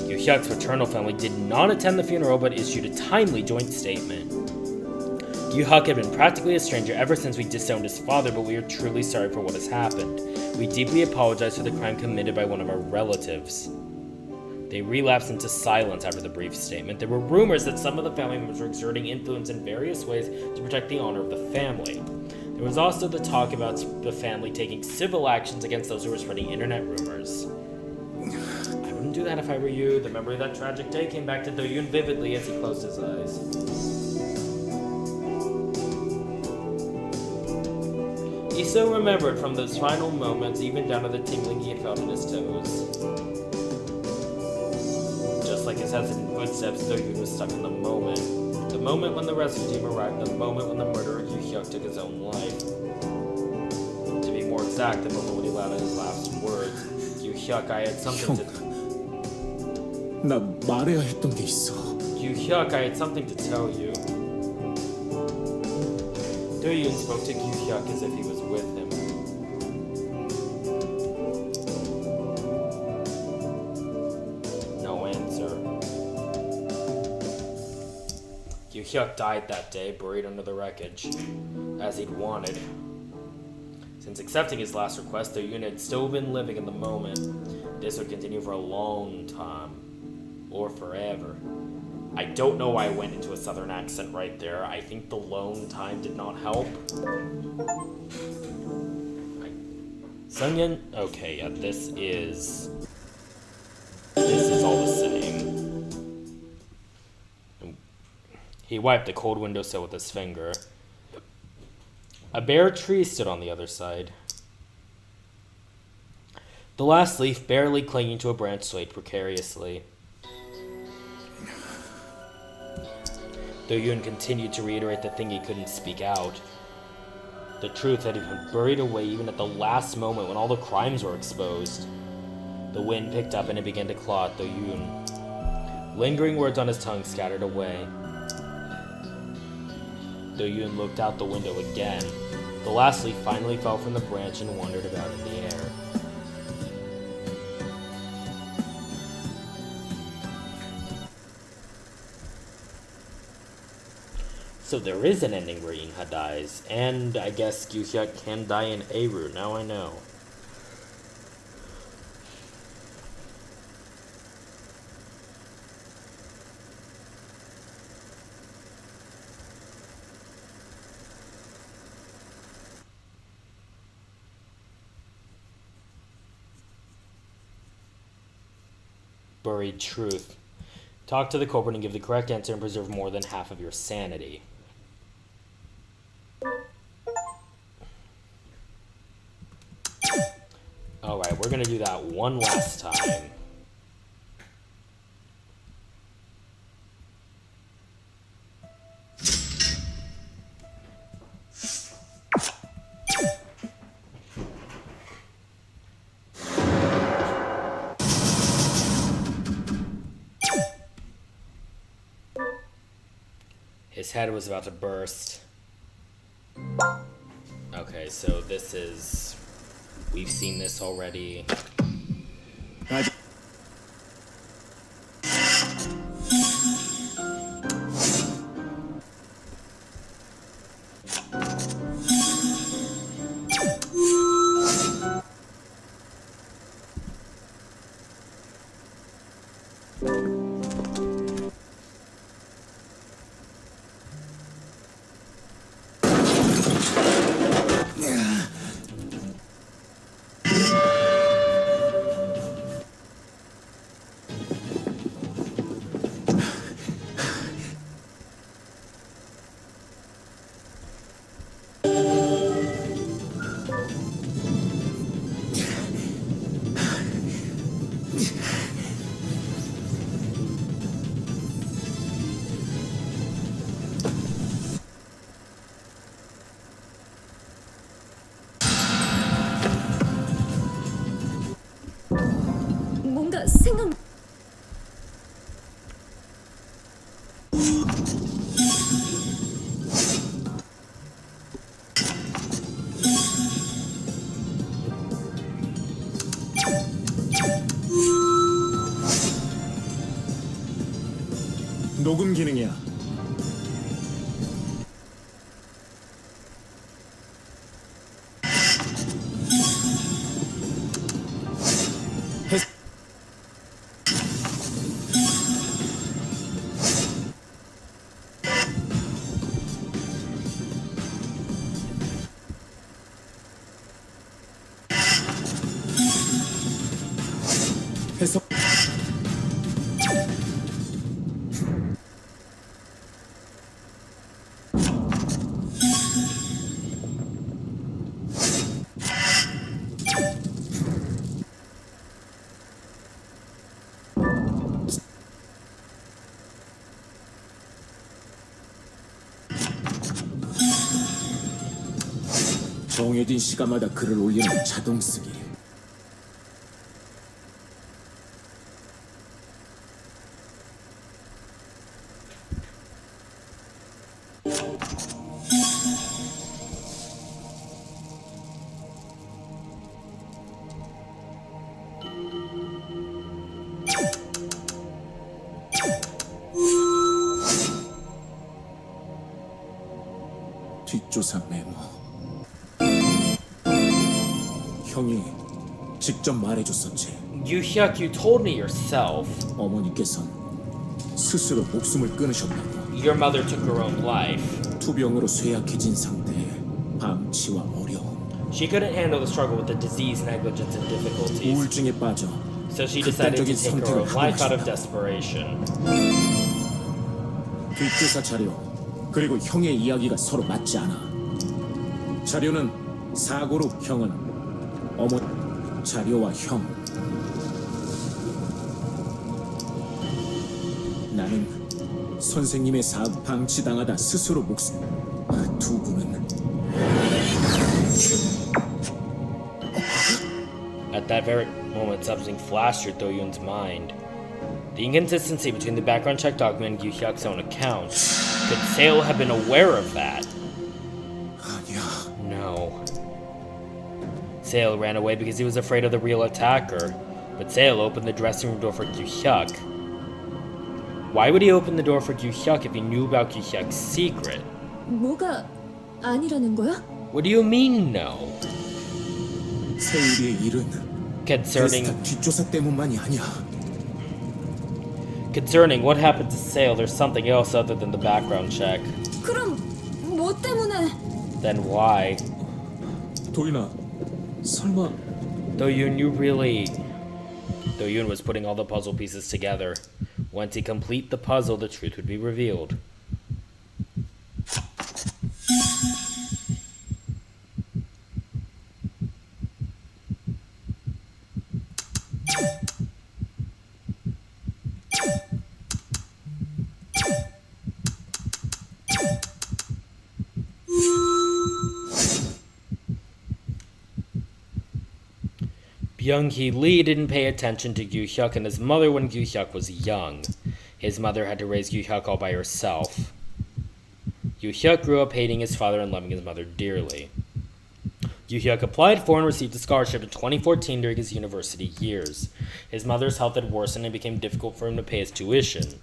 Yu Hyuk's paternal family did not attend the funeral but issued a timely joint statement. Yu Hyuk had been practically a stranger ever since we disowned his father, but we are truly sorry for what has happened. We deeply apologize for the crime committed by one of our relatives. They relapsed into silence after the brief statement. There were rumors that some of the family members were exerting influence in various ways to protect the honor of the family. There was also the talk about the family taking civil actions against those who were spreading internet rumors. I wouldn't do that if I were you. The memory of that tragic day came back to Do-yoon vividly as he closed his eyes. He so remembered from those final moments, even down to the tingling he had felt in his toes. Just like his hesitant footsteps, Do-yoon was stuck in the moment. The moment when the rescue team arrived, the moment when the murderer Yu Hyuk took his own life. To be more exact, the moment when he let out his last words. Yu Hyuk, I had something to... 나 말해야 했던 게 있어. Yu Hyuk, I had something to tell you. Do-yoon spoke to Yu Hyuk as if he was with him. No answer. Yu Hyuk died that day, buried under the wreckage, as he'd wanted. Since accepting his last request, Do-yoon had still been living in the moment. This would continue for a long time. Or forever. I don't know why I went into a southern accent right there. I think the lone time did not help. Sungyun? Okay, yeah, this is all the same. He wiped the cold windowsill with his finger. A bare tree stood on the other side. The last leaf, barely clinging to a branch, swayed precariously. Do-Yoon continued to reiterate the thing he couldn't speak out. The truth that had been buried away even at the last moment when all the crimes were exposed. The wind picked up and it began to claw at Do-Yoon. Lingering words on his tongue scattered away. Do-Yoon looked out the window again. The last leaf finally fell from the branch and wandered about in the air. So there is an ending where Inha dies, and I guess Gyu-hyuk can die in Eru, now I know. Buried truth. Talk to the culprit and give the correct answer and preserve more than half of your sanity. Alright, we're gonna do that one last time. His head was about to burst. Okay, so this is... We've seen this already. 뭔가 생각... 녹음 기능이야. 해석. 정해진 시간마다 글을 올리는 자동 쓰기. 뒷조사 메모. 형이 직접 말해줬었지. Gyu-hyuk, you told me yourself. 어머니께선 스스로 목숨을 끊으셨다고. Your mother took her own life. 투병으로 쇠약해진 상태, 방치와 어려움, She couldn't handle the struggle with the disease, negligence, and difficulties. 우울증에 빠져 So she decided to 극단적인 take her 선택을 own 하고 life out of 싶다. desperation. 뒷조사 자료 그리고 형의 이야기가 서로 맞지 않아. 자료는 사고로 형은 어머 자료와 형. 나는 선생님의 사업 방치당하다 스스로 목숨. 두 분은 At that very moment, something flashed through Do-yoon's mind. The inconsistency between the background check document and Yu-hyuk's own account. Could Sale have been aware of that? 아니야. No. Sale ran away because he was afraid of the real attacker, but Sale opened the dressing room door for Yu-hyuk. Why would he open the door for Yu-hyuk if he knew about Yu-hyuk's secret? 뭐가 아니라는 거야? What do you mean, no? 세일이의 일은 Concerning 데스타 뒷조사 때문만이 아니야. what happened to Sale, there's something else other than the background check. 그럼 뭐 때문에? Then why? 도윤아, 설마 Do-yoon was putting all the puzzle pieces together. Once he complete the puzzle, the truth would be revealed. Byung-hee Lee didn't pay attention to Yu-hyuk and his mother when Yu-hyuk was young. His mother had to raise Yu-hyuk all by herself. Yu-hyuk grew up hating his father and loving his mother dearly. Yu-hyuk applied for and received a scholarship in 2014 during his university years. His mother's health had worsened and it became difficult for him to pay his tuition.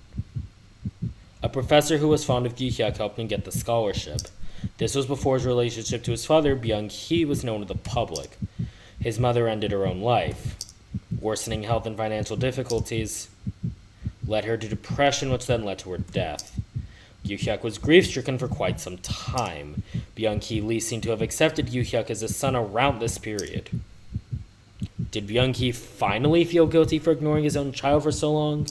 A professor who was fond of Yu-hyuk helped him get the scholarship. This was before his relationship to his father, Byung-hee, was known to the public. His mother ended her own life. Worsening health and financial difficulties led her to depression, which then led to her death. Yu-hyuk was grief-stricken for quite some time. Byung-hee Lee seemed to have accepted Yu-hyuk as a son around this period. Did Byung-hee finally feel guilty for ignoring his own child for so long?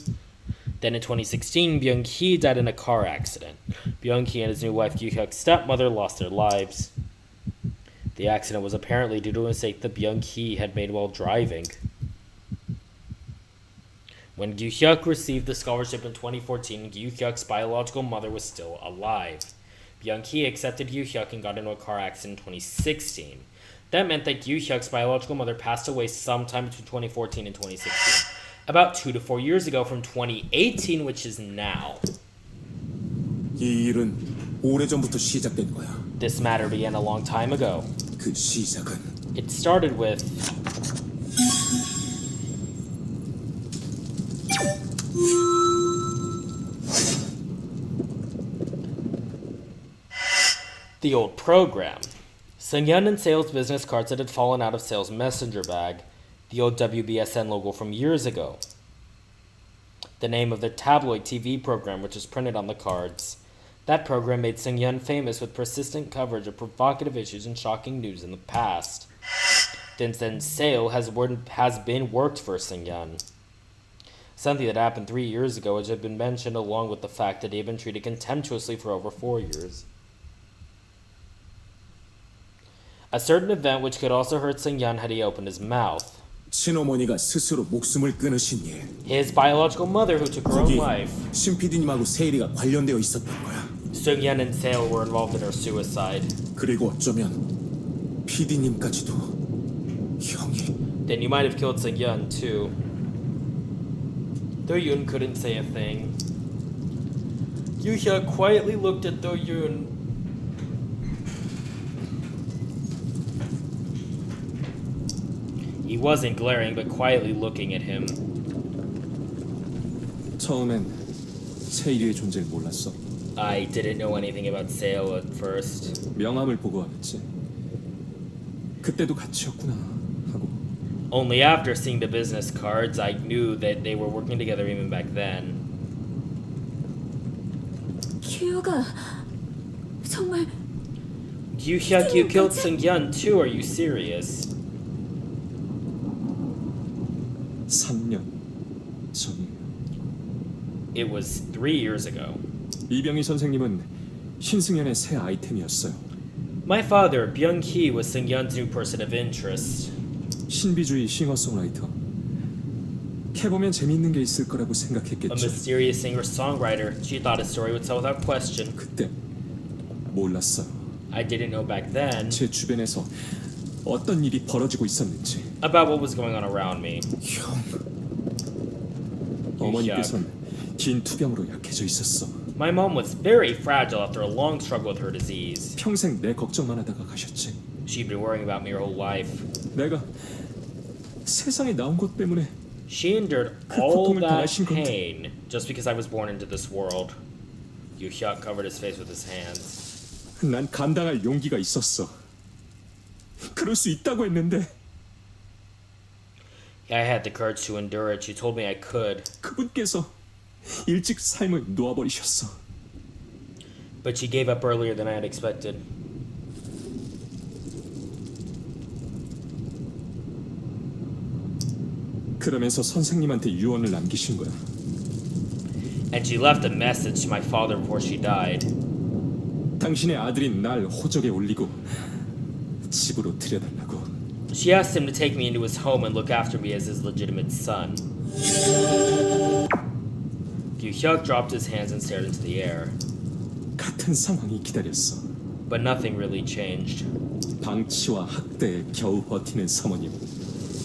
Then in 2016, Byung-hee died in a car accident. Byung-hee and his new wife Yu-hyuk's stepmother lost their lives. The accident was apparently due to a mistake that Byung-hee had made while driving. When Yu-hyuk received the scholarship in 2014, Yu-hyuk's biological mother was still alive. Byung-hee accepted Yu-hyuk and got into a car accident in 2016. That meant that Yu-hyuk's biological mother passed away sometime between 2014 and 2016. About 2 to 4 years ago from 2018, which is now. 이 일은 오래전부터 시작된 거야. This matter began a long time ago. 그 시작은 It started with the old program. Seung-yeon and Sale's business cards that had fallen out of Sale's messenger bag, the old WBSN logo from years ago. The name of the tabloid TV program which was printed on the cards. That program made Seung-yeon famous with persistent coverage of provocative issues and shocking news in the past. Since then, Sale has been worked for Seung-yeon. Something that happened 3 years ago, which had been mentioned along with the fact that he had been treated contemptuously for over 4 years. A certain event which could also hurt Seung-yeon had he opened his mouth. 친어머니가 스스로 목숨을 끊으신 일. His biological mother who took her own 거기 life. 신 PD님하고 세일이가 관련되어 있었던 거야. Seung-yeon and Sale were involved in her suicide. 그리고 어쩌면 PD님까지도 형이. Then you might have killed Seung-yeon too. Do-yoon couldn't say a thing. Yu-hyuk quietly looked at Do-yoon. He wasn't glaring, but quietly looking at him. 처음엔 세일이의 존재를 몰랐어. I didn't know anything about Sale at first. 명함을 보고 알았지. 그때도 같이였구나 하고. Only after seeing the business cards, I knew that they were working together even back then. 규혁아, 정말 Yu-hyuk, you killed Seung-yeon too, are you serious? 3년 전이에요. It was 3 years ago. 이병희 선생님은 신승연의 새 아이템이었어요. My father, Byung-hee, was Seung-yeon's new person of interest. 신비주의 싱어송라이터. 캐보면 재밌는 게 있을 거라고 A 생각했겠죠. mysterious singer-songwriter. She thought his story would sell without question. 그때 몰랐어요. I didn't know back then 제 주변에서 어떤 일이 벌어지고 있었는지. about what was going on around me. 어머니께서는 긴 투병으로 약해져 있었어. My mom was very fragile after a long struggle with her disease. 평생 내 걱정만 하다가 가셨지. She'd been worrying about me her whole life. 내가 세상에 나온 것 때문에 She endured 그 all 고통을 that 당하신 건데. pain just because I was born into this world. Yoo-hyuk covered his face with his hands. 난 감당할 용기가 있었어. 그럴 수 있다고 했는데 I had the courage to endure it. She told me I could. 그분께서 일찍 삶을 놓아버리셨어. But she gave up earlier than I had expected. 그러면서 선생님한테 유언을 남기신 거야. And she left a message to my father before she died. 당신의 아들인 날 호적에 올리고 집으로 들여달라고. She asked him to take me into his home and look after me as his legitimate son. Yoo-hyuk dropped his hands and stared into the air. 같은 상황이 기다렸어. But nothing really changed. 방치와 학대에 겨우 버티는 사모님.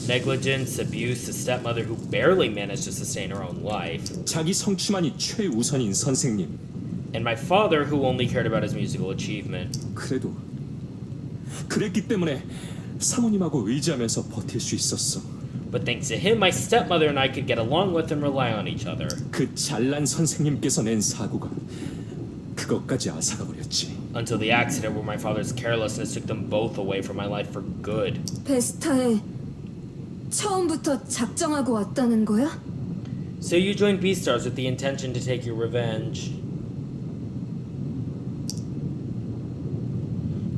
Negligence, abuse, a stepmother who barely managed to sustain her own life. 자기 성취만이 최우선인 선생님. And my father who only cared about his musical achievement. 그래도 그랬기 때문에 사모님하고 의지하면서 버틸 수 있었어. But thanks to him, my stepmother and I could get along with and rely on each other. 그 잘난 선생님께서 낸 사고가 그것까지 앗아가 버렸지. Until the accident where my father's carelessness took them both away from my life for good. 베스타에 처음부터 작정하고 왔다는 거야? So you joined Beastars with the intention to take your revenge.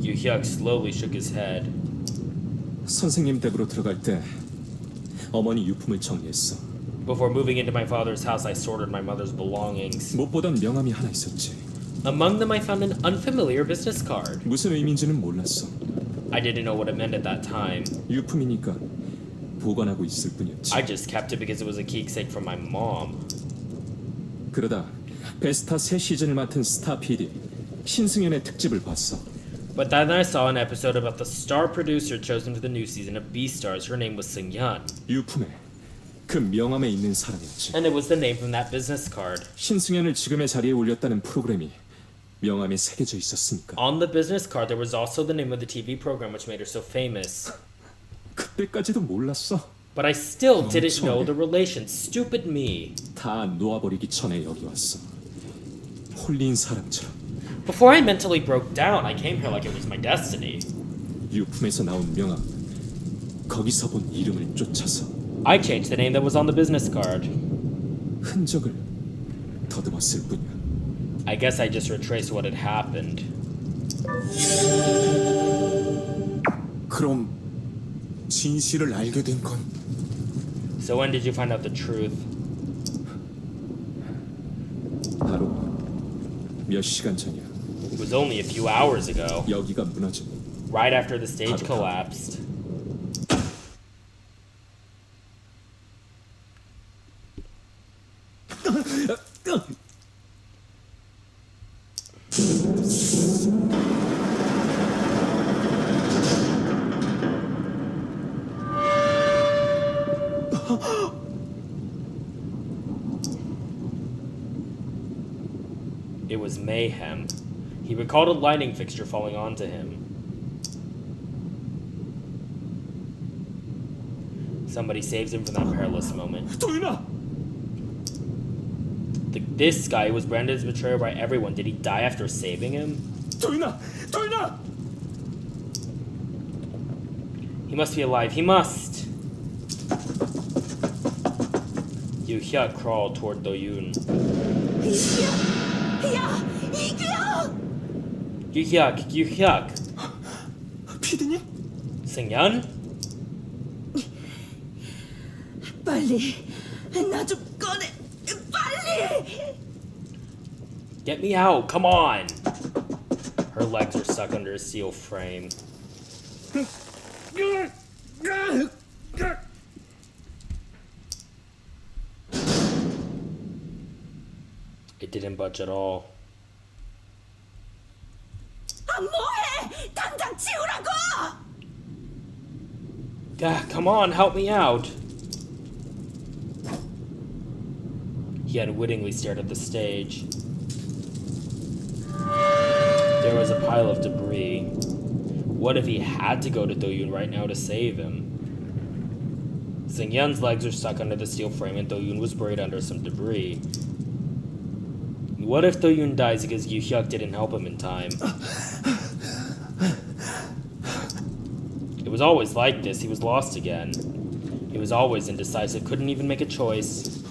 Yoo-hyuk slowly shook his head. 선생님 댁으로 들어갈 때 어머니 유품을 정리했어. Before moving into my father's house, I sorted my mother's belongings. 못 보던 명함이 하나 있었지. Among them, I found an unfamiliar business card. 무슨 의미인지는 몰랐어. I didn't know what it meant at that time. 유품이니까 보관하고 있을 뿐이었지. I just kept it because it was a keepsake from my mom. 그러다 베스타 새 시즌을 맡은 스타 PD 신승연의 특집을 봤어. But then I saw an episode about the star producer chosen for the new season of Beastars. Her name was Seung-yeon, 유품에 그 명함에 있는 사람이었지. and it was the name from that business card. 신승연을 지금의 자리에 올렸다는 프로그램이 명함에 새겨져 있었으니까. On the business card, there was also the name of the TV program which made her so famous. 그때까지도 몰랐어. But I still didn't know the relation. Stupid me. 다 놓아버리기 전에 여기 왔어. 홀린 사람처럼. Before I mentally broke down, I came here like it was my destiny. 유품에서 나온 명함. 거기서 본 이름을 쫓아서 I changed the name that was on the business card. 흔적을 더듬었을 뿐이야. I guess I just retraced what had happened. 그럼 진실을 알게 된 건 So when did you find out the truth? 바로 몇 시간 전이야. It was only a few hours ago, 여기가 무너진 right after the stage collapsed. It was mayhem. He recalled a lighting fixture falling onto him. Somebody saves him from that perilous moment. 도윤아! This guy who was branded as a betrayer by everyone, did he die after saving him? 도윤아! 도윤아! He must be alive. He must! Yoo-hyuk crawled toward Do-yoon. Yoo-hyuk! 피디님? Seung-yeon? 빨리 나 좀 꺼내 빨리 Get me out! Come on! Her Her legs are stuck under a steel frame. It didn't budge at all. 아, 뭐해? 당장 치우라고! Come on, help me out. He unwittingly stared at the stage. There was a pile of debris. What if he had to go to Do-yoon right now to save him? Seung-yeon's legs were stuck under the steel frame and Do-yoon was buried under some debris. What if Do-yoon dies because Yoo-hyuk didn't help him in time? It was always like this. He was lost again. He was always indecisive, couldn't even make a choice.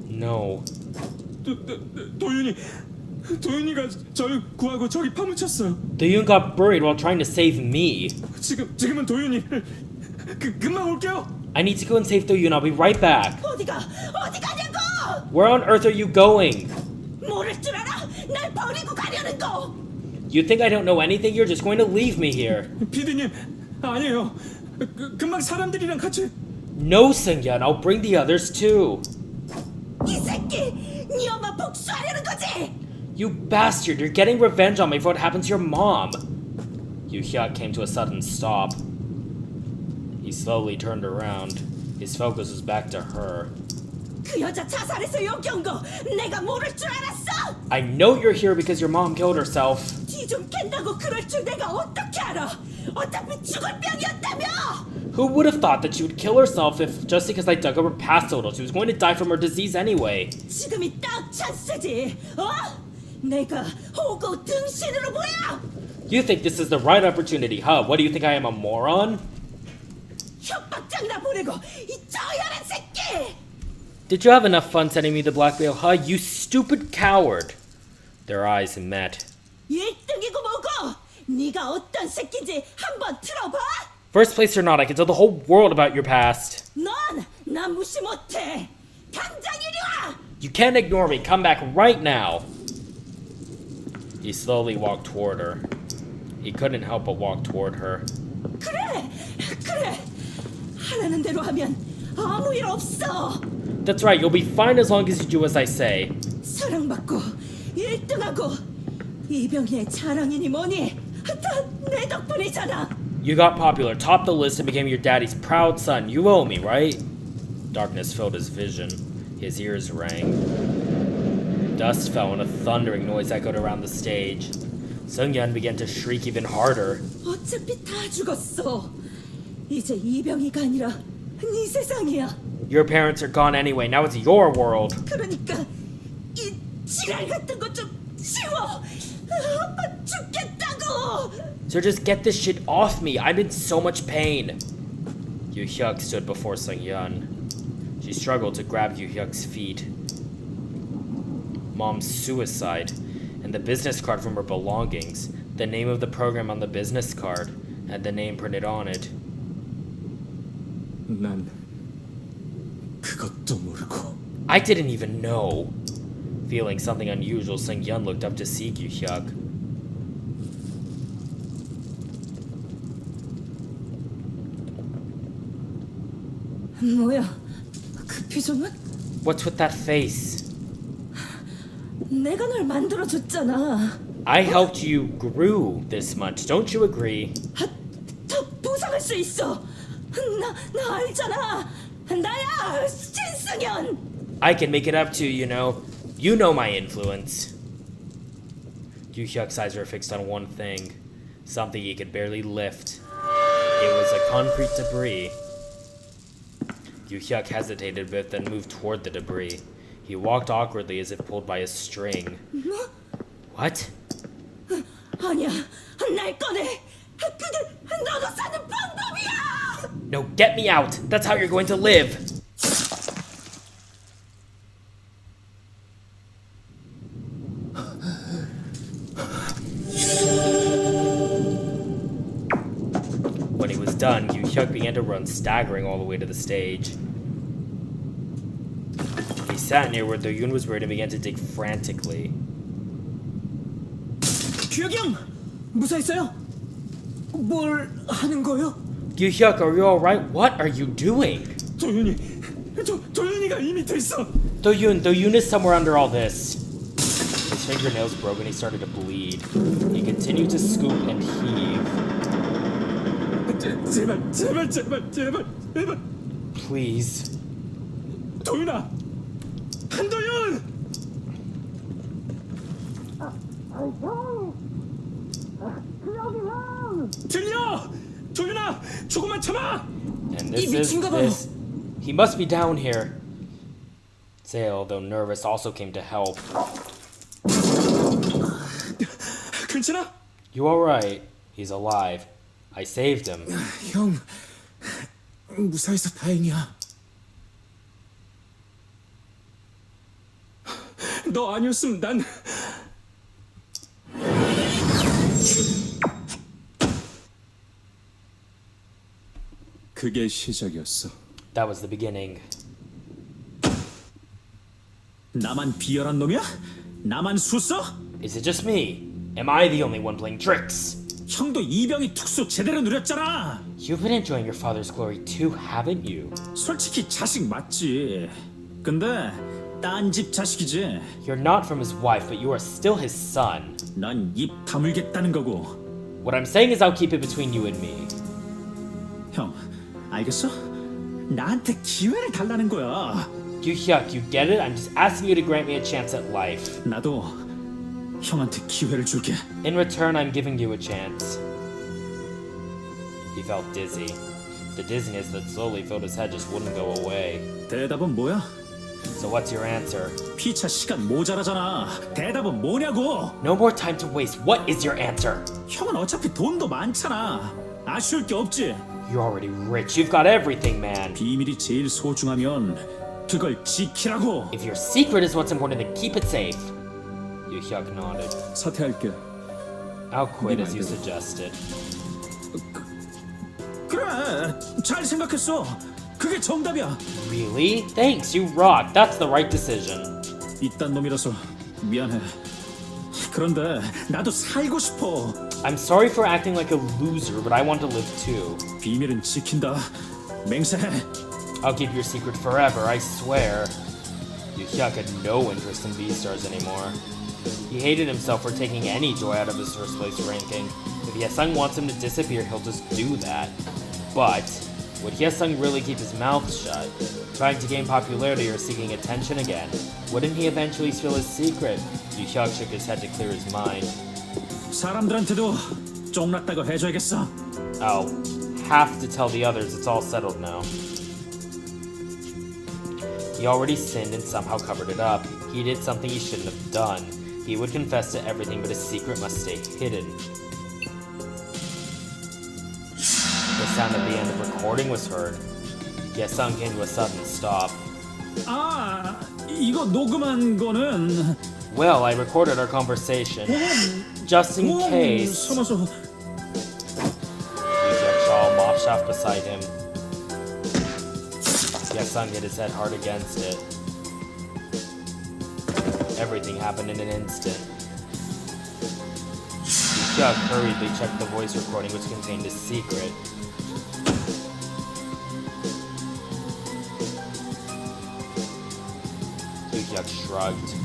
No. 도윤이가 저를 구하고 저기 파묻혔어요. Do-yoon got buried while trying to save me. 지금은 도윤이를 금방 올게요. I need to go and save Do-yoon. I'll be right back. 어디 가냐고! Where on earth are you going? 모를 줄 알아? 날 버리고 가려는 거! You think I don't know anything? You're just going to leave me here. 피디님, 아니에요. 금방 사람들이랑 같이. No, Seung-yeon. I'll bring the others too. 이 새끼! 네 엄마 복수하려는 거지! You bastard! You're getting revenge on me for what happened to your mom. Yoo-hyuk came to a sudden stop. He slowly turned around. His focus was back to her. 그 여자 자살해서 여기 온 거 내가 모를 줄 알았어? I know you're here because your mom killed herself. 뒤 좀 캔다고 그럴 줄 내가 어떻게 알아? 어차피 죽을 병이었다며! Who would have thought that she would kill herself if just because I dug up her past a little, she was going to die from her disease anyway? 지금이 딱 찬스지, 어? 내가 호구 등신으로 보여! You think this is the right opportunity, huh? What do you think, I am a moron? 협박장이나 보내고 이 저열한 새끼! Did you have enough fun sending me the blackmail, huh? You stupid coward. Their eyes met. 1등이고 뭐고! 네가 어떤 새끼인지 한번 틀어봐! First place or not, I can tell the whole world about your past. 넌 나 무시 못해! 당장 이리 와! You can't ignore me. Come back right now. He slowly walked toward her. He couldn't help but walk toward her. 그래! 하라는 대로 하면 아무 일 없어! That's right, you'll be fine as long as you do as I say. 사랑받고 1등하고 이병희의 자랑이니 뭐니 다 내 덕분이잖아. You got popular, topped the list, and became your daddy's proud son. You owe me, right? Darkness filled his vision. His ears rang. Dust fell and a thundering noise echoed around the stage. Seung-yeon began to shriek even harder. 어차피 다 죽었어. 이제 이병희가 아니라 네 세상이야. Your parents are gone anyway, now it's your world. 그러니까 이 지랄 같은 거 좀 치워. 아빠 죽겠다고. So just get this shit off me. I'm in so much pain. Yoo-hyuk stood before Seung-yeon. She struggled to grab Yoo-hyuk's feet. Mom's suicide, and the business card from her belongings, the name of the program on the business card, and the name printed on it. 난 그것도 모르고. I didn't even know. Feeling something unusual, Seung-yeon looked up to see Yoo-hyuk. 뭐야? 그 표정은? What's with that face? 내가 널 만들어줬잖아. I helped you grew this much, don't you agree? 더 보상할 수 있어. 나 알잖아. 나야 신승연. I can make it up to you, know. You know my influence. Yoo-hyuk's eyes were fixed on one thing. Something he could barely lift. It was a concrete debris. Yoo-hyuk hesitated a bit, then moved toward the debris. He walked awkwardly as if pulled by a string. What? 아니야, 날 꺼내. 그게 너도 사는 방법이야. No, get me out! That's how you're going to live! When he was done, Yoo-hyuk began to run, staggering all the way to the stage. He sat near where Do-yoon was buried and began to dig frantically. 규혁이 형! 무사했어요? 뭘 하는 거요? Yu-hyuk, are you alright? What are you doing? 도윤이, 도윤이가 이 밑에 있어. Do-yoon is somewhere under all this. His fingernails broke and he started to bleed. He continued to scoop and heave. 제발. Please. 도윤아, 한도윤. 들려? 도윤아, 조금만 참아. And this 이 is 미친가 봐요. this. He must be down here. Sale, though nervous, also came to help. 괜찮아? You alright? He's alive. I saved him. 형, 무사해서 다행이야. 너 아니었으면 난. 그게 시작이었어. That was the beginning. 나만 비열한 놈이야? 나만 수써? Is it just me? Am I the only one playing tricks? 형도 이병희 특수 제대로 누렸잖아. You've been enjoying your father's glory too, haven't you? 솔직히 자식 맞지. 근데 딴 집 자식이지. You're not from his wife, but you are still his son. 난 입 다물겠다는 거고. What I'm saying is I'll keep it between you and me. 형, 알겠어? 나한테 기회를 달라는 거야. Yu-hyuk, you get it? I'm just asking you to grant me a chance at life. 나도 형한테 기회를 줄게. In return, I'm giving you a chance. He felt dizzy. The dizziness that slowly filled his head just wouldn't go away. 대답은 뭐야? So what's your answer? 피차 시간 모자라잖아. 대답은 뭐냐고? No more time to waste. What is your answer? 형은 어차피 돈도 많잖아. 아쉬울 게 없지. You're already rich. You've got everything, man. 비밀이 제일 소중하면 그걸 지키라고. If your secret is what's important, then keep it safe. Yu-hyuk nodded. 사퇴할게. I'll quit as you suggested. 그래, 잘 생각했어. 그게 정답이야. Really? Thanks, you rock. That's the right decision. 이딴 놈이라서 미안해. 그런데 나도 살고 싶어. I'm sorry for acting like a loser, but I want to live too. 비밀은 지킨다. 맹세해. I'll keep your secret forever, I swear. Yu-hyuk had no interest in Beastars anymore. He hated himself for taking any joy out of his first place ranking. If Hyesung wants him to disappear, he'll just do that. But would Hyesung really keep his mouth shut? Trying to gain popularity or seeking attention again? Wouldn't he eventually spill his secret? Yu-hyuk shook his head to clear his mind. 사람들한테도 쫑났다고 해줘야겠어. I'll have to tell the others it's all settled now. He already sinned and somehow covered it up. He did something he shouldn't have done. He would confess to everything, but his secret must stay hidden. The sound at the end of recording was heard. Hyesung came to a sudden stop. 아, 이거 녹음한 거는 Well, I recorded our conversation. Just in case. 숨어서 Yu-hyuk saw a mop shaft beside him. Hyesung hit his head hard against it. Everything happened in an instant. Yu-hyuk hurriedly checked the voice recording which contained his secret. Yu-hyuk shrugged.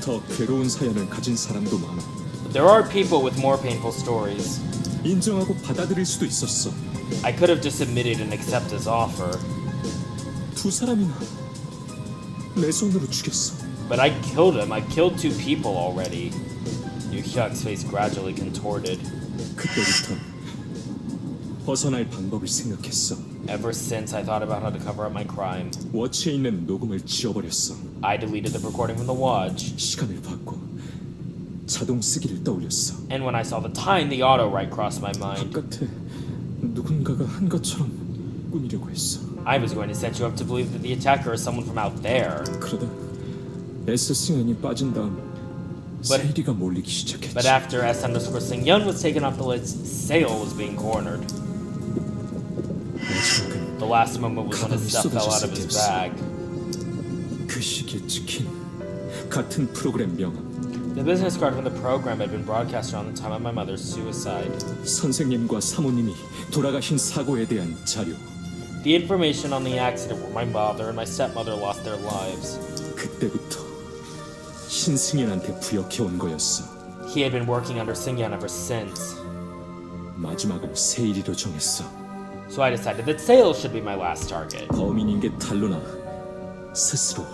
더 괴로운 사연을 가진 사람도 많아. There are people with more painful stories. 인정하고 받아들일 수도 있었어. I could have just admitted and accepted his offer. 두 사람이나 내 손으로 죽였어. But I killed him. I killed 2 people already. Yu-hyuk's face gradually contorted. 그때부터 벗어날 방법을 생각했어. Ever since I thought about how to cover up my crime, 워치에 있는 녹음을 지워버렸어. I deleted the recording from the watch. 시간을 봤고 자동 쓰기를 떠올렸어. And when I saw the time, the auto-write crossed my mind. 바깥에 누군가가 한 것처럼 꾸미려고 했어. I was going to set you up to believe that the attacker is someone from out there. 그러다 S 승현이 빠진 다음 세리가 몰리기 시작했지. But after S_Sing-yeon was taken off the list, Sale was being cornered. 마지막은 The last moment was when his stuff fell out of his bag. 그 시기에 찍힌 같은 프로그램 명함. The business card from the program had been broadcast around the time of my mother's suicide. 선생님과 사모님이 돌아가신 사고에 대한 자료. The information on the accident where my mother and my stepmother lost their lives. 그때부터 신승연한테 부역해온 거였어. He had been working under Singyeon ever since. 마지막으로 세일이로 정했어. So I decided that Sale should be my last target. 범인인 게 탄로나 스스로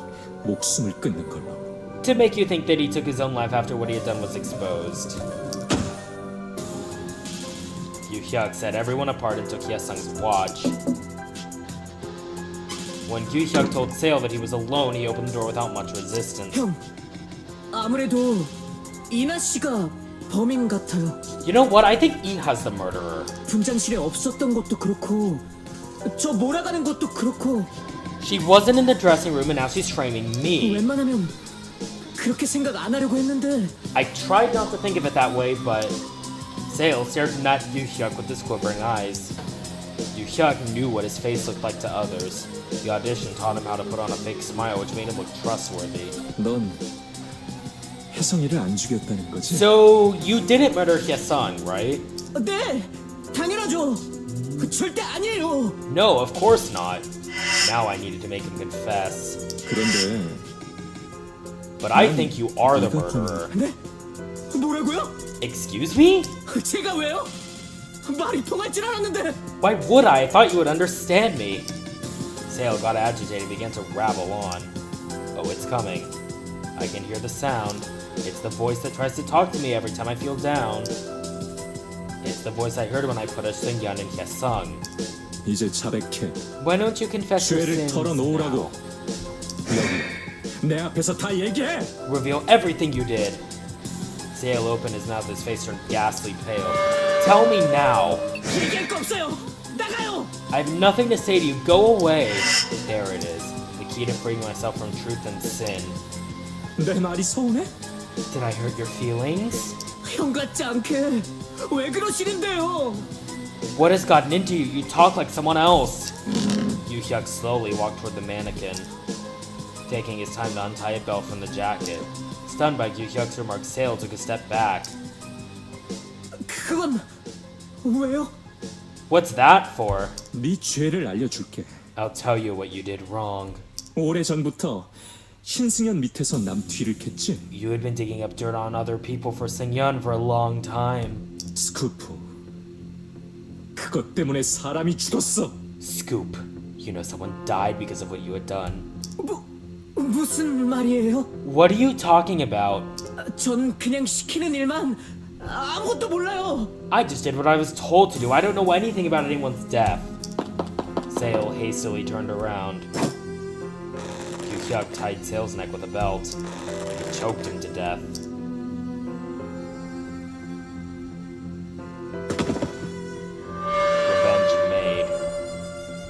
목숨을 끊는 걸로. To make you think that he took his own life after what he had done was exposed. Yu Hyuk set everyone apart and took Hyesung's watch. When Yu Hyuk told Sale that he was alone, he opened the door without much resistance. 형, 아무래도 이나 씨가 범인 같아요. You know what? I think Inha's the murderer. 분장실에 없었던 것도 그렇고 저 몰아가는 것도 그렇고 She wasn't in the dressing room and now she's framing me. 웬만하면 그렇게 생각 안 하려고 했는데 I tried not to think of it that way, but Sale stared at Yu Hyuk with his quivering eyes. Yu Hyuk knew what his face looked like to others. The audition taught him how to put on a fake smile, which made him look trustworthy. 넌 혜성이를 안 죽였다는 거지? So, you didn't murder Hyesung, right? 네, 당연하죠. 절대 아니에요. No, of course not. Now I needed to make him confess. 그런데 But I think you are the murderer. 네? 뭐라고요? Excuse me? 제가 왜요? 말이 통할 줄 알았는데. Why would I? I thought you would understand me. Sale got agitated and began to rabble on. Oh, it's coming. I can hear the sound. It's the voice that tries to talk to me every time I feel down. It's the voice I heard when I put a Singyeon in Hyesung. 이제 자백해. Why don't you confess your 죄를 sins 털어놓으라고. now? 여기 내 앞에서 다 얘기해. Reveal everything you did. Sale opened his mouth, his face turned ghastly pale. Tell me now. 얘기할 거 없어요. 나가요. I have nothing to say to you. Go away. There it is. The key to freeing myself from truth and sin. 내 말이 서운해? Did I hurt your feelings? 형 같지 않게 왜 그러시는데요? What has gotten into you? You talk like someone else. Yu Hyuk slowly walked toward the mannequin, taking his time to untie a belt from the jacket. Stunned by Yu Hyuk's remark, Sale took a step back. 그건 왜요? What's that for? 네 죄를 알려줄게. I'll tell you what you did wrong. 오래전부터 신승연 밑에서 남 뒤를 캤지? You had been digging up dirt on other people for Singyeon for a long time. 스쿠프. 그것 때문에 사람이 죽었어. Scoop. You know someone died because of what you had done. 무슨 말이에요? What are you talking about? 전 그냥 시키는 일만 아무것도 몰라요. I just did what I was told to do. I don't know anything about anyone's death. Sale hastily turned around. Yu Hyuk tied Sale's neck with a belt. He choked him to death. Revenge made.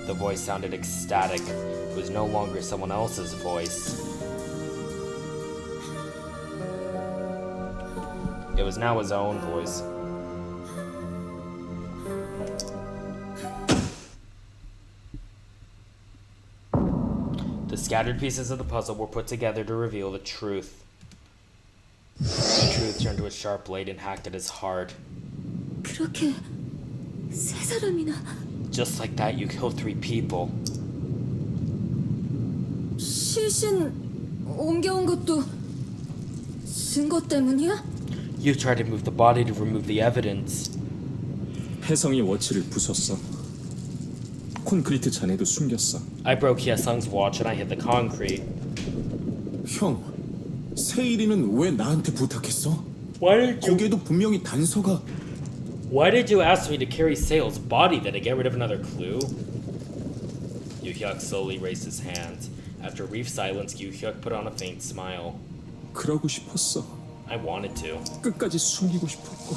The voice sounded ecstatic. It was no longer someone else's voice. It was now his own voice. The scattered pieces of the puzzle were put together to reveal the truth. The truth turned to a sharp blade and hacked at his heart. 그렇게 세 사람이나 Just like that, you killed 3 people. 시신 옮겨온 것도 증거 때문이야? You tried to move the body to remove the evidence. 혜성이 워치를 부쉈어. 콘크리트 잔에도 숨겼어. I broke Hyesung's watch and I hit the concrete. 형, 세일이는 왜 나한테 부탁했어? Why 거기에도 분명히 단서가. Why did you ask me to carry Sale's body then to get rid of another clue? Yu Hyuk slowly raised his hands. After a brief silence, Yu Hyuk put on a faint smile. 그러고 싶었어. I wanted to. 끝까지 숨기고 싶었고.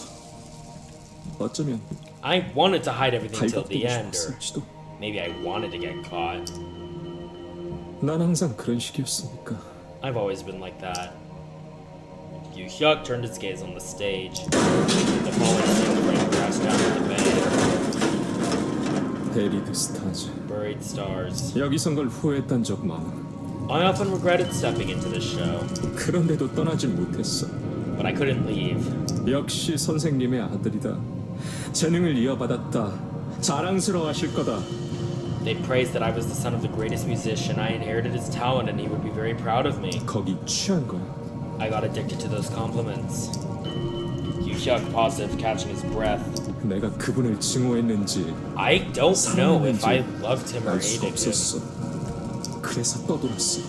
어쩌면 I wanted to hide everything till 발각되고 the end, or 싶었을지도. maybe I wanted to get caught. 난 항상 그런 식이었으니까. I've always been like that. Yu Hyuk turned his gaze on the stage. The falling steel frame crashed down to the bed. 베리드 스타즈. Buried stars. 여기 선 걸 후회했던 적 많아. I often regretted stepping into this show. 그런데도 떠나질 못했어. but I couldn't leave. 역시 선생님의 아들이다. 재능을 이어받았다. 자랑스러워하실 거다. They praised that I was the son of the greatest musician. I inherited his talent and he would be very proud of me. 거기 취한 거야. I got addicted to those compliments. Yu Hyuk paused, catching his breath. 내가 그분을 증오했는지 I don't know if I 사랑했는지 loved him or 알 수 hated him. 없었어. 그래서 떠돌았어.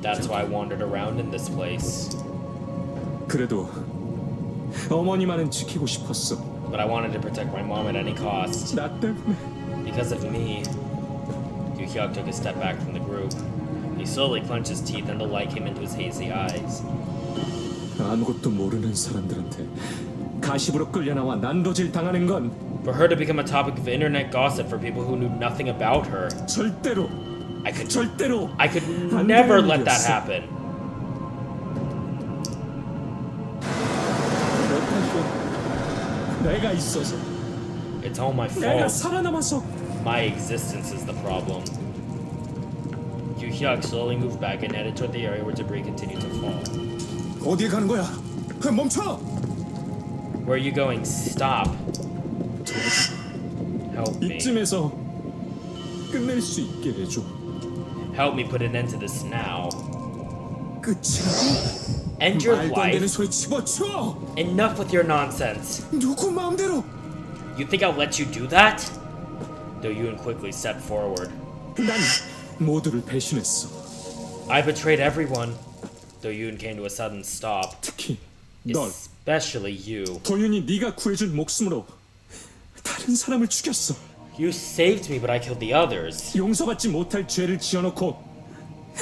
That's why I wandered around in this place. 그래도 어머니만은 지키고 싶었어. But I wanted to protect my mom at any cost. 나 때문에. Because of me, Yu Hyuk took a step back from the group. He slowly clenched his teeth and the light came into his hazy eyes. 아무것도 모르는 사람들한테 가십으로 끌려나와 난도질 당하는 건 For her to become a topic of internet gossip for people who knew nothing about her, 절대로 I could 안 never 되는 let that 일이었어. happen. 너 탓이야. 내가 있어서, It's all my 내가 fault. 살아남아서. My existence is the problem. Yu Hyuk slowly moved back and headed toward the area where debris continued to fall. 어디에 가는 거야? 멈춰! Where are you going? Stop. Help me. 이쯤에서 끝낼 수 있게 해줘. Help me put an end to this now. 끝이라고? End your 말도 안 되는 life. 소리 집어치워! Enough with your nonsense. 누구 마음대로! You think I'll let you do that? Do-yoon quickly stepped forward. 난 모두를 배신했어. I betrayed everyone. Do-yoon came to a sudden stop. 특히 널. Especially you. 도윤이 네가 구해준 목숨으로 다른 사람을 죽였어. You saved me, but I killed the others. 용서받지 못할 죄를 지어놓고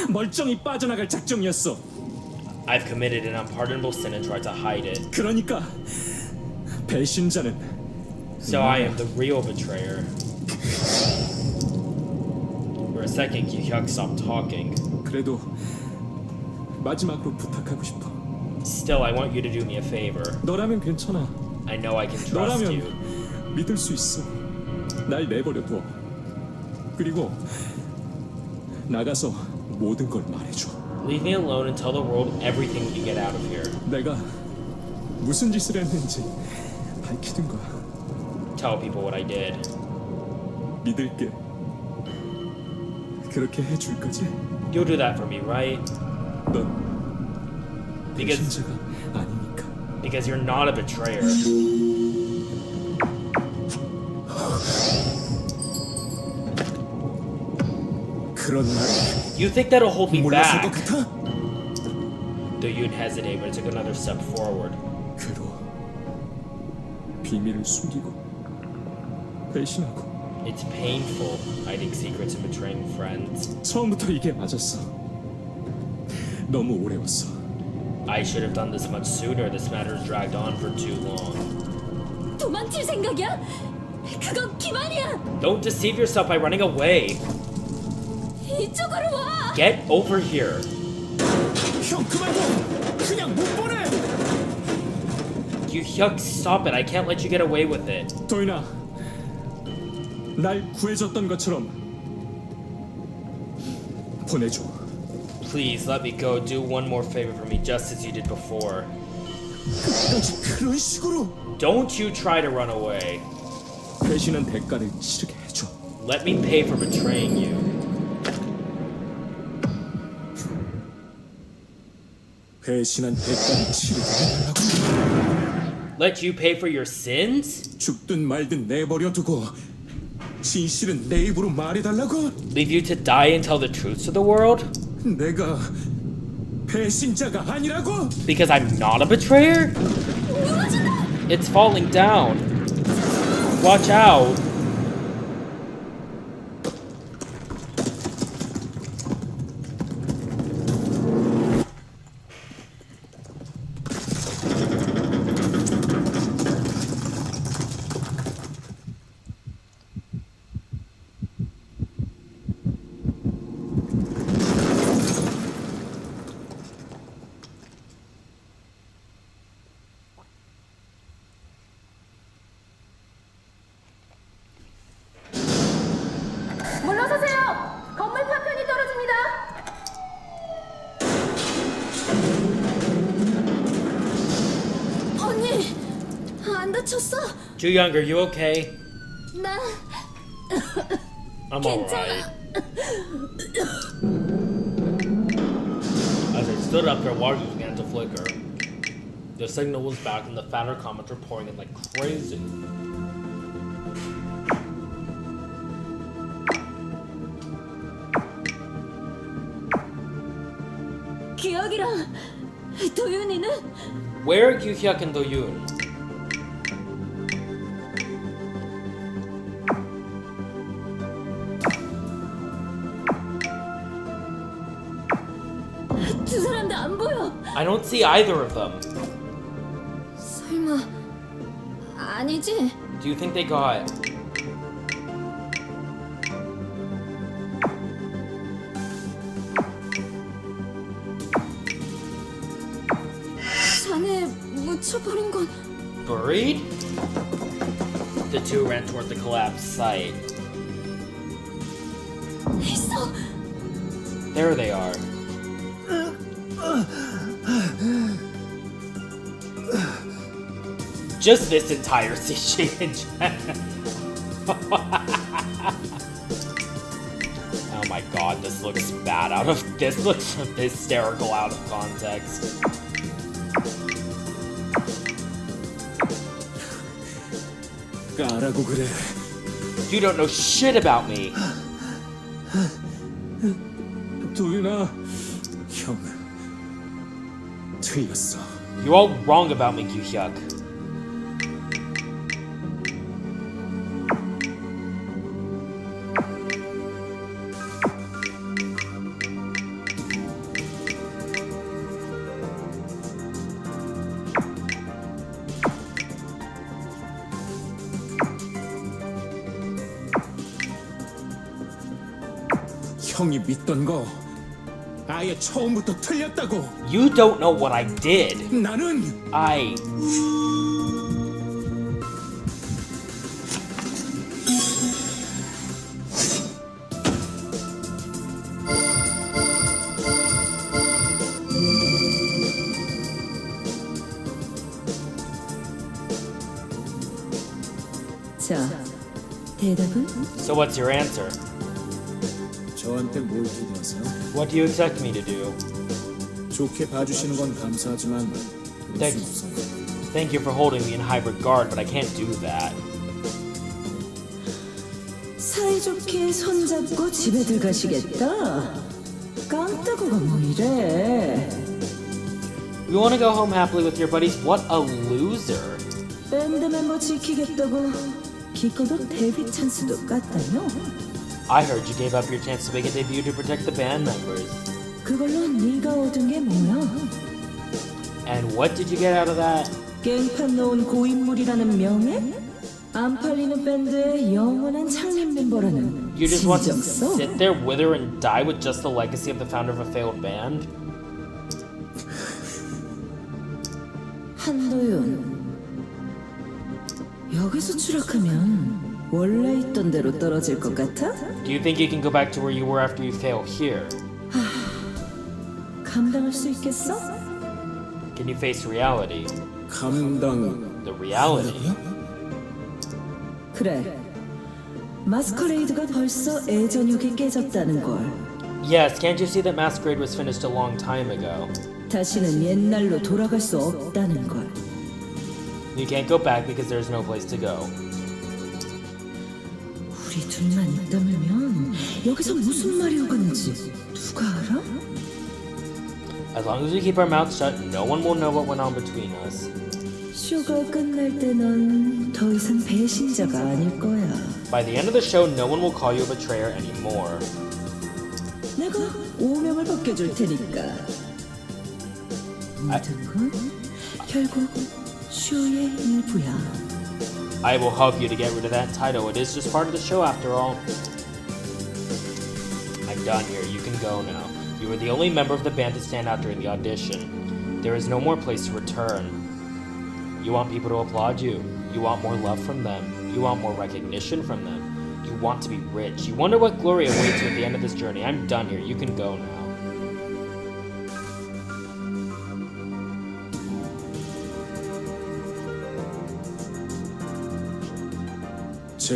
멀쩡히 빠져나갈 작정이었어. I've committed an unpardonable sin and tried to hide it. 그러니까 배신자는 So I am the real betrayer. For a second, Yu Hyuk stopped talking. 그래도 마지막으로 부탁하고 싶어. Still, I want you to do me a favor. 너라면 괜찮아. I know I can trust you. 너라면 믿을 수 있어. 날 내버려둬. 그리고 나가서 모든 걸 말해줘. Leave me alone and tell the world everything when you get out of here. 내가 무슨 짓을 했는지 밝히든가. Tell people what I did. 믿을게. 그렇게 해줄 거지? You'll do that for me, right? 넌 Because 배신자가 아니니까. because you're not a betrayer. 그런 말이 You think that'll hold me 몰랐을 것 back? 같아? Do-yoon hesitated, but took another step forward. 괴로워. 비밀을 숨기고 배신하고. It's painful, hiding secrets and betraying friends. 처음부터 이게 맞았어. 너무 오래 왔어. I should have done this much sooner. This matter has dragged on for too long. 도망칠 생각이야? 그건 기만이야. Don't deceive yourself by running away. 이쪽으로 와. Get over here. 형 그만둬! 그냥 못 보내! You Hyuk, stop it. I can't let you get away with it. 도인아, 날 구해줬던 것처럼 보내줘. Please let me go. Do one more favor for me, just as you did before. 끝까지 그런 식으로! Don't you try to run away. 배신한 대가를 치르게 해줘. Let me pay for betraying you. 배신한 대가를 치르게 해달라고 Let you pay for your sins? 죽든 말든 내버려두고 진실은 내 입으로 말해달라고? Leave you to die and tell the truth to the world? 내가 배신자가 아니라고? Because I'm not a betrayer? It's falling down. Watch out. Ju-young, are you okay? 나 I'm 괜찮아. alright. As I stood up, their waters began to flicker. The signal was back, and the fatter comments were pouring in like crazy. 기억이랑 도윤이는 Where are Yu-hyuk and Do-yoon? 두 사람도 안 보여. I don't see either of them. 설마 아니지? Do you think they got... 잔에 묻혀버린 건 buried? The two ran toward the collapsed site. 있어. There they are. Just this entire scene. Oh my god, this looks bad out of this looks hysterical out of context. 까라고 그래. You don't know shit about me. 도윤아, 형 틀렸어. You're all wrong about me, Yu-hyuk. 형이 믿던 거 아예 처음부터 틀렸다고. You don't know what I did. 나는 I... 자, 대답은? So what's your answer? 저한테 뭘 기대하세요? What do you expect me to do? 좋게 봐주시는 건 감사하지만 그럴 Thank 수 you. 없어요. Thank you for holding me in high regard, but I can't do that. 사이좋게 손잡고 집에 들어가시겠다. 깡따구가 뭐 이래. You want to go home happily with your buddies? What a loser. 밴드 멤버 지키겠다고 기껏도 데뷔 찬스도 깠다며? I heard you gave up your chance to make a debut to protect the band members. 그걸로 네가 얻은 게 뭐야? And what did you get out of that? 깽판 넣은 고인물이라는 명예? 안 팔리는 밴드의 영원한 창립 멤버라는 You just want to 진정성? sit there, wither, and die with just the legacy of the founder of a failed band? 한도윤, 여기서 추락하면 원래 있던 대로 떨어질 것 같아? Do you think you can go back to where you were after you fail here? 감당할 수 있겠어? Can you face reality? 감당. The reality? 그래. 마스커레이드가 벌써 애저녁에 깨졌다는 걸. Yes, can't you see that Masquerade was finished a long time ago? 다시는 옛날로 돌아갈 수 없다는 걸. You can't go back because there's no place to go. 우리 둘만 있다면 여기서 무슨 말이 오가는지 누가 알아? As long as we keep our mouths shut, no one will know what went on between us. 쇼가 끝날 때 넌 더 이상 배신자가 아닐 거야. By the end of the show, no one will call you a betrayer anymore. 내가 오명을 벗겨줄 테니까. 모든 건 결국 쇼의 일부야. I will help you to get rid of that title. It is just part of the show after all. I'm done here. You can go now. You were the only member of the band to stand out during the audition. There is no more place to return. You want people to applaud you. You want more love from them. You want more recognition from them. You want to be rich. You wonder what glory awaits you at the end of this journey. I'm done here. You can go now.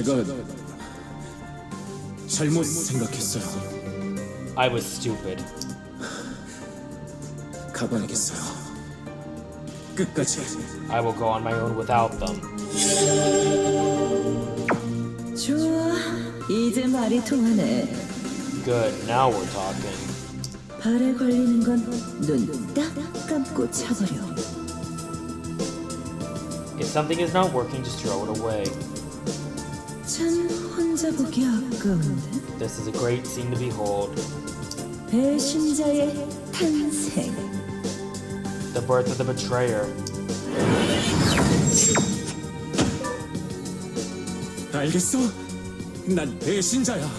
제가 잘못 생각했어요. I was stupid. 가봐야겠어요. 끝까지. I will go on my own without them. 좋아, 이제 말이 통하네. Good, now we're talking. 발에 걸리는 건 눈 딱 감고 차버려. If something is not working, just throw it away. 참 혼자 보기 아까운데. This is a great scene to behold. 배신자의 탄생. The birth of the betrayer. 알겠어? 난 배신자야.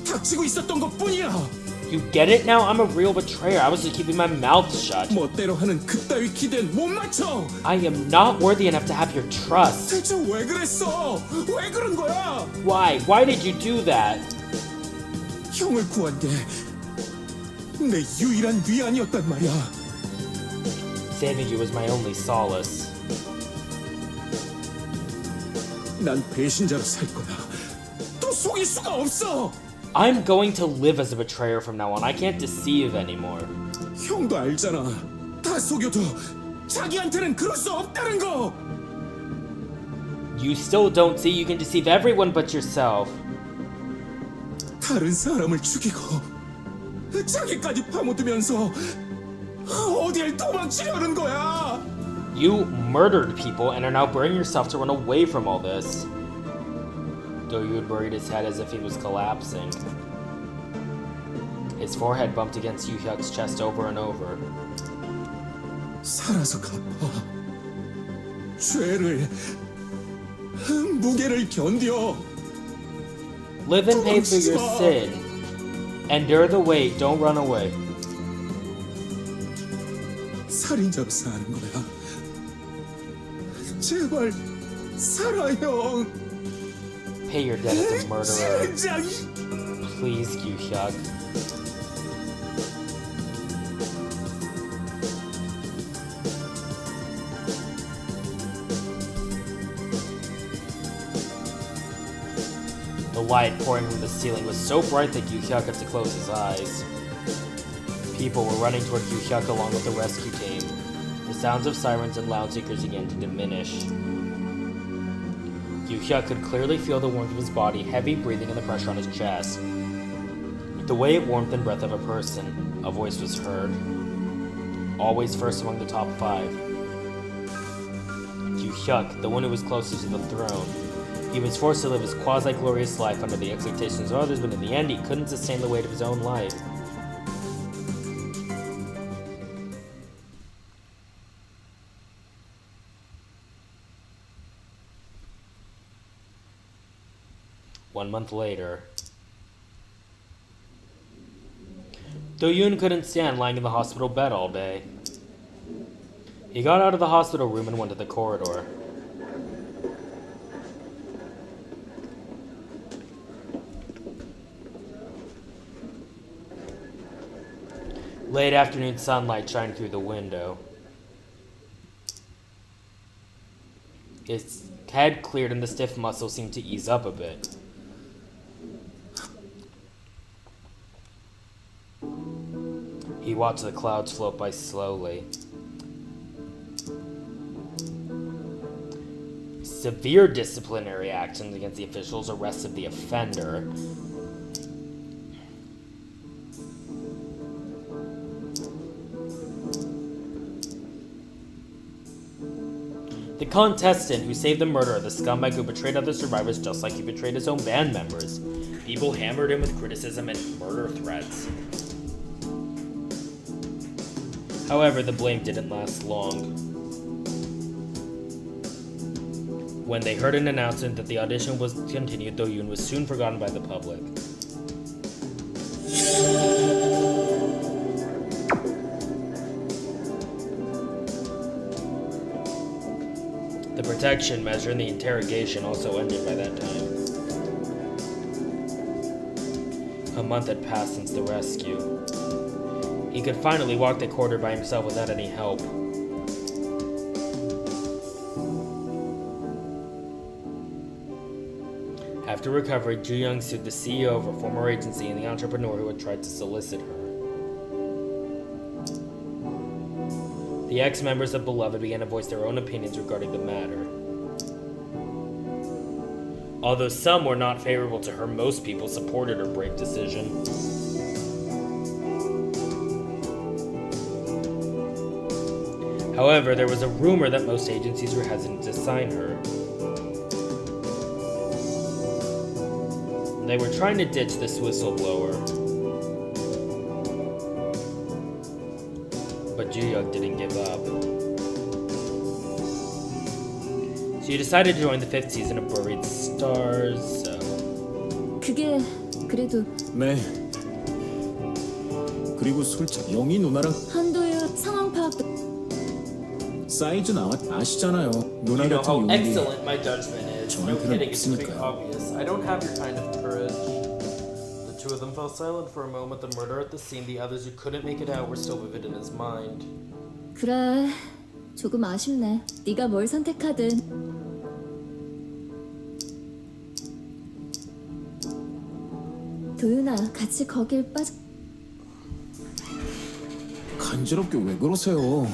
닥치고 있었던 것뿐이야. You get it now? I'm a real betrayer. I was just keeping my mouth shut. 멋대로 하는 그따위 기대는 못 맞춰. I am not worthy enough to have your trust. 대체 왜 그랬어? 왜 그런 거야? Why? Why did you do that? 형을 구한 게 내 유일한 위안이었단 말이야. Saving you was my only solace. 난 배신자로 살 거야. 또 속일 수가 없어. I'm going to live as a betrayer from now on. I can't deceive anymore. 형도 알잖아. 다 속여도 자기한테는 그럴 수 없다는 거. You still don't see you can deceive everyone but yourself. 다른 사람을 죽이고 자기까지 파묻으면서 어딜 도망치려는 거야. You murdered people and are now burning yourself to run away from all this. Do-yoon buried his head as if he was collapsing. His forehead bumped against Yoo-hyuk's chest over and over. 살아서 갚아. 죄를, 무게를 견뎌. Live and pay for your sin. Endure the wait, don't run away. 살인자로 사는 거야. 제발 살아 형. Pay your debt as a murderer. 진짜. Please, Yoo-hyuk. The light pouring from the ceiling was so bright that Yoo-hyuk had to close his eyes. People were running toward Yoo-hyuk along with the rescue team. The sounds of sirens and loudspeakers began to diminish. Yoo-hyuk could clearly feel the warmth of his body, heavy breathing and the pressure on his chest. With the weight, warmth, and breath of a person, a voice was heard. Always first among the top 5. Yoo-hyuk, the one who was closest to the throne. He was forced to live his quasi-glorious life under the expectations of others, but in the end he couldn't sustain the weight of his own life. One month later, Do-yoon couldn't stand lying in the hospital bed all day. He got out of the hospital room and went to the corridor. Late afternoon sunlight shined through the window. His head cleared and the stiff muscles seemed to ease up a bit. He watched the clouds float by slowly. Severe disciplinary actions against the officials arrested the offender. The contestant who saved the murderer, the scumbag who betrayed other survivors just like he betrayed his own band members. People hammered him with criticism and murder threats. However, the blame didn't last long. When they heard an announcement that the audition was continued, Do-yoon was soon forgotten by the public. The protection measure and the interrogation also ended by that time. A month had passed since the rescue. He could finally walk the corridor by himself without any help. After recovery, Ju Young sued the CEO of her former agency and the entrepreneur who had tried to solicit her. The ex-members of Beloved began to voice their own opinions regarding the matter. Although some were not favorable to her, most people supported her brave decision. However, there was a rumor that most agencies were hesitant to sign her. They were trying to ditch this whistleblower. But Ju Young didn't give up. She decided to join the 5th season of Buried Stars. 그게 그래도 네. 그리고 솔직히 영희 누나랑 한도의 상황 파악도 사이즈 나왔 아시잖아요. 누나 You know 같은 how 용기. excellent my judgment is. No 저한테는 kidding, it's pretty 없으니까요. obvious. I don't have your kind of courage. The two of them fell silent for a moment. The murder at the scene, the others who couldn't make it out were still vivid in his mind. 그래 조금 아쉽네. 네가 뭘 선택하든. 도윤아 같이 거길 빠져. 간지럽게 왜 그러세요?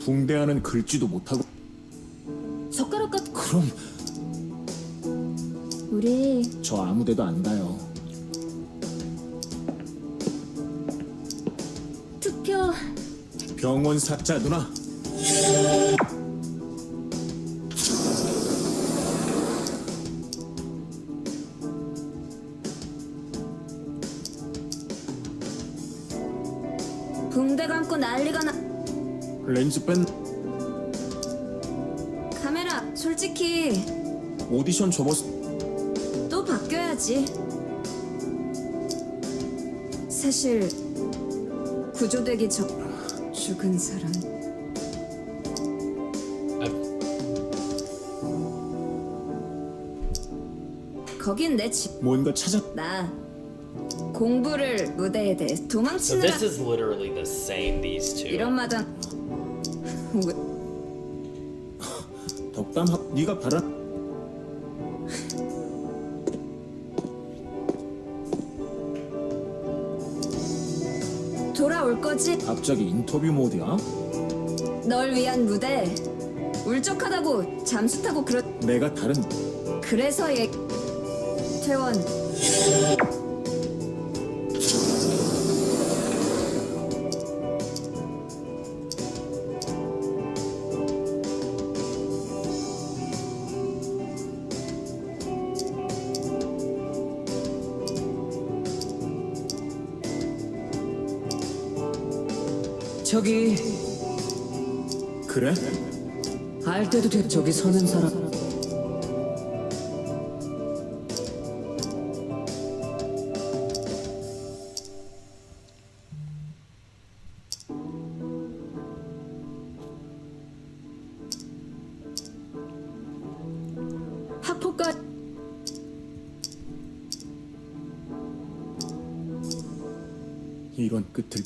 붕대하는 긁지도 못하고. 젓가락 같. 그럼 우리 저 아무데도 안 가요. 투표 병원 사자 누나. 붕대 감고 난리가 나. 렌즈 뺀 카메라 솔직히 오디션 접었. 또 바뀌어야지. 사실 구조되기 전 죽은 사람. 거긴 내 집. 뭔가 찾아. 나 공부를 무대에 대해 So 도망치느라 this is literally the same, these two. 이런 마당. 왜? 덕담 네가 바라. 돌아올 거지? 갑자기 인터뷰 모드야? 널 위한 무대. 울적하다고 잠수 타고 내가 다른 그래서 퇴원. 저기 그래? 알 때도 돼. 저기 서는 사람 학폭과 이런 끝을.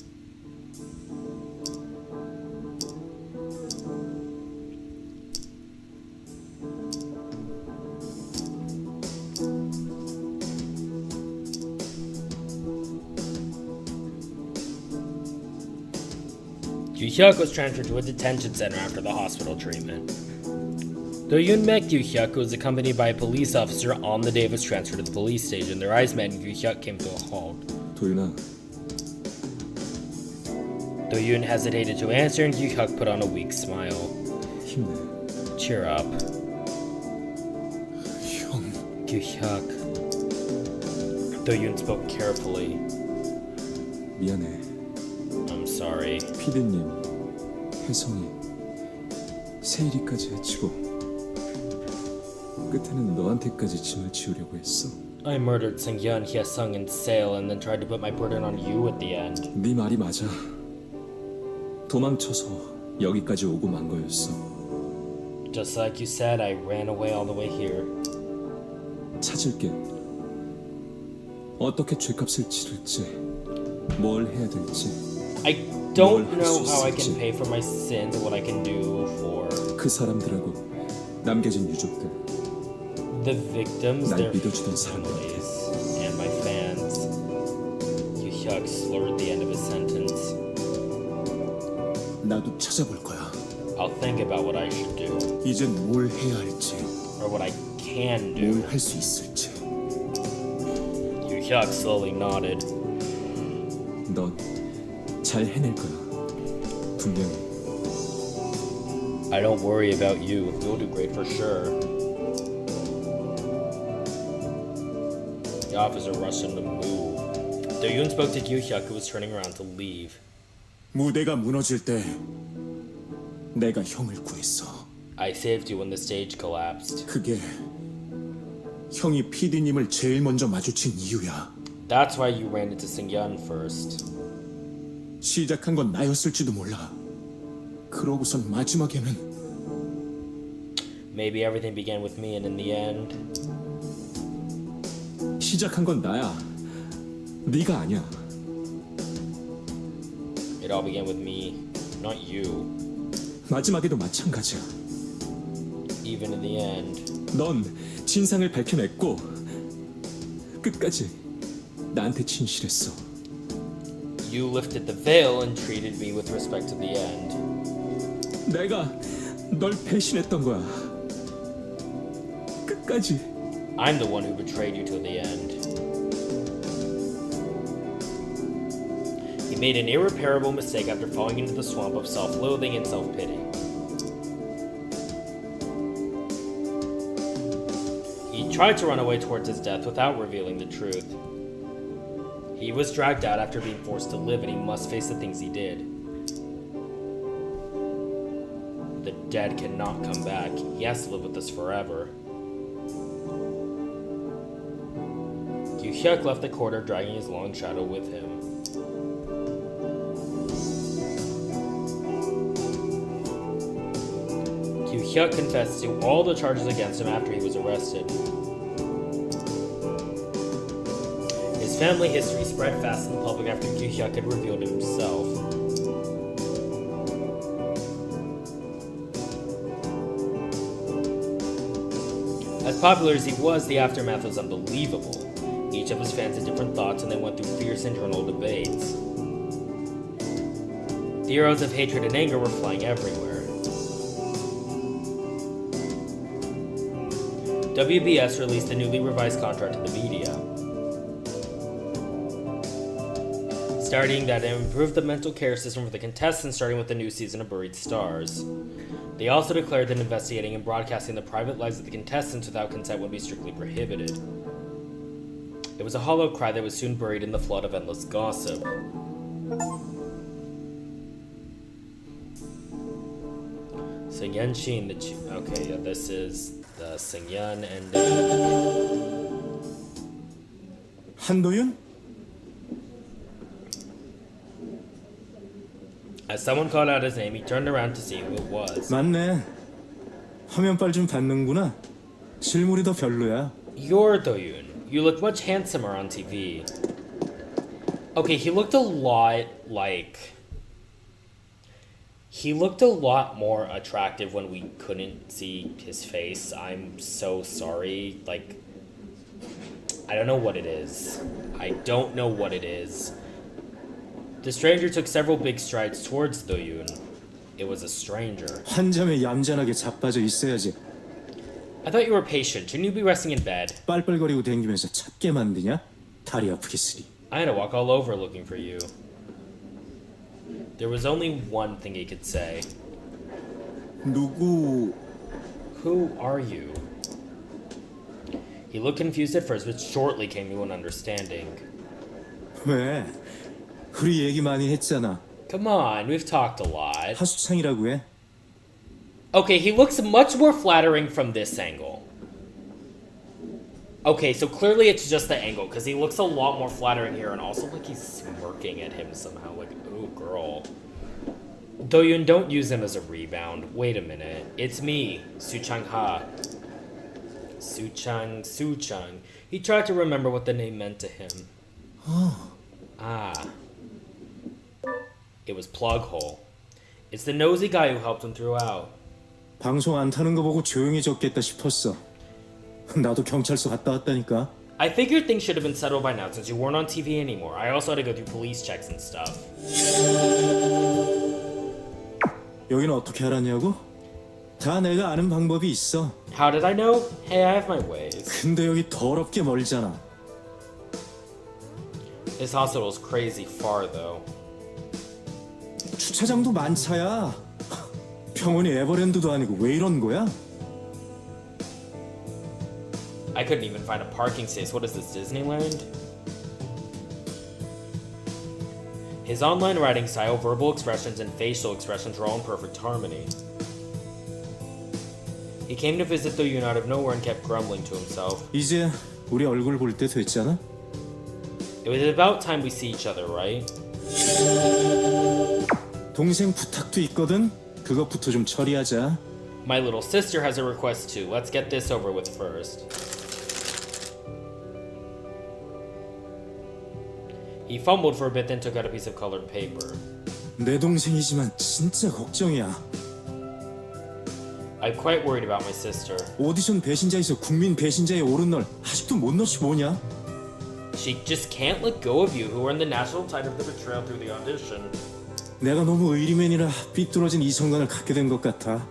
Ju Hyuk was transferred to a detention center after the hospital treatment. Though Yoon met Ju Hyuk, who was accompanied by a police officer on the day of his transfer to the police station, their eyes met and Ju Hyuk came to a halt. 도윤아, Though Yoon hesitated to answer, Ju Hyuk put on a weak smile. 힘내. Cheer up, 형. Ju Hyuk. Though Yoon spoke carefully. 미안해. I'm sorry. 피디님, 혜성이, 세일이까지 해치고 끝에는 너한테까지 짐을 지우려고 했어. I murdered Seung-yeon, Hye-sung, and Sale, and then tried to put my burden on you at the end. 네 말이 맞아. 도망쳐서 여기까지 오고 만 거였어. Just like you said, I ran away all the way here. 찾을게. 어떻게 죄값을 치를지, 뭘 해야 될지. I don't 뭘 know 할수 how I can 있을지. pay for my sins and what I can do for 그 사람들하고 남겨진 유족들. The victims, 날 their 믿어주던 사람들한테. families, and my fans. Yu-hyuk slurred the end of his sentence. 나도 찾아볼 거야. I'll think about what I should do, 이젠 뭘 해야 할지, or what I can do. 뭘 할 수 있을지. Yu-hyuk slowly nodded. 넌 잘 해낼 거야. 분명히. I don't worry about you. You'll do great for sure. The officer rushed him to move. Do-yoon spoke to Yu-hyuk, who was turning around to leave. 무대가 무너질 때 내가 형을 구했어. I saved you when the stage collapsed. 그게 형이 PD님을 제일 먼저 마주친 이유야. That's why you ran into Seung-yeon first. 시작한 건 나였을지도 몰라. 그러고선 마지막에는 Maybe everything began with me, and in the end, 시작한 건 나야. 네가 아니야. it all began with me, not you. 마지막에도 마찬가지야. Even in the end, 넌 진상을 밝혀냈고 끝까지 나한테 진실했어. you lifted the veil and treated me with respect to the end. 내가 널 배신했던 거야. 끝까지. I'm the one who betrayed you till the end. He made an irreparable mistake after falling into the swamp of self-loathing and self-pity. He tried to run away towards his death without revealing the truth. He was dragged out after being forced to live, and he must face the things he did. The dead cannot come back. He has to live with this forever. Yu-hyuk left the corridor, dragging his long shadow with him. Yu-hyuk confessed to all the charges against him after he was arrested. His family history spread fast in the public after Yu-hyuk had revealed it himself. As popular as he was, the aftermath was unbelievable. Each of his fans had different thoughts, and they went through fierce internal debates. The arrows of hatred and anger were flying everywhere. WBS released a newly revised contract to the media, stating that it improved the mental care system for the contestants starting with the new season of Buried Stars. They also declared that investigating and broadcasting the private lives of the contestants without consent would be strictly prohibited. It was a hollow cry that was soon buried in the flood of endless gossip. Seung-yeon Shin, okay, yeah, this is the Seung-yeon and 한도윤? as someone called out his name, he turned around to see who it was. 맞네. 화면빨 좀 받는구나. 실물이 더 별로야. You're Do-yoon. You look much handsomer on TV. Okay, he looked a lot more attractive when we couldn't see his face. I'm so sorry. Like, I don't know what it is. I don't know what it is. The stranger took several big strides towards Do-yoon. It was a stranger. 한잠에 얌전하게 자빠져 있어야지. I thought you were patient. Shouldn't you be resting in bed? 빨빨거리고 댕기면서 찾게 만드냐? 다리 아프겠으니. I had to walk all over looking for you. There was only one thing he could say. 누구? Who are you? He looked confused at first, but shortly came to an understanding. 왜? 우리 얘기 많이 했잖아. Come on, we've talked a lot. 하수창이라고 해. Okay, he looks much more flattering from this angle. Okay, so clearly it's just the angle, because he looks a lot more flattering here, and also like he's smirking at him somehow, like, ooh, girl. Do-yoon, don't use him as a rebound. Wait a minute. It's me, Suchang Ha. Suchang. He tried to remember what the name meant to him. Ah. It was Plughole. It's the nosy guy who helped him throughout. 방송 안 타는 거 보고 조용히 적겠다 싶었어. 나도 경찰서 갔다 왔다니까. I figured things should have been settled by now since you weren't on TV anymore. I also had to go through police checks and stuff. 여기는 어떻게 알았냐고? 다 내가 아는 방법이 있어. How did I know? Hey, I have my ways. 근데 여기 더럽게 멀잖아. This hospital is crazy far though. 주차장도 만차야. 병원이 에버랜드도 아니고 왜 이런 거야? I couldn't even find a parking space. What is this, Disneyland? His online writing style, verbal expressions, and facial expressions were all in perfect harmony. He came to visit the Yun out of nowhere and kept grumbling to himself. 이제 우리 얼굴 볼 때 됐잖아. It was about time we see each other, right? 동생 부탁도 있거든. 그것부터 좀 처리하자. My little sister has a request too. Let's get this over with first. He fumbled for a bit, then took out a piece of colored paper. 내 동생이지만 진짜 걱정이야. I'm quite worried about my sister. 오디션 배신자에서 국민 배신자에 오른 널 아직도 못 넣지 뭐냐? She just can't let go of you, who earned the national title of the betrayal through the audition. 내가 너무 의리맨이라 삐뚤어진 이성관을 갖게 된 것 같아.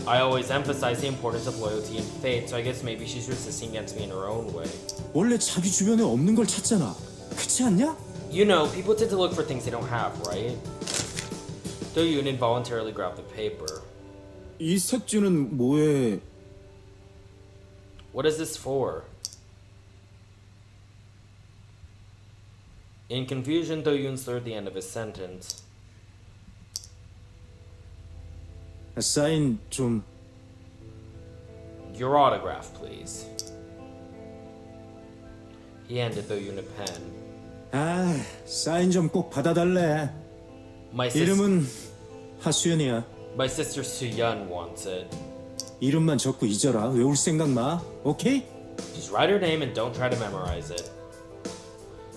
I always emphasize the importance of loyalty and faith, so I guess maybe she's resisting against me in her own way. 원래 자기 주변에 없는 걸 찾잖아. 그렇지 않냐? You know, people tend to look for things they don't have, right? Do-yoon involuntarily grabbed the paper. 이 색주는 뭐에? What is this for? In confusion, Do-yoon slurred the end of his sentence. 사인 좀. Your autograph, please. He handed Do-yoon a pen. 아, 사인 좀 꼭 받아달래. 이름은 하수연이야. My sister Soo-yeon wants it. 이름만 적고 잊어라. 외울 생각 마. 오케이? Just write her name and don't try to memorize it.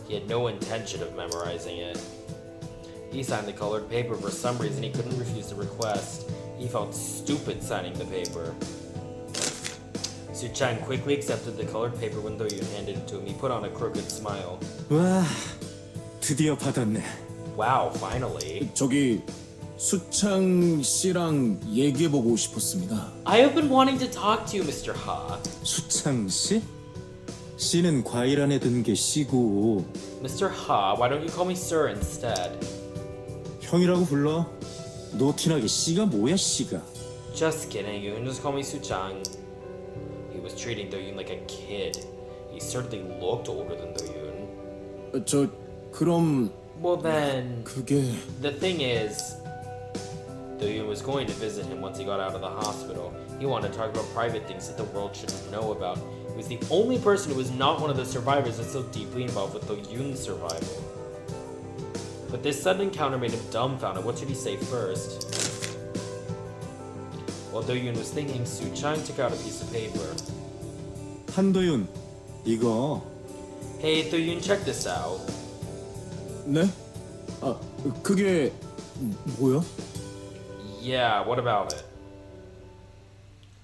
He had no intention of memorizing it. He signed the colored paper. For some reason, he couldn't refuse the request. He felt stupid signing the paper. Soo-chan quickly accepted the colored paper when Do-yoon handed it to him. He put on a crooked smile. 와, 드디어 받았네. Wow, finally. 저기 수창 씨랑 얘기해보고 싶었습니다. I have been wanting to talk to you, Mr. Ha. 수창 씨? 씨는 과일 안에 든 게 씨고 Mr. Ha, why don't you call me sir instead? 형이라고 불러. 노티나게 씨가 뭐야 씨가. Just kidding, you can just call me Soo-chan. He was treating Do-yoon like a kid. He certainly looked older than Do-yoon. 저 그럼 Well then, 그게 the thing is, Do-yoon was going to visit him once he got out of the hospital. He wanted to talk about private things that the world shouldn't know about. He was the only person who was not one of the survivors that's so deeply involved with Do-yoon's survival. But this sudden encounter made him dumbfounded. What should he say first? While Do-yoon was thinking, Soo-chan took out a piece of paper. 한도윤, 이거 Hey, Do-yoon, check this out. 네? 아 그게 뭐야? Yeah, what about it?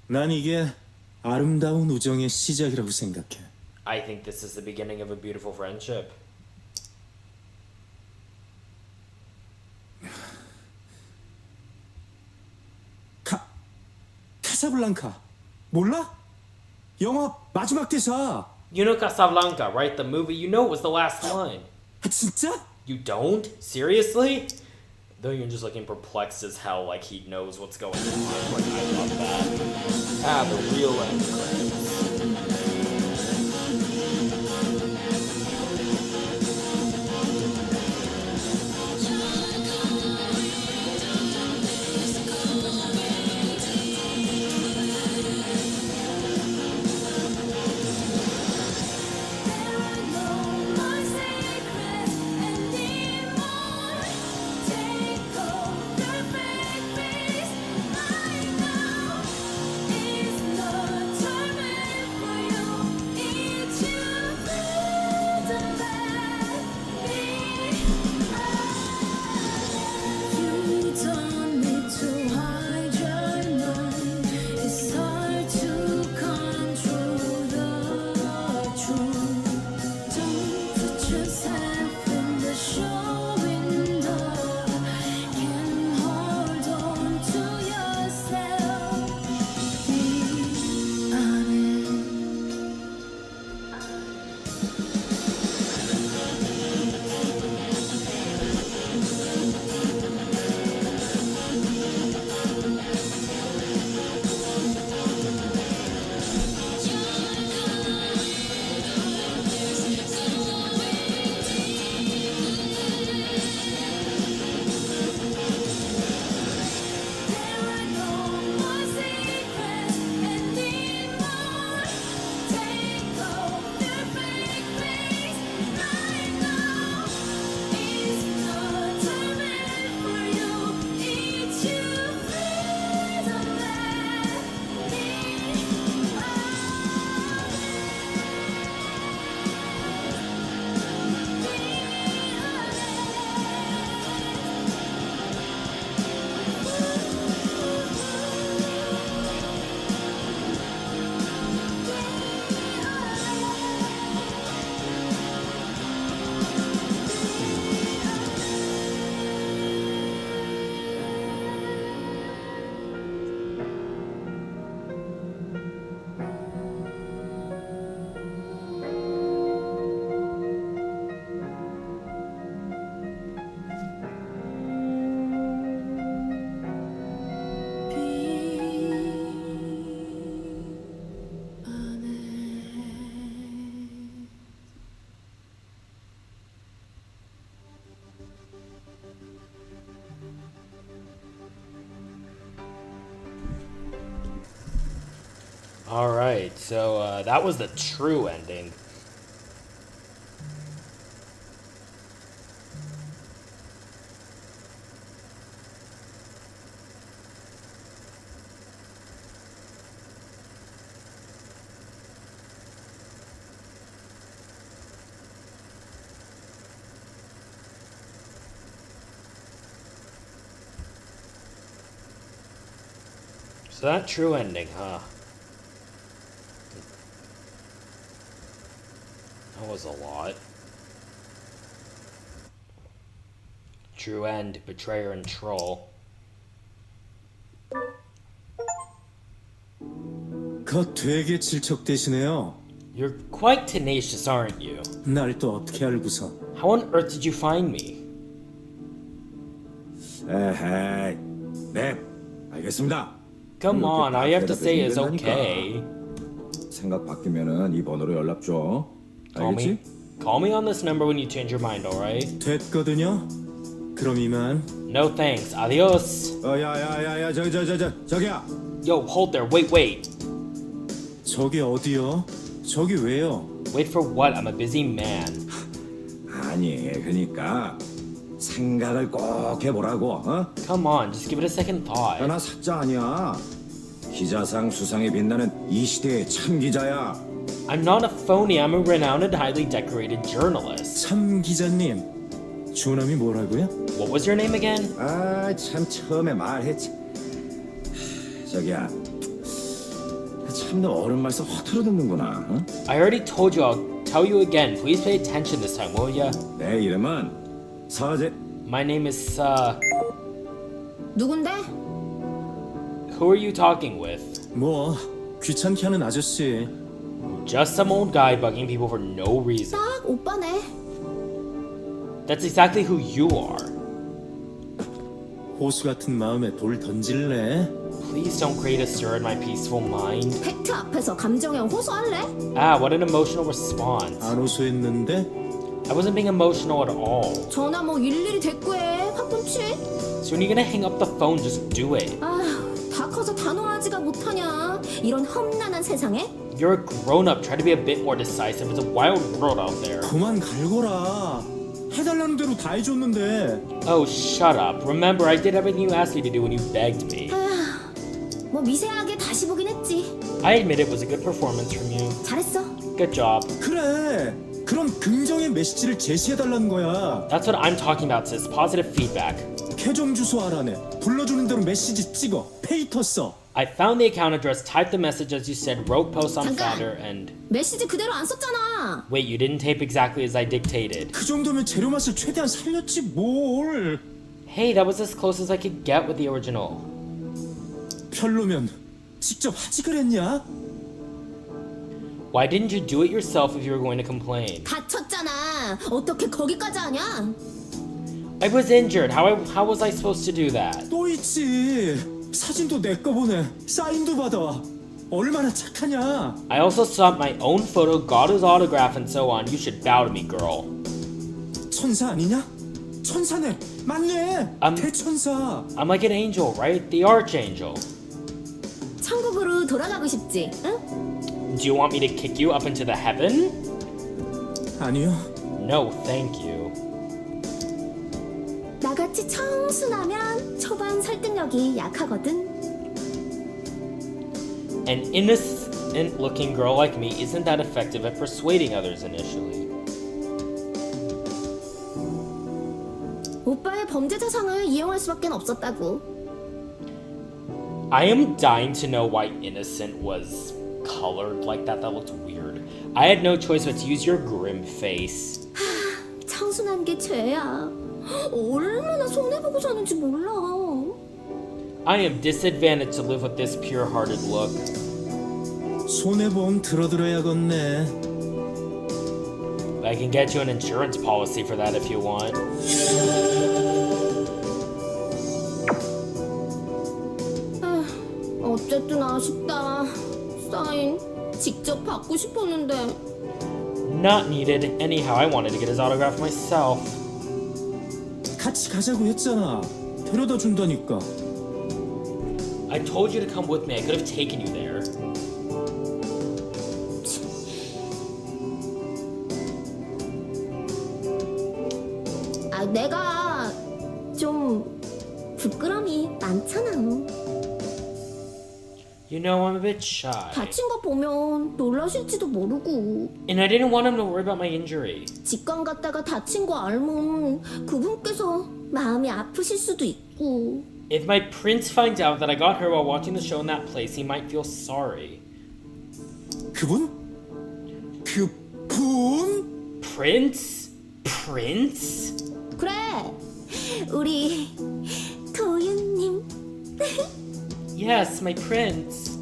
난 이게 아름다운 우정의 시작이라고 생각해. I think this is the beginning of a beautiful friendship. 카사블랑카 몰라? 영화 마지막 대사. You know Casablanca, right? The movie, you know it was the last line. 아, 진짜? You don't? Seriously? Though you're just looking perplexed as hell, like he knows what's going on. Like, I love that. Ah, the real end credits. Take off your fake face. I know it's no torment. Alright, so that was the true ending. So that true ending, huh? That was a lot. True end, betrayer and troll. 거 되게 질척대시네요. You're quite tenacious, aren't you? 날 또 어떻게 알고서? How on earth did you find me? 에헤이. 네, 알겠습니다. Come on, all you have to say is okay. 생각 바뀌면은 이 번호로 연락 줘. Call me. 알겠지? Call me on this number when you change your mind, alright? 됐거든요. 그럼 이만. No thanks. Adios. 야야야야 저기야. Yo, hold there. Wait. 저기 어디요? 저기 왜요? Wait for what? I'm a busy man. 아니 그러니까 생각을 꼭 해보라고. 어? Come on, just give it a second thought. 나 사자 아니야. 기자상 수상에 빛나는 이 시대의 참 기자야. I'm not a phony. I'm a renowned and highly decorated journalist. 참 기자님. 주남이 뭐라고요? What was your name again? 아 참 처음에 말했지. 저기야. 참 너 어른 말씀 허투루 듣는구나. 어? I already told you. I'll tell you again. Please pay attention this time, will ya? 내 이름은 서재. My name is, 누군데? Who are you talking with? 뭐 귀찮게 하는 아저씨. Just some old guy bugging people for no reason. 딱 오빠네. That's exactly who you are. 호수 같은 마음에 돌 던질래? Please don't create a stir in my peaceful mind. 팩트 앞에서 감정에 호소할래? Ah, what an emotional response. 안 호소했는데? I wasn't being emotional at all. 전화 뭐 일일이 대꾸해. 화끈치? So when you're gonna hang up the phone, just do it. 다 커서 단호하지가 못하냐. 이런 험난한 세상에? You're a grown-up. Try to be a bit more decisive. It's a wild world out there. 그만 갈거라. 해달라는 대로 다 해줬는데. Oh, shut up. Remember, I did everything you asked me to do when you begged me. 뭐 미세하게 다시 보긴 했지. I admit it was a good performance from you. 잘했어. Good job. 그래. 그럼 긍정의 메시지를 제시해달라는 거야. That's what I'm talking about, sis. Positive feedback. 계정 주소 알아내. 불러주는 대로 메시지 찍어. 페이터 써. I found the account address, typed the message as you said, wrote posts on 잠깐. Founder, and... 메시지 그대로 안 썼잖아. Wait, you didn't tape exactly as I dictated. 그 정도면 재료 맛을 최대한 살렸지 뭘. Hey, that was as close as I could get with the original. 별로면 직접 하지 그랬냐? Why didn't you do it yourself if you were going to complain? 다쳤잖아. 어떻게 거기까지 하냐? I was injured. How was I supposed to do that? 또 있지. 사진도 내 거 보내. 사인도 받아. 얼마나 착하냐? I also sought my own photo, got his autograph, and so on. You should bow to me, girl. 천사 아니냐? 천사네. 맞네. 대천사. I'm like an angel, right? The archangel. 천국으로 돌아가고 싶지? 응? Do you want me to kick you up into the heaven? 아니요. No, thank you. 나같이 청순하면 초반 설득력이 약하거든. An innocent-looking girl like me isn't that effective at persuading others initially. 오빠의 범죄 자상을 이용할 수밖에 없었다고. I am dying to know why innocent was colored like that. That looked weird. I had no choice but to use your grim face. 청순한 게 죄야. 얼마나 손해보고 사는지 몰라. I am disadvantaged to live with this pure-hearted look. 손해보험 들어들어야겠네. I can get you an insurance policy for that if you want. 어쨌든 아쉽다. 사인 직접 받고 싶었는데. Not needed. Anyhow, I wanted to get his autograph myself. 같이 가자고 했잖아. 데려다 준다니까. I told you to come with me. I could have taken you there. 부끄럼이 많잖아. You know, I'm a bit shy. 다친 거 보면 놀라실지도 모르고. And I didn't want him to worry about my injury. 직관 갔다가 다친 거 알면 그분께서 마음이 아프실 수도 있고. If my prince finds out that I got hurt while watching the show in that place, he might feel sorry. 그분? 그분? Prince? Prince? 그래, 우리 도윤님. Yes, my prince.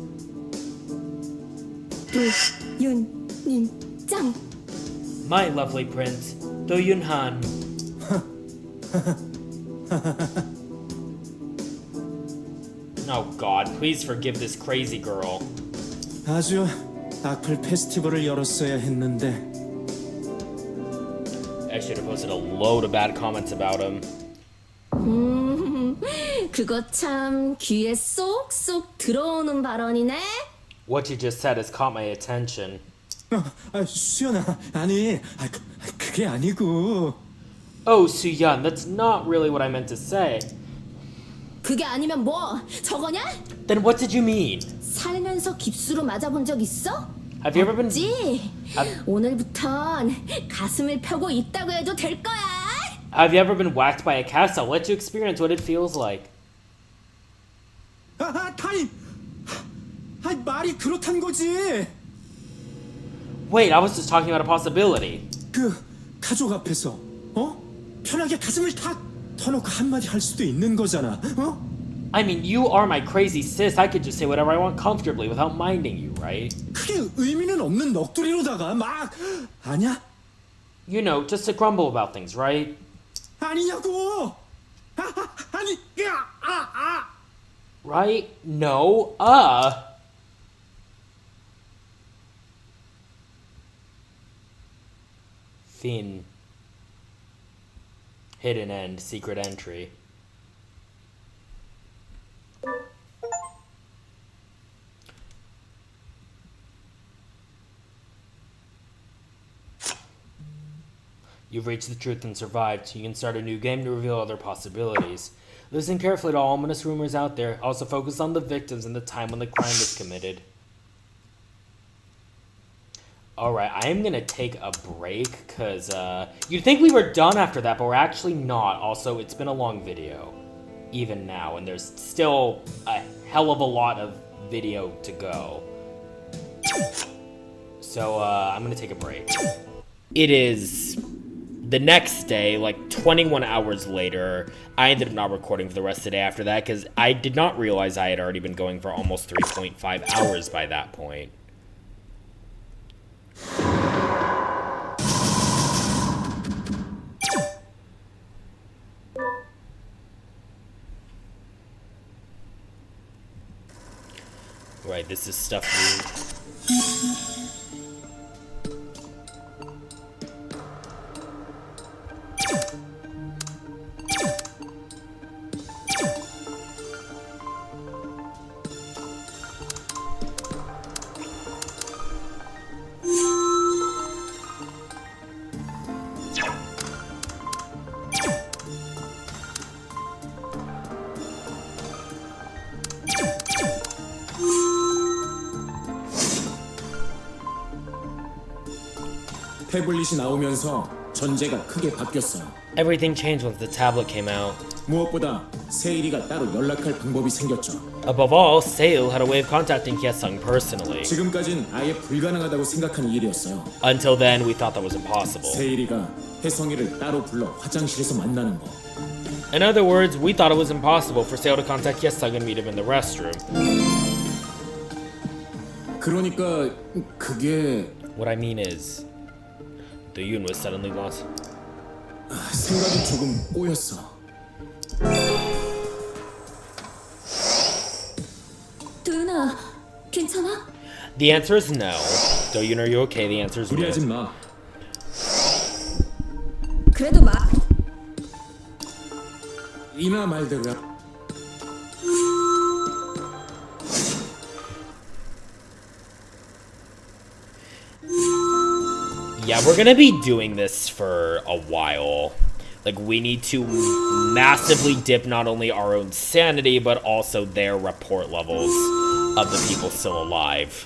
도윤님 짱. My lovely prince, Do Yun-han. Oh god, please forgive this crazy girl. 아주 악플 페스티벌을 열었어야 했는데 I should have posted a load of bad comments about him. 그거 참 귀에 쏙쏙 들어오는 발언이네. What you just said has caught my attention. 수연아, 아니, 그게 아니고. Oh, Soo-yeon, that's not really what I meant to say. 그게 아니면 뭐? 저거냐? Then what did you mean? 살면서 깁스로 맞아본 적 있어? Have you ever been... 없지? 오늘부턴 가슴을 펴고 있다고 해도 될 거야. Have you ever been whacked by a cast? I'll let you experience what it feels like. 타임! 말이 그렇단 거지. Wait, I was just talking about a possibility. 그 가족 앞에서 편하게 가슴을 탁 터놓고 한마디 할 수도 있는 거잖아. I mean, you are my crazy sis. I could just say whatever I want comfortably without minding you, right? 그게 의미는 없는 넋두리로다가 막 아냐? You know, just to grumble about things, right? 아니냐고. 아니. Right? No? Thin. Hidden end, secret entry. You've reached the truth and survived. You can start a new game to reveal other possibilities. Listen carefully to all ominous rumors out there. Also focus on the victims and the time when the crime was committed. Alright, I am gonna take a break, because you'd think we were done after that, but we're actually not. Also, it's been a long video, even now, and there's still a hell of a lot of video to go. So, I'm gonna take a break. It is the next day, like 21 hours later. I ended up not recording for the rest of the day after that, because I did not realize I had already been going for almost 3.5 hours by that point. Right, this is stuff 태블릿이 나오면서 전제가 크게 바뀌었어요. Everything changed once the tablet came out. 무엇보다 세일이가 따로 연락할 방법이 생겼죠. Above all, Sale had a way of contacting Hyesung personally. 지금까진 아예 불가능하다고 생각하는 일이었어요. Until then, we thought that was impossible. 세일이가 혜성이를 따로 불러 화장실에서 만나는 거. In other words, we thought it was impossible for Sale to contact Hyesung and meet him in the restroom. 그러니까 그게 What I mean is, Do-yoon was suddenly lost. 생각이 조금 꼬였어. 도윤아, 괜찮아? The answer is no. Do-yoon, are you okay? The answer is 무리하지 no. 마. 그래도 이나 말대로야. Yeah, we're gonna be doing this for a while. Like, we need to massively dip not only our own sanity, but also their rapport levels of the people still alive.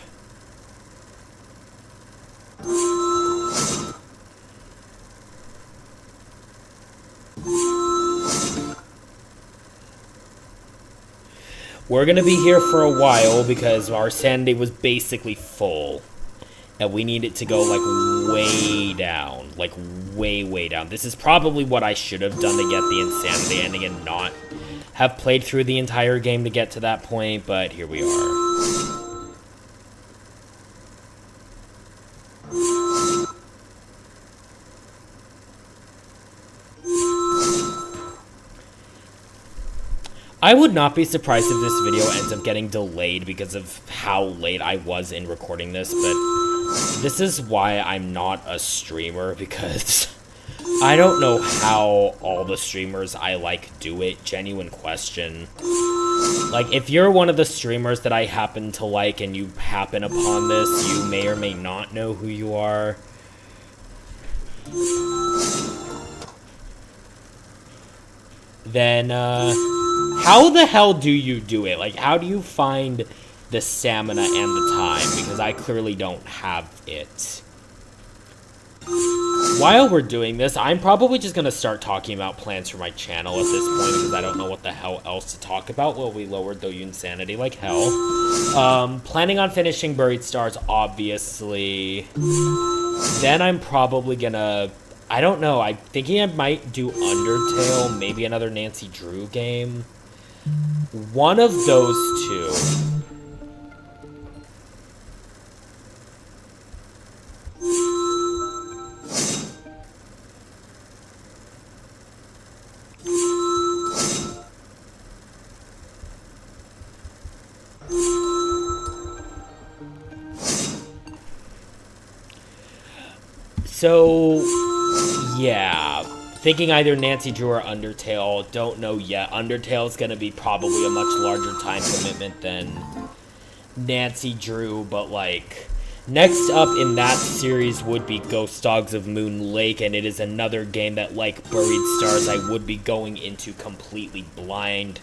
We're gonna be here for a while because our sanity was basically full. And we need it to go, like, way down. Like, way, way down. This is probably what I should have done to get the insanity ending and not have played through the entire game to get to that point, but here we are. I would not be surprised if this video ends up getting delayed because of how late I was in recording this, but this is why I'm not a streamer, because I don't know how all the streamers I like do it. Genuine question. Like, if you're one of the streamers that I happen to like and you happen upon this, you may or may not know who you are. Then, how the hell do you do it? Like, how do you find the stamina and the time? Because I clearly don't have it. While we're doing this, I'm probably just going to start talking about plans for my channel at this point, because I don't know what the hell else to talk about. Well, we lowered Doyun's sanity like hell. Planning on finishing Buried Stars, obviously. Then I'm probably going to... I don't know. I'm thinking I might do Undertale, maybe another Nancy Drew game. One of those two. So, yeah, thinking either Nancy Drew or Undertale, don't know yet. Undertale's gonna be probably a much larger time commitment than Nancy Drew, but like, next up in that series would be Ghost Dogs of Moon Lake, and it is another game that, like Buried Stars, I would be going into completely blind,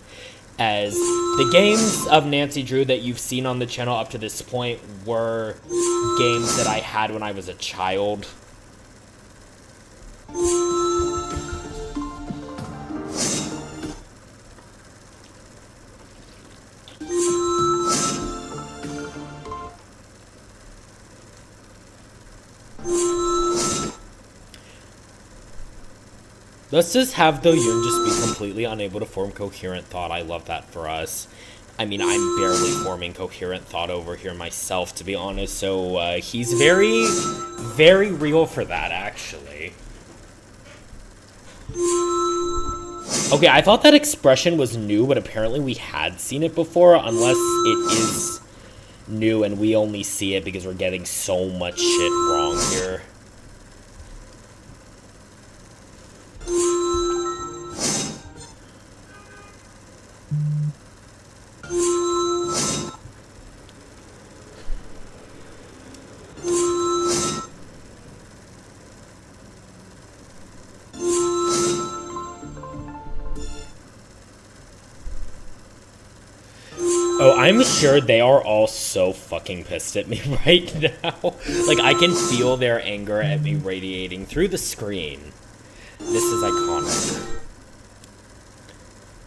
as the games of Nancy Drew that you've seen on the channel up to this point were games that I had when I was a child. Let's just have Doyun just be completely unable to form coherent thought. I love that for us. I mean, I'm barely forming coherent thought over here myself, to be honest, so he's very, very real for that, actually. Okay, I thought that expression was new, but apparently we had seen it before, unless it is new and we only see it because we're getting so much shit wrong here. Oh, I'm sure they are all so fucking pissed at me right now. Like, I can feel their anger at me radiating through the screen. This is iconic.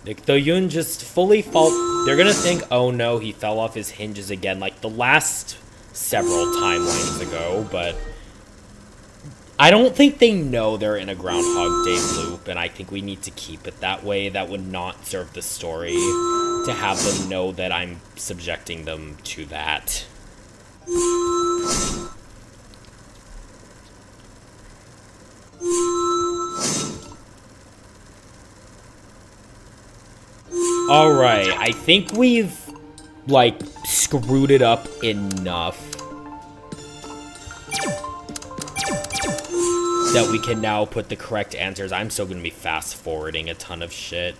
Like, Doyun just fully they're gonna think, oh no, he fell off his hinges again, like the last several timelines ago, but I don't think they know they're in a Groundhog Day loop, and I think we need to keep it that way. That would not serve the story to have them know that I'm subjecting them to that. Alright, I think we've, like, screwed it up enough that we can now put the correct answers. I'm still gonna be fast-forwarding a ton of shit.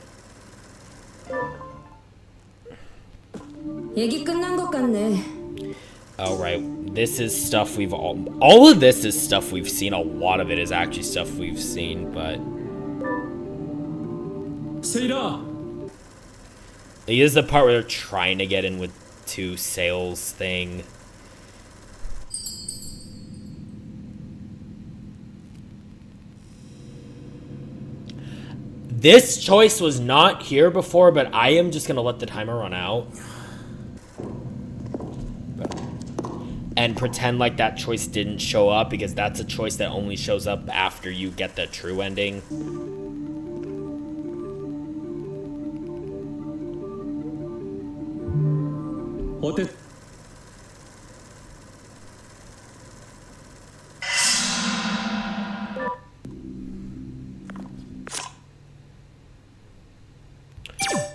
얘기 끝난 것 같네. Alright, this is stuff we've all of this is stuff we've seen. A lot of it is actually stuff we've seen, but 세일아! This is the part where they're trying to get in with two sales thing. This choice was not here before, but I am just gonna let the timer run out. And pretend like that choice didn't show up, because that's a choice that only shows up after you get the true ending. 어땠?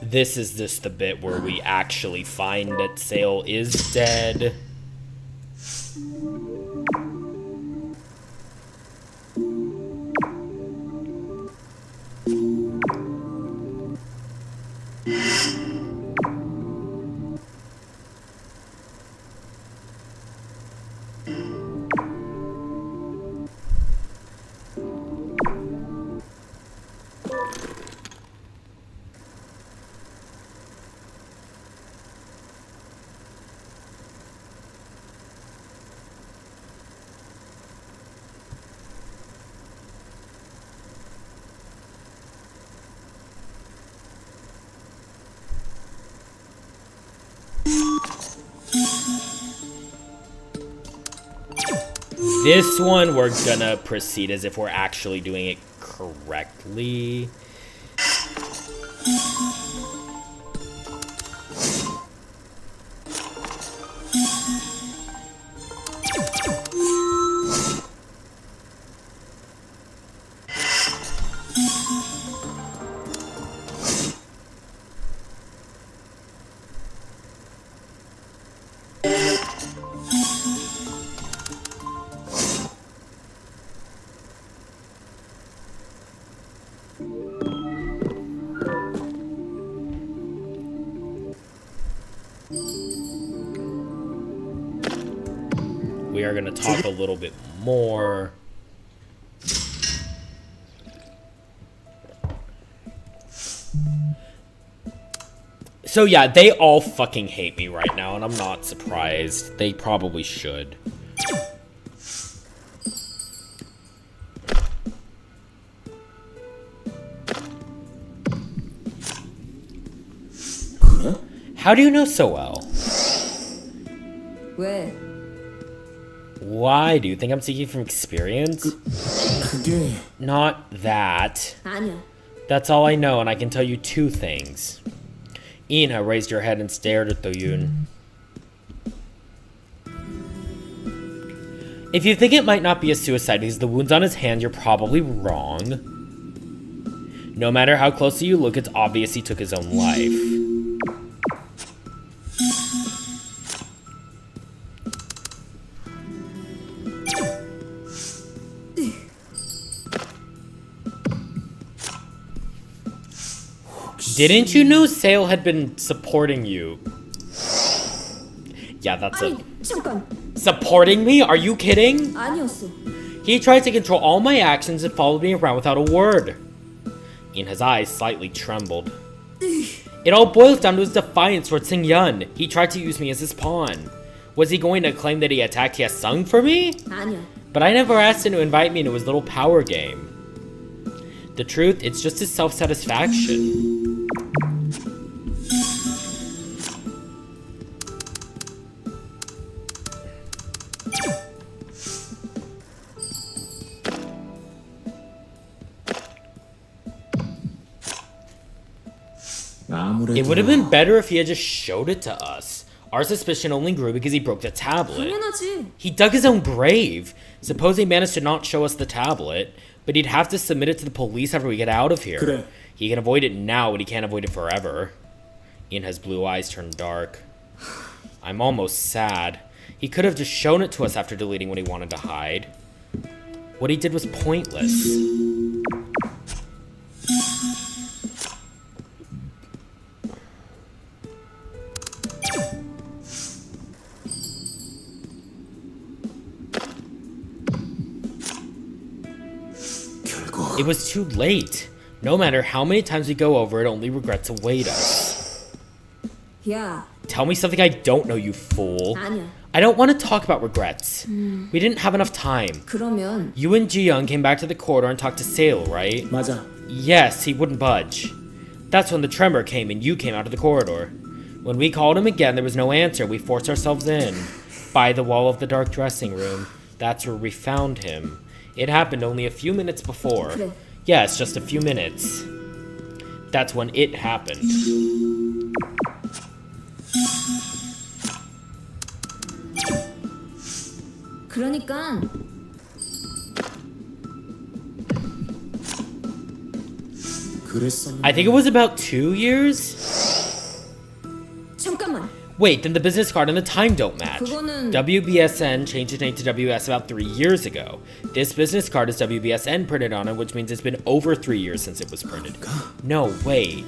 This is just the bit where we actually find that Sale is dead. This one, we're gonna proceed as if we're actually doing it correctly. We are gonna talk a little bit more. So yeah, they all fucking hate me right now, and I'm not surprised. They probably should. How do you know so well? 왜? Why? Do you think I'm speaking from experience? 그게 Not that. 아니야. That's all I know, and I can tell you two things. Ina raised her head and stared at Do-yoon. If you think it might not be a suicide because of the wounds on his hand, you're probably wrong. No matter how closely you look, it's obvious he took his own life. Didn't you know Sale had been supporting you? Yeah, that's 아니, it. 잠깐. Supporting me? Are you kidding? 아니었어. He tried to control all my actions and followed me around without a word. Ina's eyes slightly trembled. It all boils down to his defiance towards Sing-yun. He tried to use me as his pawn. Was he going to claim that he attacked Hyesung for me? 아니야. But I never asked him to invite me into his little power game. The truth, it's just his self-satisfaction. It would have been better if he had just showed it to us. Our suspicion only grew because he broke the tablet. 당연하지. He dug his own grave. Suppose he managed to not show us the tablet, but he'd have to submit it to the police after we get out of here. 그래. He can avoid it now, but he can't avoid it forever. Ina's blue eyes turned dark. I'm almost sad. He could have just shown it to us after deleting what he wanted to hide. What he did was pointless. It was too late. No matter how many times we go over it, only regrets await us. 야, Tell me something I don't know, you fool. 아니야. I don't want to talk about regrets. We didn't have enough time. 그러면 You and Ji-young came back to the corridor and talked to Sale, right? 맞아. Yes, he wouldn't budge. That's when the tremor came and you came out of the corridor. When we called him again, there was no answer. We forced ourselves in. By the wall of the dark dressing room. That's where we found him. It happened only a few minutes before. 그래. Yes, just a few minutes. That's when it happened. 그러니까 그랬었나? I think it was about 2 years? 잠깐만. Wait, then the business card and the time don't match. 그거는- WBSN changed its name to WS about 3 years ago. This business card is WBSN printed on it, which means it's been over 3 years since it was printed. No, wait.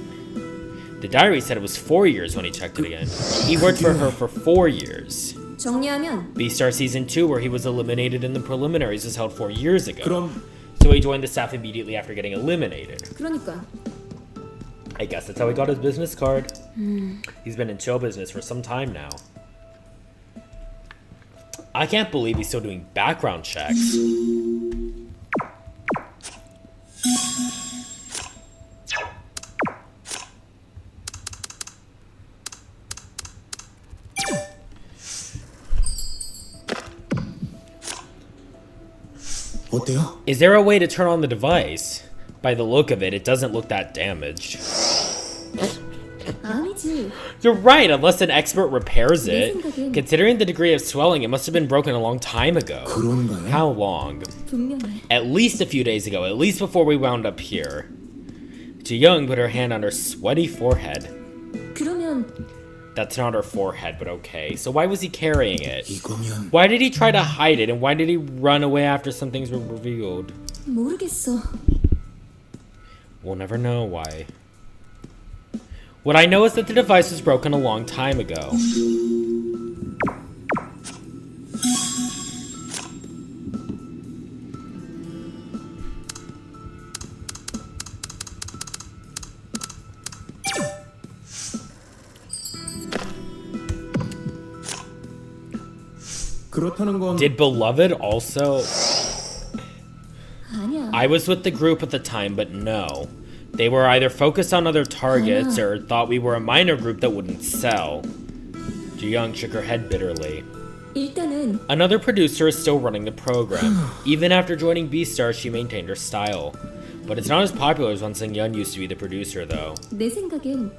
The diary said it was 4 years when he checked it again. He worked for her for 4 years. 정리하면 Beastar Season 2, where he was eliminated in the preliminaries, was held 4 years ago. 그럼 So he joined the staff immediately after getting eliminated. 그러니까 I guess that's how he got his business card. He's been in show business for some time now. I can't believe he's still doing background checks. 어때요? Is there a way to turn on the device? By the look of it, it doesn't look that damaged. 아니지. You're right, unless an expert repairs it. 생각엔- Considering the degree of swelling, it must have been broken a long time ago. 그런가요? How long? 분명해. At least a few days ago, at least before we wound up here. Ji-young put her hand on her sweaty forehead. 그러면 That's not her forehead, but okay. So why was he carrying it? 이거면 Why did he try to hide it, and why did he run away after some things were revealed? 모르겠어. We'll never know why. What I know is that the device was broken a long time ago. 그렇다는 건 Did Beloved also... 아니야. I was with the group at the time, but no. They were either focused on other targets or thought we were a minor group that wouldn't sell. Ji-young shook her head bitterly. 일단은 Another producer is still running the program. Even after joining Beastar, she maintained her style. But it's not as popular as when Seung-yeon used to be the producer, though. 내 생각엔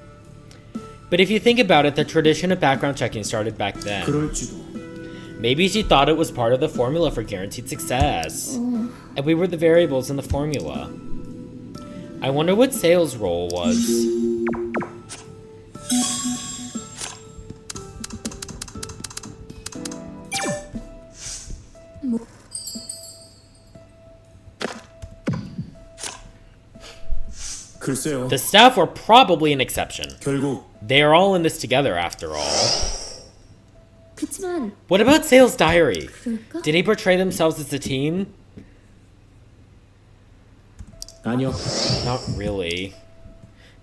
But if you think about it, the tradition of background checking started back then. 그럴지도. Maybe she thought it was part of the formula for guaranteed success. And we were the variables in the formula. I wonder what Sale's role was. 글쎄요. The staff were probably an exception. 결국 They are all in this together after all. 그치만 What about Sale's diary? 그럴까? Did he portray themselves as a team? 아니요. Not really.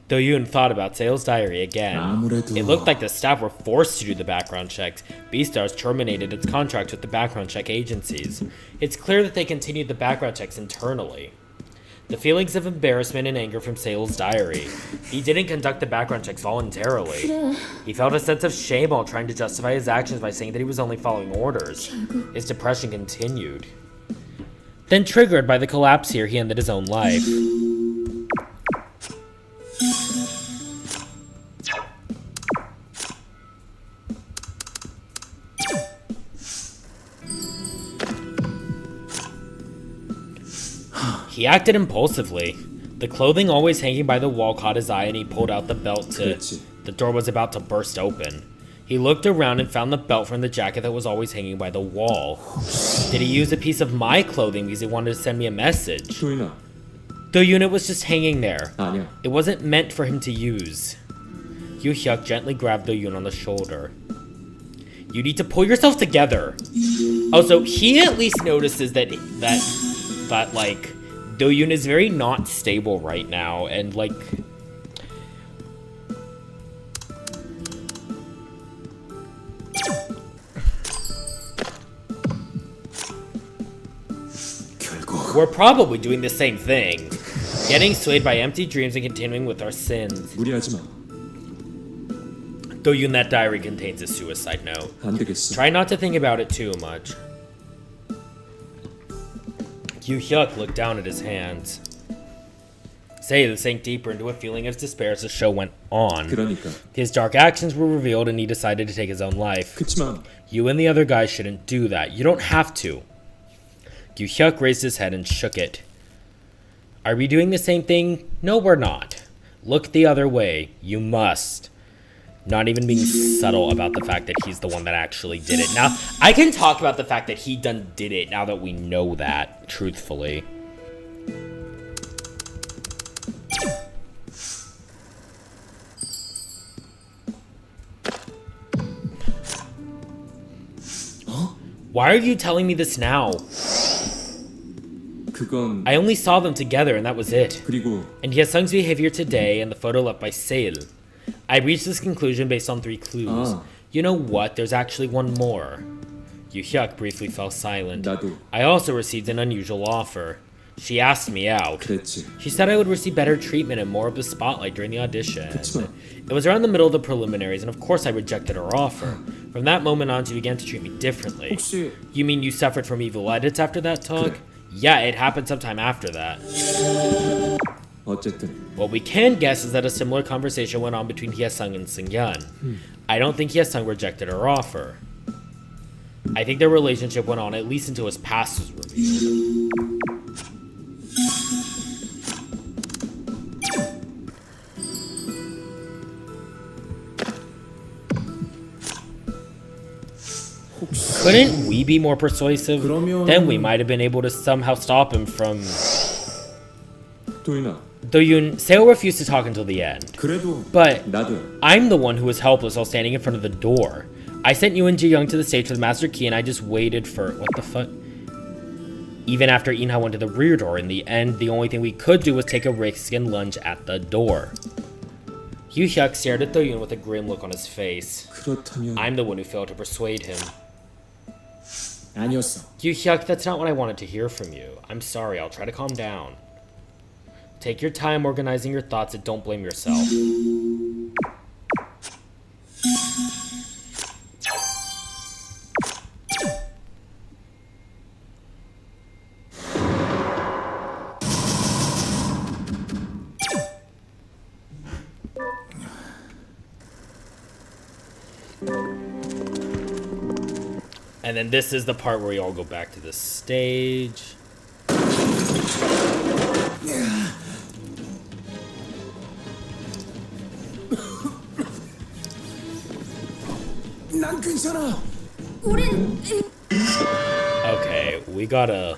Do-yoon thought about Sale's diary again. 아무래도 It looked like the staff were forced to do the background checks. Beastars terminated its contract with the background check agencies. It's clear that they continued the background checks internally. The feelings of embarrassment and anger from Sale's diary. He didn't conduct the background checks voluntarily. 그래. He felt a sense of shame while trying to justify his actions by saying that he was only following orders. His depression continued. Then, triggered by the collapse here, he ended his own life. He acted impulsively. The clothing always hanging by the wall caught his eye and he pulled out the belt to... 그랬지. The door was about to burst open. He looked around and found the belt from the jacket that was always hanging by the wall. Did he use a piece of my clothing because he wanted to send me a message? 조인아. The unit was just hanging there. 아니야. It wasn't meant for him to use. Yu Hyuk gently grabbed Do Yoon on the shoulder. You need to pull yourself together. Oh, so he at least notices that like Do-yoon is very not stable right now, and like... We're probably doing the same thing. Getting swayed by empty dreams and continuing with our sins. 무리하지 마. Do-yoon, that diary contains a suicide note. 안 되겠어. Try not to think about it too much. Yoo-hyuk looked down at his hands. Seo sank deeper into a feeling of despair as the show went on. 그러니까. His dark actions were revealed and he decided to take his own life. 그치만 You and the other guys shouldn't do that. You don't have to. Yoo-hyuk raised his head and shook it. Are we doing the same thing? No, we're not. Look the other way. You must. Not even being subtle about the fact that he's the one that actually did it. Now, I can talk about the fact that he did it now that we know that, truthfully. Why are you telling me this now? 그건 I only saw them together and that was it. 그리고 And Hyesung's behavior today and the photo left by Seo. I reached this conclusion based on 3 clues. You know what? There's actually one more. Yoo-hyuk briefly fell silent. 나도 I also received an unusual offer. She asked me out. 그랬지. She said I would receive better treatment and more of the spotlight during the audition. 그치만 It was around the middle of the preliminaries, and of course I rejected her offer. From that moment on, she began to treat me differently. 혹시 You mean you suffered from evil edits after that talk? Yeah, it happened sometime after that. 어쨌든 What we can guess is that a similar conversation went on between Hyesung and Seung-yeon. I don't think Hyesung rejected her offer. I think their relationship went on at least until his past was revealed. Couldn't we be more persuasive? 그러면- Then we might have been able to somehow stop him from... 도윤아 Do-yoon, Seo refused to talk until the end. 그래도 But 나도 I'm the one who was helpless while standing in front of the door. I sent you and Ji-young to the stage with the master key and I just waited for... What the fuck? Even after Inha went to the rear door, in the end, the only thing we could do was take a risk and lunge at the door. Yoo-hyuk stared at Do-yoon with a grim look on his face. 그렇다면 I'm the one who failed to persuade him. 아니었어. Yoo-hyuk, that's not what I wanted to hear from you. I'm sorry, I'll try to calm down. Take your time organizing your thoughts and don't blame yourself. And then this is the part where we all go back to the stage. 난 괜찮아. Okay, we gotta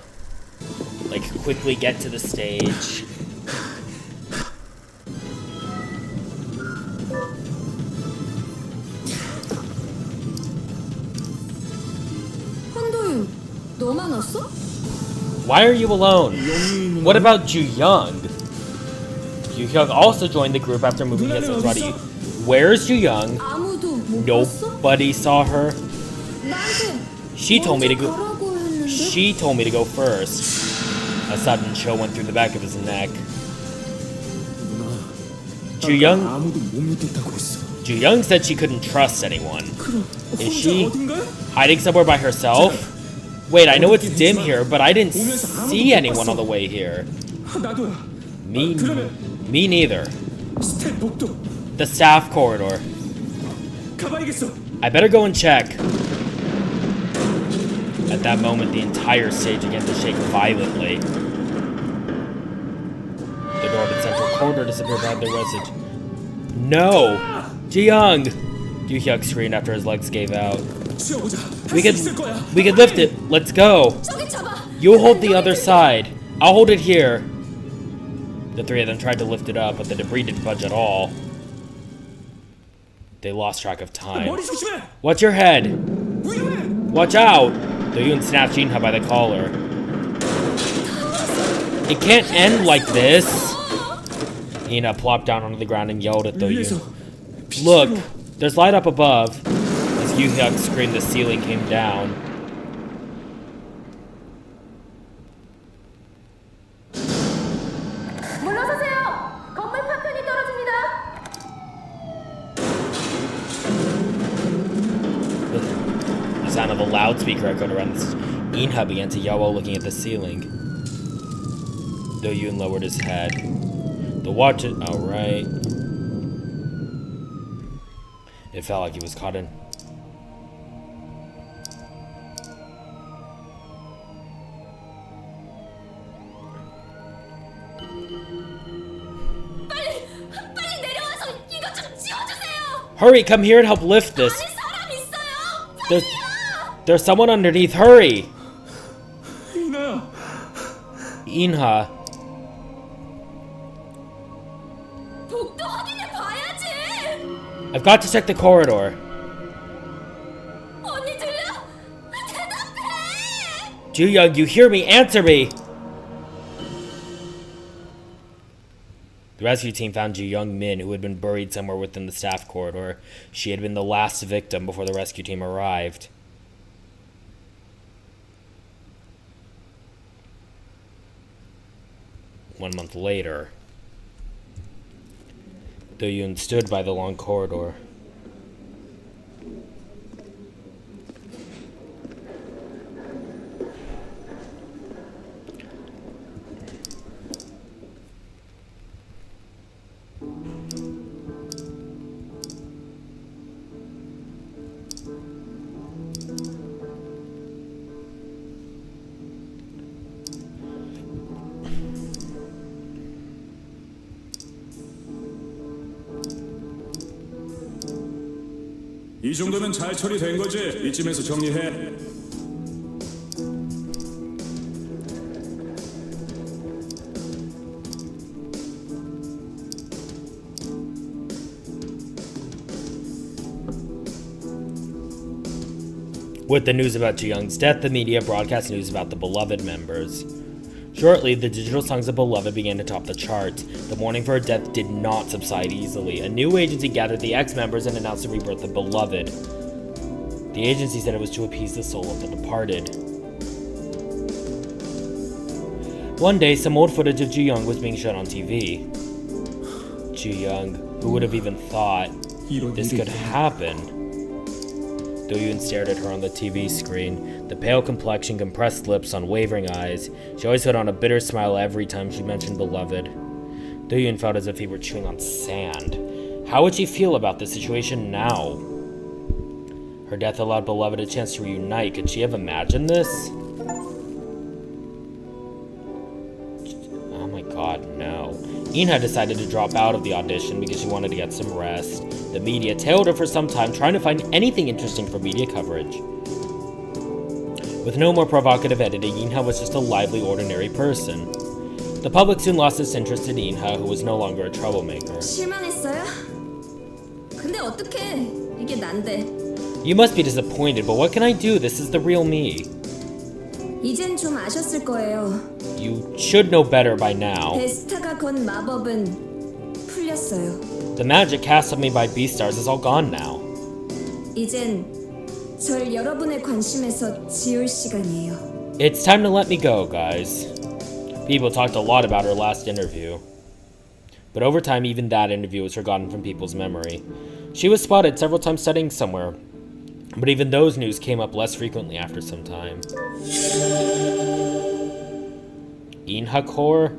like quickly get to the stage. 한도윤, 너만 왔어? Why are you alone? What about Ju-young? Ju-young also joined the group after moving Hyesung's body. Where's Ju-young? 아무도 못 봤어? Nobody saw her. 나한테 She told me to 먼저 go. 가라고 했는데? She told me to go first. A sudden chill went through the back of his neck. Ju-young 아무도 못 믿겠다고 했어. Ju-young said she couldn't trust anyone. Is 혼자 she 어딘가에? hiding somewhere by herself? Wait, I know it's dim here, but I didn't see anyone on the way here. 나도야. Me neither. 스텝 복도 The staff corridor. 가봐야겠어. I better go and check. At that moment, the entire stage began to shake violently. The door to the central corridor disappeared behind the residue. No! Ji-young! Yoo-hyuk screamed after his legs gave out. 쉬어보자. We 할수 있을 거야. could lift it. Let's go. 저기 잡아. You hold the other side. I'll hold it here. The three of them tried to lift it up, but the debris didn't budge at all. They lost track of time. 머리 조심해. Watch your head. 위험해. Watch out! Do-yoon snatched Inha by the collar. It can't end like this. Ina plopped down onto the ground and yelled at 위에서 Doyoon. Look, there's light up above. As Yoo-hyuk screamed, the ceiling came down. 물러서세요. 건물 파편이 떨어집니다. The sound of a loudspeaker echoed around the Inha began to yell while looking at the ceiling. Doyoon lowered his head. The watch it. Alright. It felt like he was caught in. 빨리 내려와서 이것 좀 지워주세요. Hurry, come here and help lift this. 안에 사람 있어요. There's, there's someone underneath. Hurry! 이나야. Inha. 복도 확인해 봐야지. I've got to check the corridor. 언니 들려? 대답해. Joo-young, you hear me? Answer me! The rescue team found Joo-young Min, who had been buried somewhere within the staff corridor. She had been the last victim before the rescue team arrived. One month later, Doyoon stood by the long corridor. 이 정도면 잘 처리된 거지. 이쯤에서 정리해. With the news about Joo-young's death, the media broadcast news about the Beloved members. Shortly, the digital songs of Beloved began to top the charts. The mourning for her death did not subside easily. A new agency gathered the ex-members and announced the rebirth of Beloved. The agency said it was to appease the soul of the departed. One day, some old footage of Joo-young was being shown on TV. Joo-young, who would have even thought this could happen? Doyoon stared at her on the TV screen, the pale complexion, compressed lips, unwavering eyes. She always put on a bitter smile every time she mentioned Beloved. Doyoon felt as if he were chewing on sand. How would she feel about the situation now? Her death allowed Beloved a chance to reunite. Could she have imagined this? Oh my god, no. Inha decided to drop out of the audition because she wanted to get some rest. The media tailed her for some time, trying to find anything interesting for media coverage. With no more provocative editing, Inha was just a lively, ordinary person. The public soon lost its interest in Inha, who was no longer a troublemaker. 실망했어요? 근데 어떡해? 이게 난데. You must be disappointed, but what can I do? This is the real me. 이젠 좀 아셨을 거예요. You should know better by now. 베스타가 건 마법은 풀렸어요. The magic cast on me by Beastars is all gone now. 이젠 절 여러분의 관심에서 지울 시간이에요. It's time to let me go, guys. People talked a lot about her last interview. But over time, even that interview was forgotten from people's memory. She was spotted several times studying somewhere, but even those news came up less frequently after some time. Inhakor?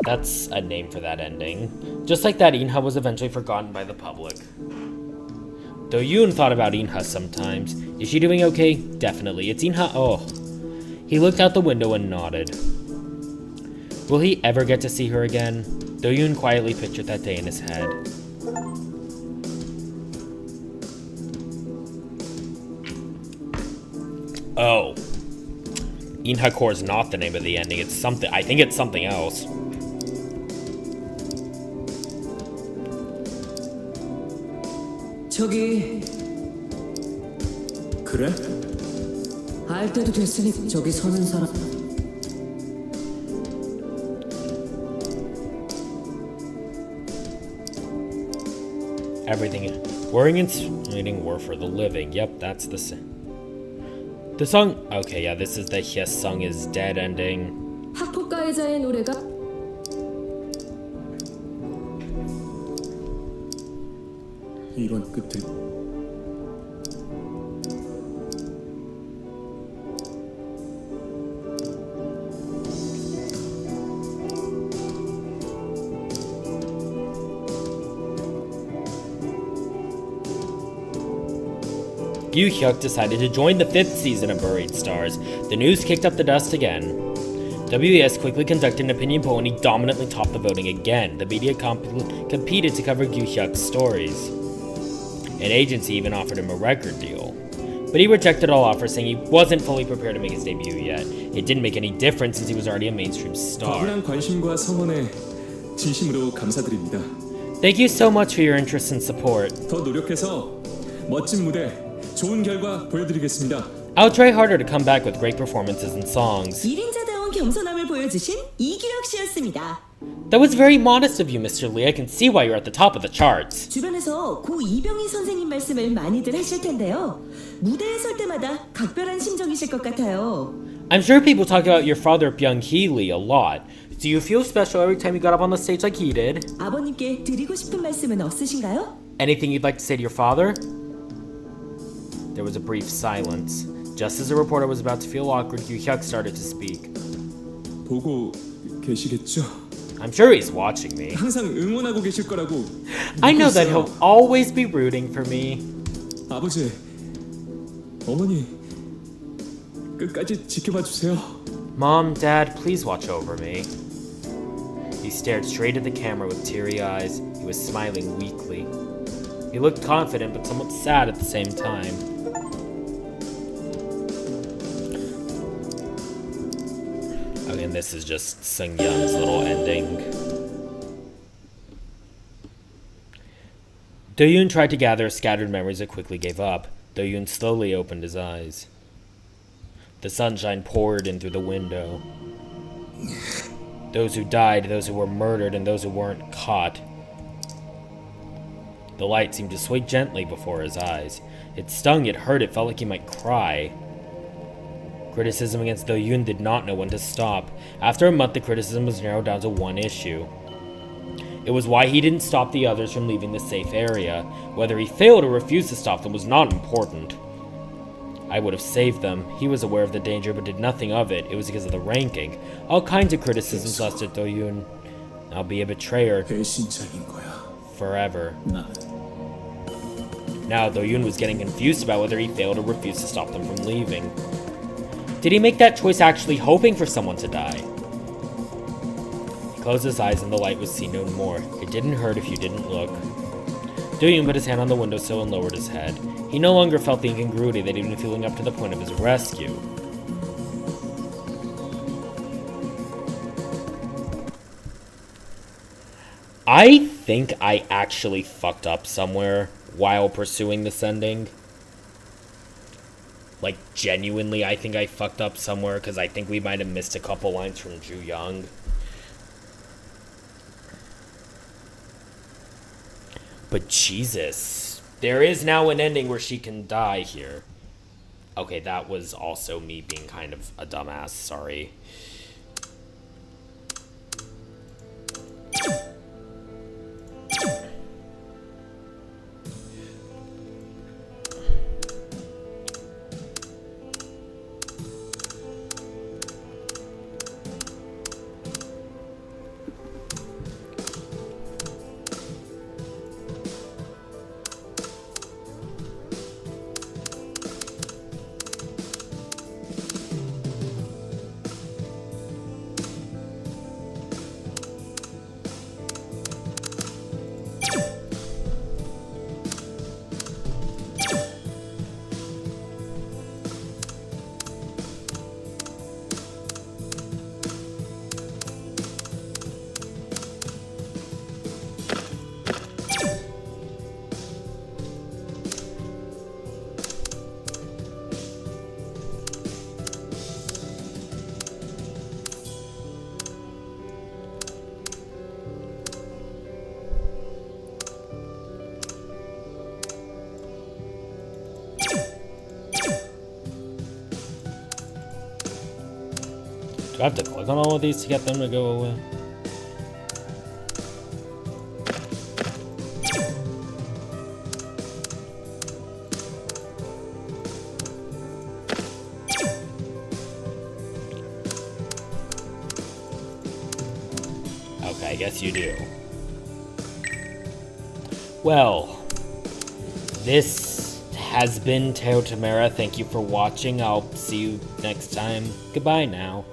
That's a name for that ending. Just like that, Inha was eventually forgotten by the public. Doyoon thought about Inha sometimes. Is she doing okay? Definitely. It's Inha. Oh. He looked out the window and nodded. Will he ever get to see her again? Doyoon quietly pictured that day in his head. Oh. Inhakor is not the name of the ending. It's something. I think it's something else. 저기 그래? 알 때도 됐으니 저기 서는 사람. Everything. Worrying and submitting were for the living. Yep, that's the The song. Okay, yeah, this is the Yes song is dead ending. 학폭가해자의 노래가 이런 끝을 Yu Hyuk decided to join the 5th season of Buried Stars. The news kicked up the dust again. WES quickly conducted an opinion poll and he dominantly topped the voting again. The media competed to cover Yu Hyuk's stories. An agency even offered him a record deal. But he rejected all offers, saying he wasn't fully prepared to make his debut yet. It didn't make any difference since he was already a mainstream star. 과분한 관심과 성원에 진심으로 감사드립니다. Thank you so much for your interest and support. 더 노력해서 멋진 무대, 좋은 결과 보여드리겠습니다. I'll try harder to come back with great performances and songs. 1인자다운 겸손함을 보여주신 이규혁 씨였습니다. That was very modest of you, Mr. Lee. I can see why you're at the top of the charts. 주변에서 고 이병희 선생님 말씀을 많이들 하실 텐데요. 무대에 설 때마다 각별한 심정이실 것 같아요. I'm sure people talk about your father, Byung-hee Lee, a lot. Do you feel special every time you got up on the stage like he did? 아버님께 드리고 싶은 말씀은 없으신가요? Anything you'd like to say to your father? There was a brief silence. Just as the reporter was about to feel awkward, Yu Hyuk started to speak. 보고 계시겠죠? I'm sure he's watching me. 항상 응원하고 계실 거라고 I know 믿고 that 있어요. he'll always be rooting for me. 아버지, 어머니 끝까지 지켜봐 주세요. Mom, Dad, please watch over me. He stared straight at the camera with teary eyes. He was smiling weakly. He looked confident but somewhat sad at the same time. Okay, and this is just Sung Young's little ending. Do-yoon tried to gather scattered memories but quickly gave up. Do-yoon slowly opened his eyes. The sunshine poured in through the window. Those who died, those who were murdered, and those who weren't caught. The light seemed to sway gently before his eyes. It stung, it hurt, it felt like he might cry. Criticism against Do-yoon did not know when to stop. After a month, the criticism was narrowed down to one issue. It was why he didn't stop the others from leaving the safe area. Whether he failed or refused to stop them was not important. I would have saved them. He was aware of the danger but did nothing of it. It was because of the ranking. All kinds of criticisms lasted at Do-yoon. I'll be a betrayer 배신자인 거야. forever. 나 Now, Do-yoon was getting confused about whether he failed or refused to stop them from leaving. Did he make that choice actually hoping for someone to die? He closed his eyes and the light was seen no more. It didn't hurt if you didn't look. Do-yoon put his hand on the windowsill and lowered his head. He no longer felt the incongruity that he'd been feeling up to the point of his rescue. I think I actually fucked up somewhere while pursuing this ending. Like, genuinely, I think I fucked up somewhere because I think we might have missed a couple lines from Ju Young. But Jesus, there is now an ending where she can die here. Okay, that was also me being kind of a dumbass, sorry. Do I have to click on all of these to get them to go away? Okay, I guess you do. Well, this has been Teo Tamara. Thank you for watching. I'll see you next time. Goodbye now.